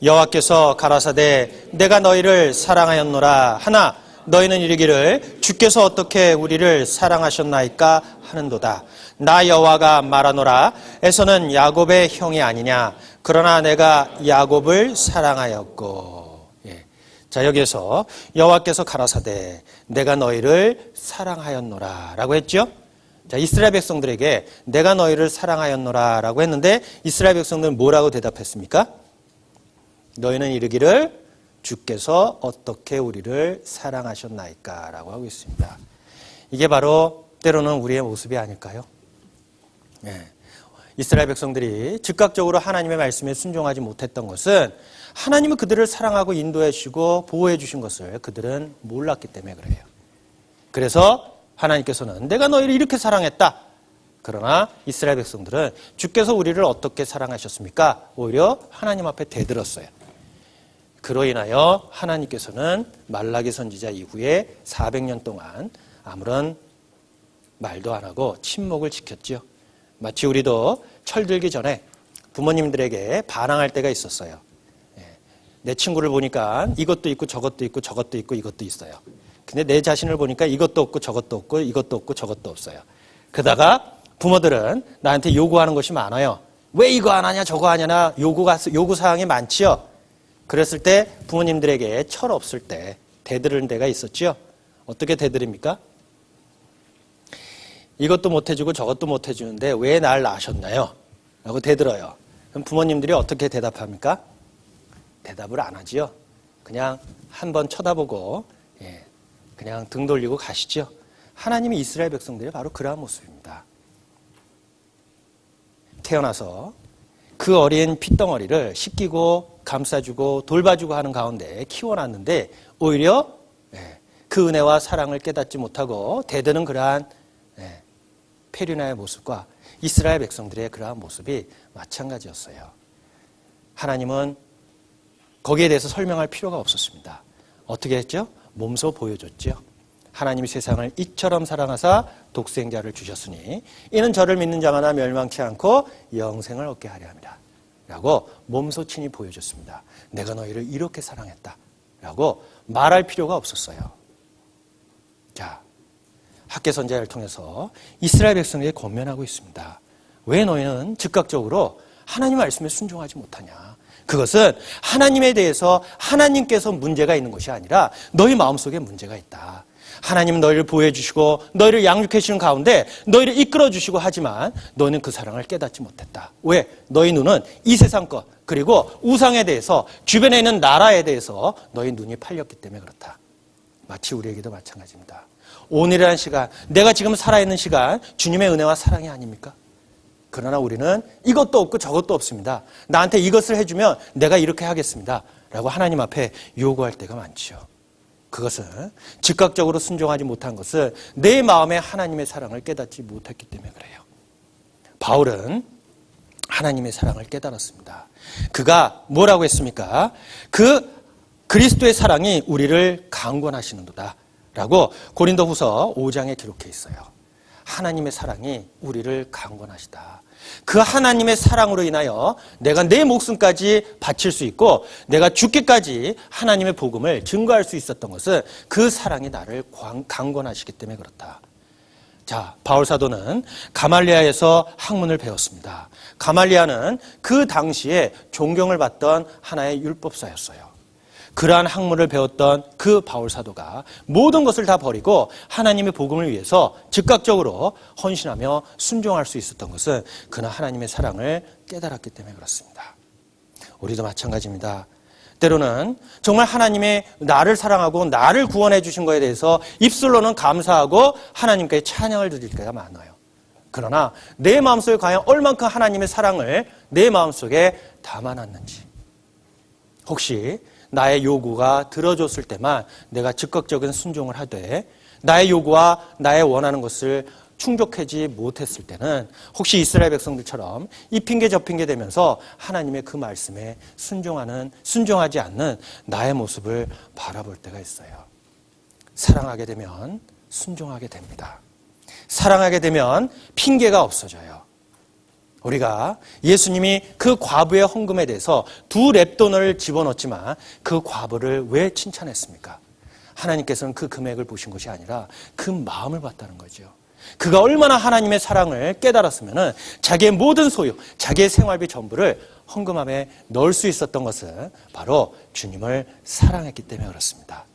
Speaker 2: 여호와께서 가라사대 내가 너희를 사랑하였노라 하나 너희는 이르기를 주께서 어떻게 우리를 사랑하셨나이까 하는도다. 나 여호와가 말하노라 에서는 야곱의 형이 아니냐 그러나 내가 야곱을 사랑하였고. 예. 자, 여기에서 여호와께서 가라사대 내가 너희를 사랑하였노라 라고 했죠. 자, 이스라엘 백성들에게 내가 너희를 사랑하였노라 라고 했는데 이스라엘 백성들은 뭐라고 대답했습니까? 너희는 이르기를 주께서 어떻게 우리를 사랑하셨나이까 라고 하고 있습니다. 이게 바로 때로는 우리의 모습이 아닐까요? 네. 이스라엘 백성들이 즉각적으로 하나님의 말씀에 순종하지 못했던 것은 하나님은 그들을 사랑하고 인도해 주시고 보호해 주신 것을 그들은 몰랐기 때문에 그래요. 그래서 하나님께서는 내가 너희를 이렇게 사랑했다. 그러나 이스라엘 백성들은 주께서 우리를 어떻게 사랑하셨습니까? 오히려 하나님 앞에 대들었어요. 그로 인하여 하나님께서는 말라기 선지자 이후에 400년 동안 아무런 말도 안 하고 침묵을 지켰죠. 마치 우리도 철들기 전에 부모님들에게 반항할 때가 있었어요. 내 친구를 보니까 이것도 있고 저것도 있고 저것도 있고 이것도 있어요. 근데 내 자신을 보니까 이것도 없고 저것도 없고 이것도 없고 저것도 없어요. 그러다가 부모들은 나한테 요구하는 것이 많아요. 왜 이거 안 하냐 저거 하냐나 요구사항이 많지요. 그랬을 때 부모님들에게 철 없을 때 대들은 데가 있었죠. 어떻게 대들입니까? 이것도 못 해주고 저것도 못 해주는데 왜 날 낳으셨나요? 라고 대들어요. 그럼 부모님들이 어떻게 대답합니까? 대답을 안 하지요. 그냥 한번 쳐다보고 그냥 등 돌리고 가시죠. 하나님이 이스라엘 백성들이 바로 그러한 모습입니다. 태어나서 그 어린 핏덩어리를 씻기고 감싸주고 돌봐주고 하는 가운데 키워놨는데 오히려 그 은혜와 사랑을 깨닫지 못하고 대드는 그러한 페류나의 모습과 이스라엘 백성들의 그러한 모습이 마찬가지였어요. 하나님은 거기에 대해서 설명할 필요가 없었습니다. 어떻게 했죠? 몸소 보여줬죠. 하나님이 세상을 이처럼 사랑하사 독생자를 주셨으니 이는 저를 믿는 자마다 멸망치 않고 영생을 얻게 하려 함이라 라고 몸소 친히 보여줬습니다. 내가 너희를 이렇게 사랑했다 라고 말할 필요가 없었어요. 자, 학개 선지자를 통해서 이스라엘 백성에게 권면하고 있습니다. 왜 너희는 즉각적으로 하나님 말씀에 순종하지 못하냐? 그것은 하나님에 대해서 하나님께서 문제가 있는 것이 아니라 너희 마음속에 문제가 있다. 하나님은 너희를 보호해 주시고 너희를 양육해 주시는 가운데 너희를 이끌어 주시고 하지만 너희는 그 사랑을 깨닫지 못했다. 왜? 너희 눈은 이 세상 것 그리고 우상에 대해서 주변에 있는 나라에 대해서 너희 눈이 팔렸기 때문에 그렇다. 마치 우리에게도 마찬가지입니다. 오늘이라는 시간, 내가 지금 살아있는 시간 주님의 은혜와 사랑이 아닙니까? 그러나 우리는 이것도 없고 저것도 없습니다. 나한테 이것을 해주면 내가 이렇게 하겠습니다. 라고 하나님 앞에 요구할 때가 많지요. 그것은 즉각적으로 순종하지 못한 것은 내 마음에 하나님의 사랑을 깨닫지 못했기 때문에 그래요. 바울은 하나님의 사랑을 깨달았습니다. 그가 뭐라고 했습니까? 그 그리스도의 사랑이 우리를 강권하시는도다. 라고 고린도후서 5장에 기록해 있어요. 하나님의 사랑이 우리를 강권하시다. 그 하나님의 사랑으로 인하여 내가 내 목숨까지 바칠 수 있고 내가 죽기까지 하나님의 복음을 증거할 수 있었던 것은 그 사랑이 나를 강권하시기 때문에 그렇다. 자, 바울 사도는 가말리아에서 학문을 배웠습니다. 가말리아는 그 당시에 존경을 받던 하나의 율법사였어요. 그러한 학문을 배웠던 그 바울 사도가 모든 것을 다 버리고 하나님의 복음을 위해서 즉각적으로 헌신하며 순종할 수 있었던 것은 그는 하나님의 사랑을 깨달았기 때문에 그렇습니다. 우리도 마찬가지입니다. 때로는 정말 하나님의 나를 사랑하고 나를 구원해 주신 것에 대해서 입술로는 감사하고 하나님께 찬양을 드릴 때가 많아요. 그러나 내 마음속에 과연 얼만큼 하나님의 사랑을 내 마음속에 담아놨는지, 혹시 나의 요구가 들어줬을 때만 내가 즉각적인 순종을 하되 나의 요구와 나의 원하는 것을 충족하지 못했을 때는 혹시 이스라엘 백성들처럼 이 핑계 저 핑계 대면서 하나님의 그 말씀에 순종하지 않는 나의 모습을 바라볼 때가 있어요. 사랑하게 되면 순종하게 됩니다. 사랑하게 되면 핑계가 없어져요. 우리가 예수님이 그 과부의 헌금에 대해서 2렙돈을 집어넣었지만 그 과부를 왜 칭찬했습니까? 하나님께서는 그 금액을 보신 것이 아니라 그 마음을 봤다는 거죠. 그가 얼마나 하나님의 사랑을 깨달았으면 자기의 모든 소유, 자기의 생활비 전부를 헌금함에 넣을 수 있었던 것은 바로 주님을 사랑했기 때문에 그렇습니다.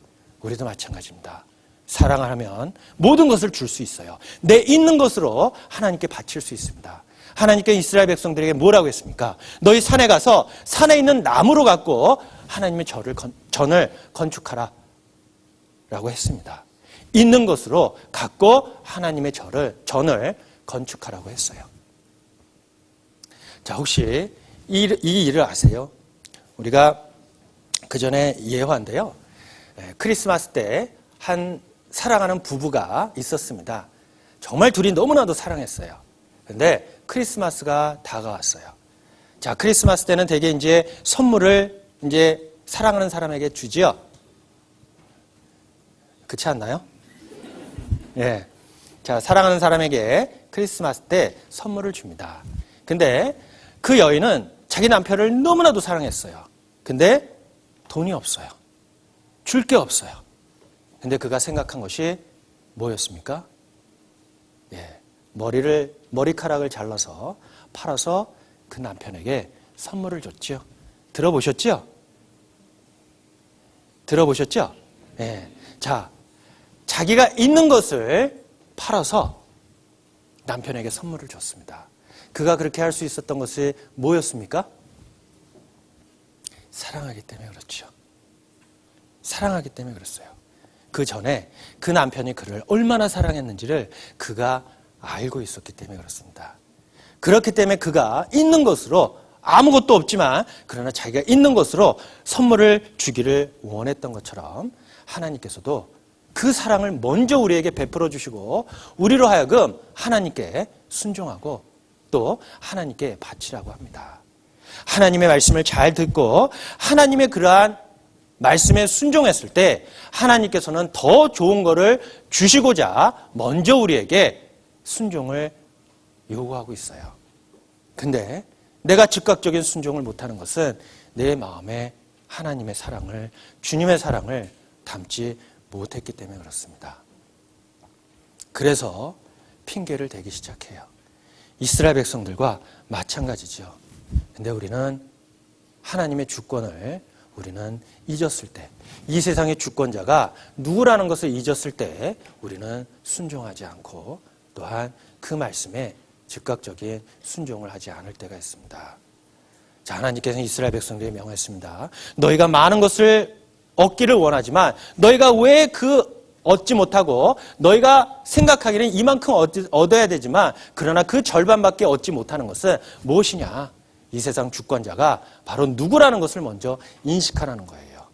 Speaker 2: 우리도 마찬가지입니다. 사랑을 하면 모든 것을 줄 수 있어요. 내 있는 것으로 하나님께 바칠 수 있습니다. 하나님께 이스라엘 백성들에게 뭐라고 했습니까? 너희 산에 가서 산에 있는 나무로 갖고 하나님의 전을 건축하라 라고 했습니다. 있는 것으로 갖고 하나님의 전을 건축하라고 했어요. 자, 혹시 이 일을 아세요? 우리가 그 전에 예화인데요. 크리스마스 때 한 사랑하는 부부가 있었습니다. 정말 둘이 너무나도 사랑했어요. 근데 크리스마스가 다가왔어요. 자, 크리스마스 때는 대개 이제 선물을 이제 사랑하는 사람에게 주지요. 그렇지 않나요? 예. 자, 사랑하는 사람에게 크리스마스 때 선물을 줍니다. 근데 그 여인은 자기 남편을 너무나도 사랑했어요. 근데 돈이 없어요. 줄 게 없어요. 근데 그가 생각한 것이 뭐였습니까? 예. 머리카락을 잘라서 팔아서 그 남편에게 선물을 줬죠. 들어보셨죠? 들어보셨죠? 예. 자, 자기가 있는 것을 팔아서 남편에게 선물을 줬습니다. 그가 그렇게 할 수 있었던 것이 뭐였습니까? 사랑하기 때문에 그렇죠. 사랑하기 때문에 그랬어요. 그 전에 그 남편이 그를 얼마나 사랑했는지를 그가 알고 있었기 때문에 그렇습니다. 그렇기 때문에 그가 있는 것으로 아무것도 없지만 그러나 자기가 있는 것으로 선물을 주기를 원했던 것처럼 하나님께서도 그 사랑을 먼저 우리에게 베풀어 주시고 우리로 하여금 하나님께 순종하고 또 하나님께 바치라고 합니다. 하나님의 말씀을 잘 듣고 하나님의 그러한 말씀에 순종했을 때 하나님께서는 더 좋은 거를 주시고자 먼저 우리에게 순종을 요구하고 있어요. 근데 내가 즉각적인 순종을 못하는 것은 내 마음에 하나님의 사랑을, 주님의 사랑을 담지 못했기 때문에 그렇습니다. 그래서 핑계를 대기 시작해요. 이스라엘 백성들과 마찬가지죠. 근데 우리는 하나님의 주권을 우리는 잊었을 때, 이 세상의 주권자가 누구라는 것을 잊었을 때 우리는 순종하지 않고 또한 그 말씀에 즉각적인 순종을 하지 않을 때가 있습니다. 자, 하나님께서는 이스라엘 백성들에게 명했습니다. 너희가 많은 것을 얻기를 원하지만 너희가 왜 얻지 못하고 너희가 생각하기는 이만큼 얻어야 되지만 그러나 그 절반밖에 얻지 못하는 것은 무엇이냐? 이 세상 주권자가 바로 누구라는 것을 먼저 인식하라는 거예요.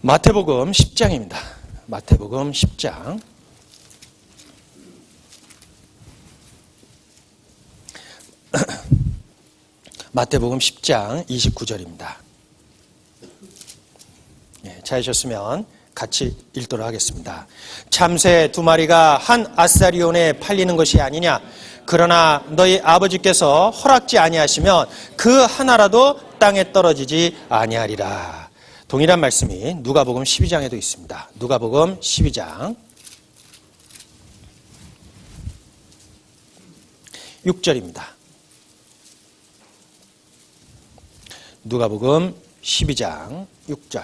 Speaker 2: 마태복음 10장입니다. 마태복음 10장. 마태복음 10장 29절입니다. 찾으셨으면 같이 읽도록 하겠습니다. 참새 2마리가 한 아사리온에 팔리는 것이 아니냐? 그러나 너희 아버지께서 허락지 아니하시면 그 하나라도 땅에 떨어지지 아니하리라. 동일한 말씀이 누가복음 12장에도 있습니다. 누가복음 12장 6절입니다. 누가복음 12장 6절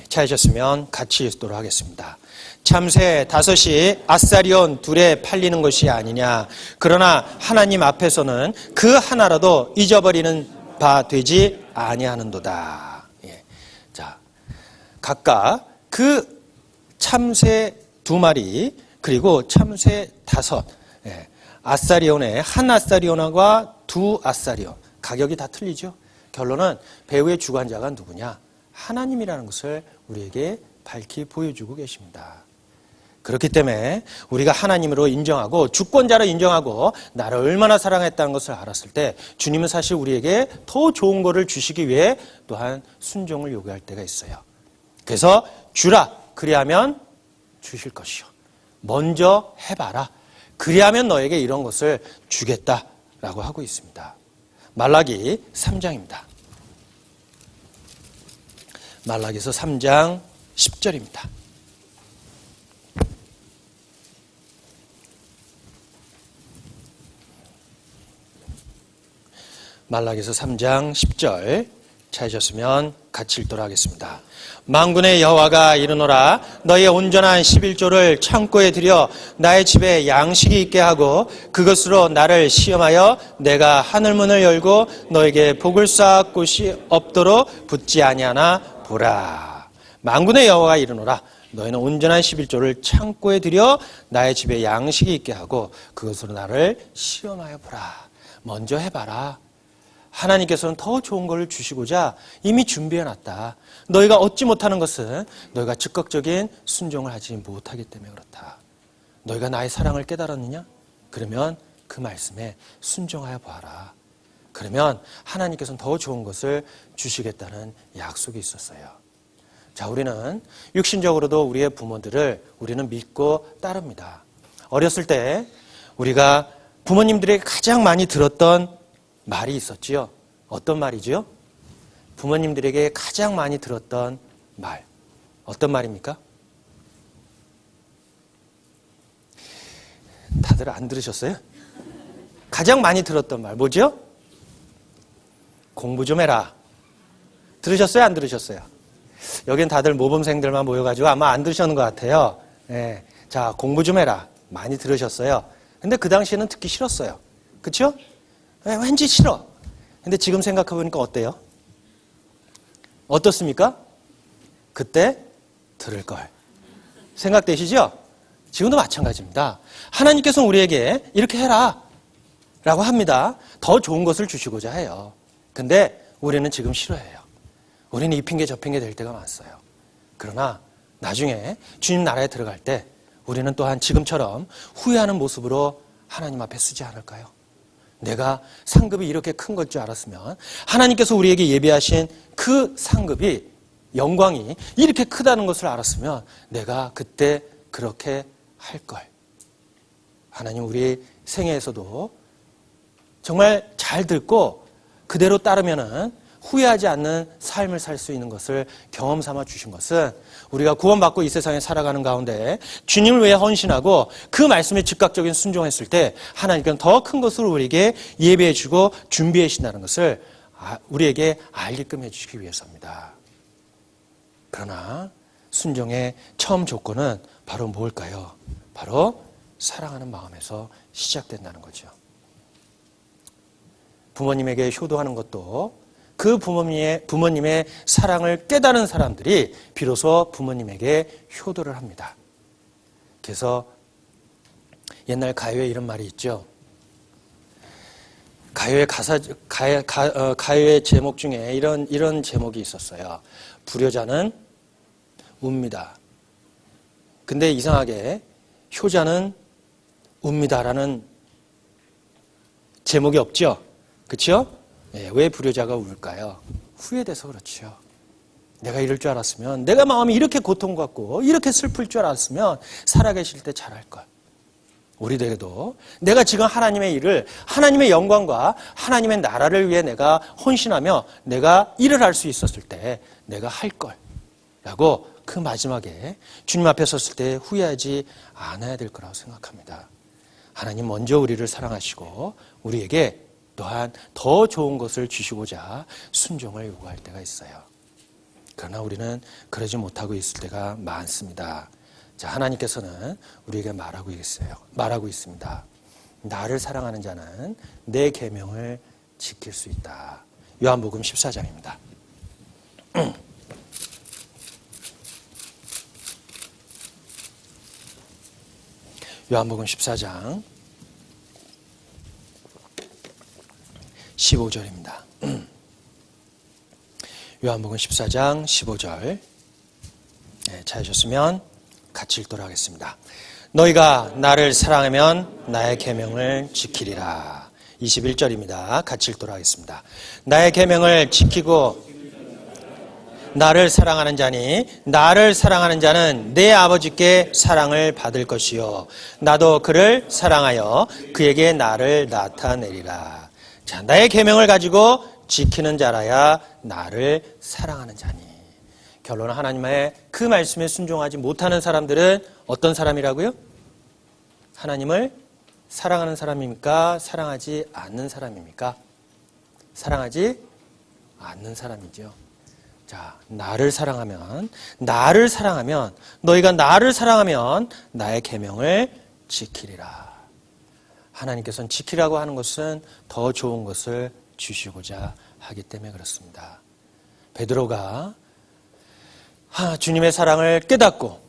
Speaker 2: 찾으셨으면 같이 읽도록 하겠습니다. 참새 5이 아사리온 2에 팔리는 것이 아니냐. 그러나 하나님 앞에서는 그 하나라도 잊어버리는 바 되지 아니하는도다. 자, 각각 그 참새 2마리 그리고 참새 5, 아사리온의 한 아사리온과 2 아사리온, 가격이 다 틀리죠. 결론은 배후의 주관자가 누구냐? 하나님이라는 것을 우리에게 밝히 보여주고 계십니다. 그렇기 때문에 우리가 하나님으로 인정하고 주권자로 인정하고 나를 얼마나 사랑했다는 것을 알았을 때 주님은 사실 우리에게 더 좋은 것을 주시기 위해 또한 순종을 요구할 때가 있어요. 그래서 주라, 그리하면 주실 것이요. 먼저 해봐라. 그리하면 너에게 이런 것을 주겠다라고 하고 있습니다. 말라기 3장입니다. 말라기서 3장 10절입니다. 말라기서 3장 10절 찾으셨으면 같이 읽도록 하겠습니다. 만군의 여호와가 이르노라. 너희의 온전한 11조를 창고에 들여 나의 집에 양식이 있게 하고 그것으로 나를 시험하여 내가 하늘문을 열고 너에게 복을 쌓을 곳이 없도록 붙지 아니하나 보라. 만군의 여호와가 이르노라. 너희는 온전한 11조를 창고에 들여 나의 집에 양식이 있게 하고 그것으로 나를 시험하여 보라. 먼저 해봐라. 하나님께서는 더 좋은 걸 주시고자 이미 준비해놨다. 너희가 얻지 못하는 것은 너희가 즉각적인 순종을 하지 못하기 때문에 그렇다. 너희가 나의 사랑을 깨달았느냐? 그러면 그 말씀에 순종하여 보아라. 그러면 하나님께서는 더 좋은 것을 주시겠다는 약속이 있었어요. 자, 우리는 육신적으로도 우리의 부모들을 우리는 믿고 따릅니다. 어렸을 때 우리가 부모님들에게 가장 많이 들었던 말이 있었지요. 어떤 말이지요? 부모님들에게 가장 많이 들었던 말. 어떤 말입니까? 다들 안 들으셨어요? 가장 많이 들었던 말 뭐죠? 공부 좀 해라. 들으셨어요? 안 들으셨어요? 여긴 다들 모범생들만 모여가지고 아마 안 들으셨는 것 같아요. 네. 자, 공부 좀 해라. 많이 들으셨어요. 근데 그 당시에는 듣기 싫었어요. 그렇죠? 왠지 싫어. 근데 지금 생각해보니까 어때요? 어떻습니까? 그때 들을 걸. 생각되시죠? 지금도 마찬가지입니다. 하나님께서는 우리에게 이렇게 해라 라고 합니다. 더 좋은 것을 주시고자 해요. 근데 우리는 지금 싫어해요. 우리는 이 핑계 저 핑계 될 때가 많았어요. 그러나 나중에 주님 나라에 들어갈 때 우리는 또한 지금처럼 후회하는 모습으로 하나님 앞에 서지 않을까요? 내가 상급이 이렇게 큰 걸 줄 알았으면 하나님께서 우리에게 예비하신 그 상급이 영광이 이렇게 크다는 것을 알았으면 내가 그때 그렇게 할 걸. 하나님 우리 생애에서도 정말 잘 듣고 그대로 따르면은 후회하지 않는 삶을 살 수 있는 것을 경험 삼아 주신 것은 우리가 구원받고 이 세상에 살아가는 가운데 주님을 위해 헌신하고 그 말씀에 즉각적인 순종했을 때 하나님께는 더 큰 것을 우리에게 예배해 주고 준비해 주신다는 것을 우리에게 알게끔 해 주시기 위해서입니다. 그러나 순종의 처음 조건은 바로 뭘까요? 바로 사랑하는 마음에서 시작된다는 거죠. 부모님에게 효도하는 것도 그 부모님의 사랑을 깨달은 사람들이 비로소 부모님에게 효도를 합니다. 그래서 옛날 가요에 이런 말이 있죠. 가요의 제목 중에 이런 제목이 있었어요. 불효자는 웁니다. 근데 이상하게 효자는 웁니다라는 제목이 없죠. 그렇죠? 왜 불효자가 울까요? 후회돼서 그렇죠. 내가 이럴 줄 알았으면, 내가 마음이 이렇게 고통받고 이렇게 슬플 줄 알았으면 살아계실 때 잘할 걸. 우리들에게도 내가 지금 하나님의 일을, 하나님의 영광과 하나님의 나라를 위해 내가 헌신하며 내가 일을 할 수 있었을 때 내가 할 걸 라고 그 마지막에 주님 앞에 섰을 때 후회하지 않아야 될 거라고 생각합니다. 하나님 먼저 우리를 사랑하시고 우리에게 또한 더 좋은 것을 주시고자 순종을 요구할 때가 있어요. 그러나 우리는 그러지 못하고 있을 때가 많습니다. 자, 하나님께서는 우리에게 말하고 있습니다. 나를 사랑하는 자는 내 계명을 지킬 수 있다. 요한복음 14장입니다. 요한복음 14장 15절입니다. 요한복음 14장 15절. 네, 찾으셨으면 같이 읽도록 하겠습니다. 너희가 나를 사랑하면 나의 계명을 지키리라. 21절입니다. 같이 읽도록 하겠습니다. 나의 계명을 지키고 나를 사랑하는 자니 나를 사랑하는 자는 내 아버지께 사랑을 받을 것이요 나도 그를 사랑하여 그에게 나를 나타내리라. 자, 나의 계명을 가지고 지키는 자라야 나를 사랑하는 자니. 결론은 하나님의 그 말씀에 순종하지 못하는 사람들은 어떤 사람이라고요? 하나님을 사랑하는 사람입니까? 사랑하지 않는 사람입니까? 사랑하지 않는 사람이죠. 자, 나를 사랑하면 너희가 나를 사랑하면 나의 계명을 지키리라. 하나님께서는 지키라고 하는 것은 더 좋은 것을 주시고자 하기 때문에 그렇습니다. 베드로가 주님의 사랑을 깨닫고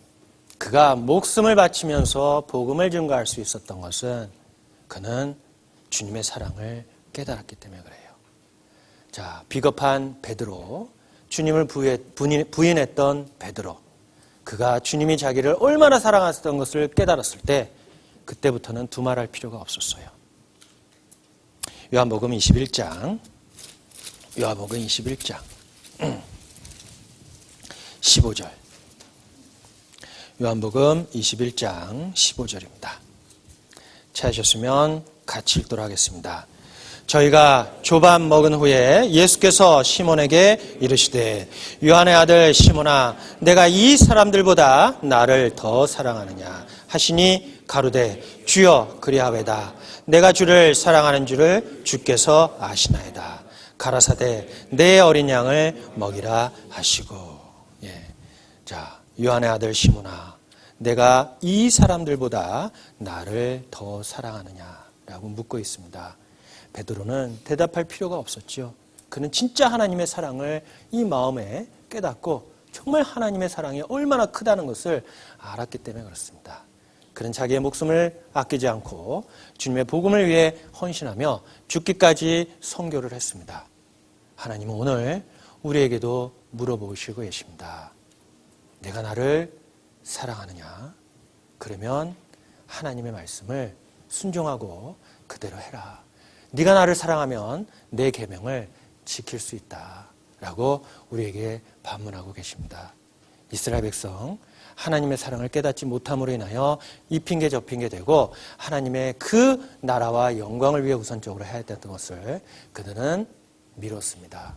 Speaker 2: 그가 목숨을 바치면서 복음을 증거할 수 있었던 것은 그는 주님의 사랑을 깨달았기 때문에 그래요. 자, 비겁한 베드로, 주님을 부인했던 베드로, 그가 주님이 자기를 얼마나 사랑하셨던 것을 깨달았을 때 그때부터는 두말할 필요가 없었어요. 요한복음 21장 15절. 요한복음 21장 15절입니다. 찾으셨으면 같이 읽도록 하겠습니다. 저희가 조반 먹은 후에 예수께서 시몬에게 이르시되 요한의 아들 시몬아 내가 이 사람들보다 나를 더 사랑하느냐 하시니 가로되 주여 그리하외다. 내가 주를 사랑하는 줄을 주께서 아시나이다. 가라사대 내 어린 양을 먹이라 하시고. 자, 요한의 아들 시몬아 내가 이 사람들보다 나를 더 사랑하느냐라고 묻고 있습니다. 베드로는 대답할 필요가 없었죠. 그는 진짜 하나님의 사랑을 이 마음에 깨닫고 정말 하나님의 사랑이 얼마나 크다는 것을 알았기 때문에 그렇습니다. 그는 자기의 목숨을 아끼지 않고 주님의 복음을 위해 헌신하며 죽기까지 선교를 했습니다. 하나님은 오늘 우리에게도 물어보시고 계십니다. 내가 나를 사랑하느냐? 그러면 하나님의 말씀을 순종하고 그대로 해라. 네가 나를 사랑하면 내 계명을 지킬 수 있다라고 우리에게 반문하고 계십니다. 이스라엘 백성 하나님의 사랑을 깨닫지 못함으로 인하여 이 핑계 저 핑계 대고 하나님의 그 나라와 영광을 위해 우선적으로 해야 됐던 것을 그들은 미뤘습니다.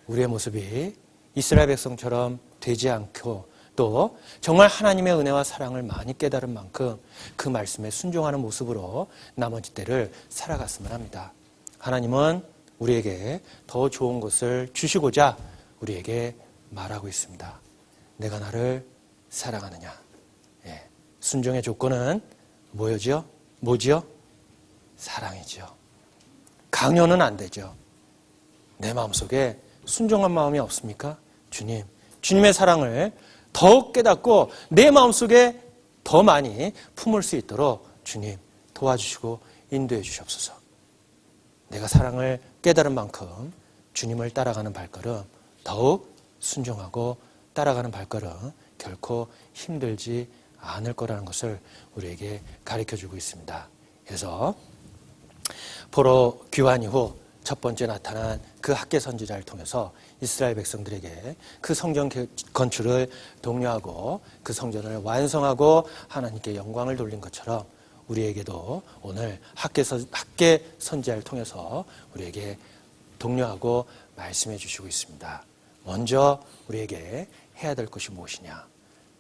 Speaker 2: 우리의 모습이 이스라엘 백성처럼 되지 않고 또 정말 하나님의 은혜와 사랑을 많이 깨달은 만큼 그 말씀에 순종하는 모습으로 나머지 때를 살아갔으면 합니다. 하나님은 우리에게 더 좋은 것을 주시고자 우리에게 말하고 있습니다. 내가 나를 사랑하느냐. 순종의 조건은 뭐지요? 사랑이죠. 강요는 안 되죠. 내 마음속에 순종한 마음이 없습니까? 주님의 사랑을 더욱 깨닫고 내 마음속에 더 많이 품을 수 있도록 주님 도와주시고 인도해 주시옵소서. 내가 사랑을 깨달은 만큼 주님을 따라가는 발걸음 더욱 순종하고 따라가는 발걸음 결코 힘들지 않을 거라는 것을 우리에게 가르쳐주고 있습니다. 그래서 포로 귀환 이후 첫 번째 나타난 그 학계 선지자를 통해서 이스라엘 백성들에게 그 성전 건축을 독려하고 그 성전을 완성하고 하나님께 영광을 돌린 것처럼 우리에게도 오늘 학계 선지자를 통해서 우리에게 독려하고 말씀해 주시고 있습니다. 먼저 우리에게 해야 될 것이 무엇이냐?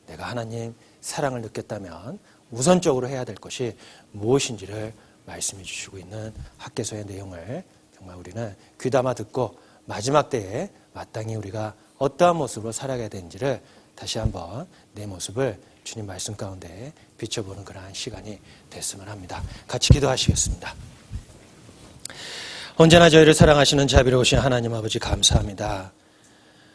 Speaker 2: 내가 하나님 사랑을 느꼈다면 우선적으로 해야 될 것이 무엇인지를 말씀해 주시고 있는 학개서의 내용을 정말 우리는 귀담아 듣고 마지막 때에 마땅히 우리가 어떠한 모습으로 살아가야 되는지를 다시 한번 내 모습을 주님 말씀 가운데 비춰보는 그러한 시간이 됐으면 합니다. 같이 기도하시겠습니다. 언제나 저희를 사랑하시는 자비로우신 하나님 아버지 감사합니다.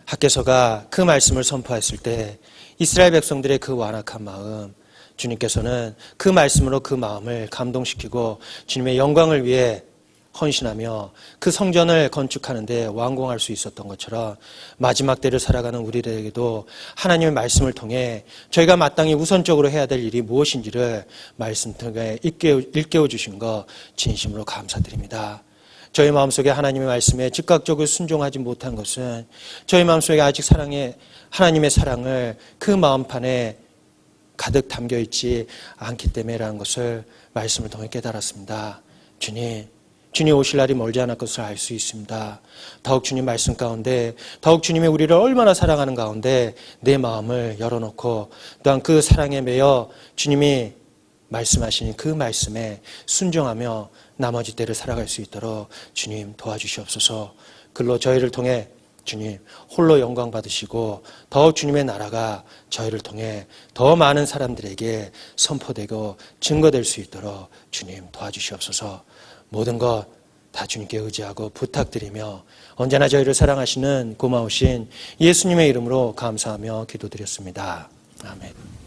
Speaker 2: 학개서가 그 말씀을 선포했을 때 이스라엘 백성들의 그 완악한 마음, 주님께서는 그 말씀으로 그 마음을 감동시키고 주님의 영광을 위해 헌신하며 그 성전을 건축하는데 완공할 수 있었던 것처럼 마지막 때를 살아가는 우리들에게도 하나님의 말씀을 통해 저희가 마땅히 우선적으로 해야 될 일이 무엇인지를 말씀 통해 일깨워 주신 것 진심으로 감사드립니다. 저희 마음속에 하나님의 말씀에 즉각적으로 순종하지 못한 것은 저희 마음속에 아직 하나님의 사랑을 그 마음판에 가득 담겨있지 않기 때문이라는 것을 말씀을 통해 깨달았습니다. 주님 오실 날이 멀지 않을 것을 알 수 있습니다. 더욱 주님 말씀 가운데 더욱 주님이 우리를 얼마나 사랑하는 가운데 내 마음을 열어놓고 또한 그 사랑에 매여 주님이 말씀하신 그 말씀에 순종하며 나머지 때를 살아갈 수 있도록 주님 도와주시옵소서. 글로 저희를 통해 주님 홀로 영광 받으시고 더욱 주님의 나라가 저희를 통해 더 많은 사람들에게 선포되고 증거될 수 있도록 주님 도와주시옵소서. 모든 것 다 주님께 의지하고 부탁드리며 언제나 저희를 사랑하시는 고마우신 예수님의 이름으로 감사하며 기도드렸습니다. 아멘.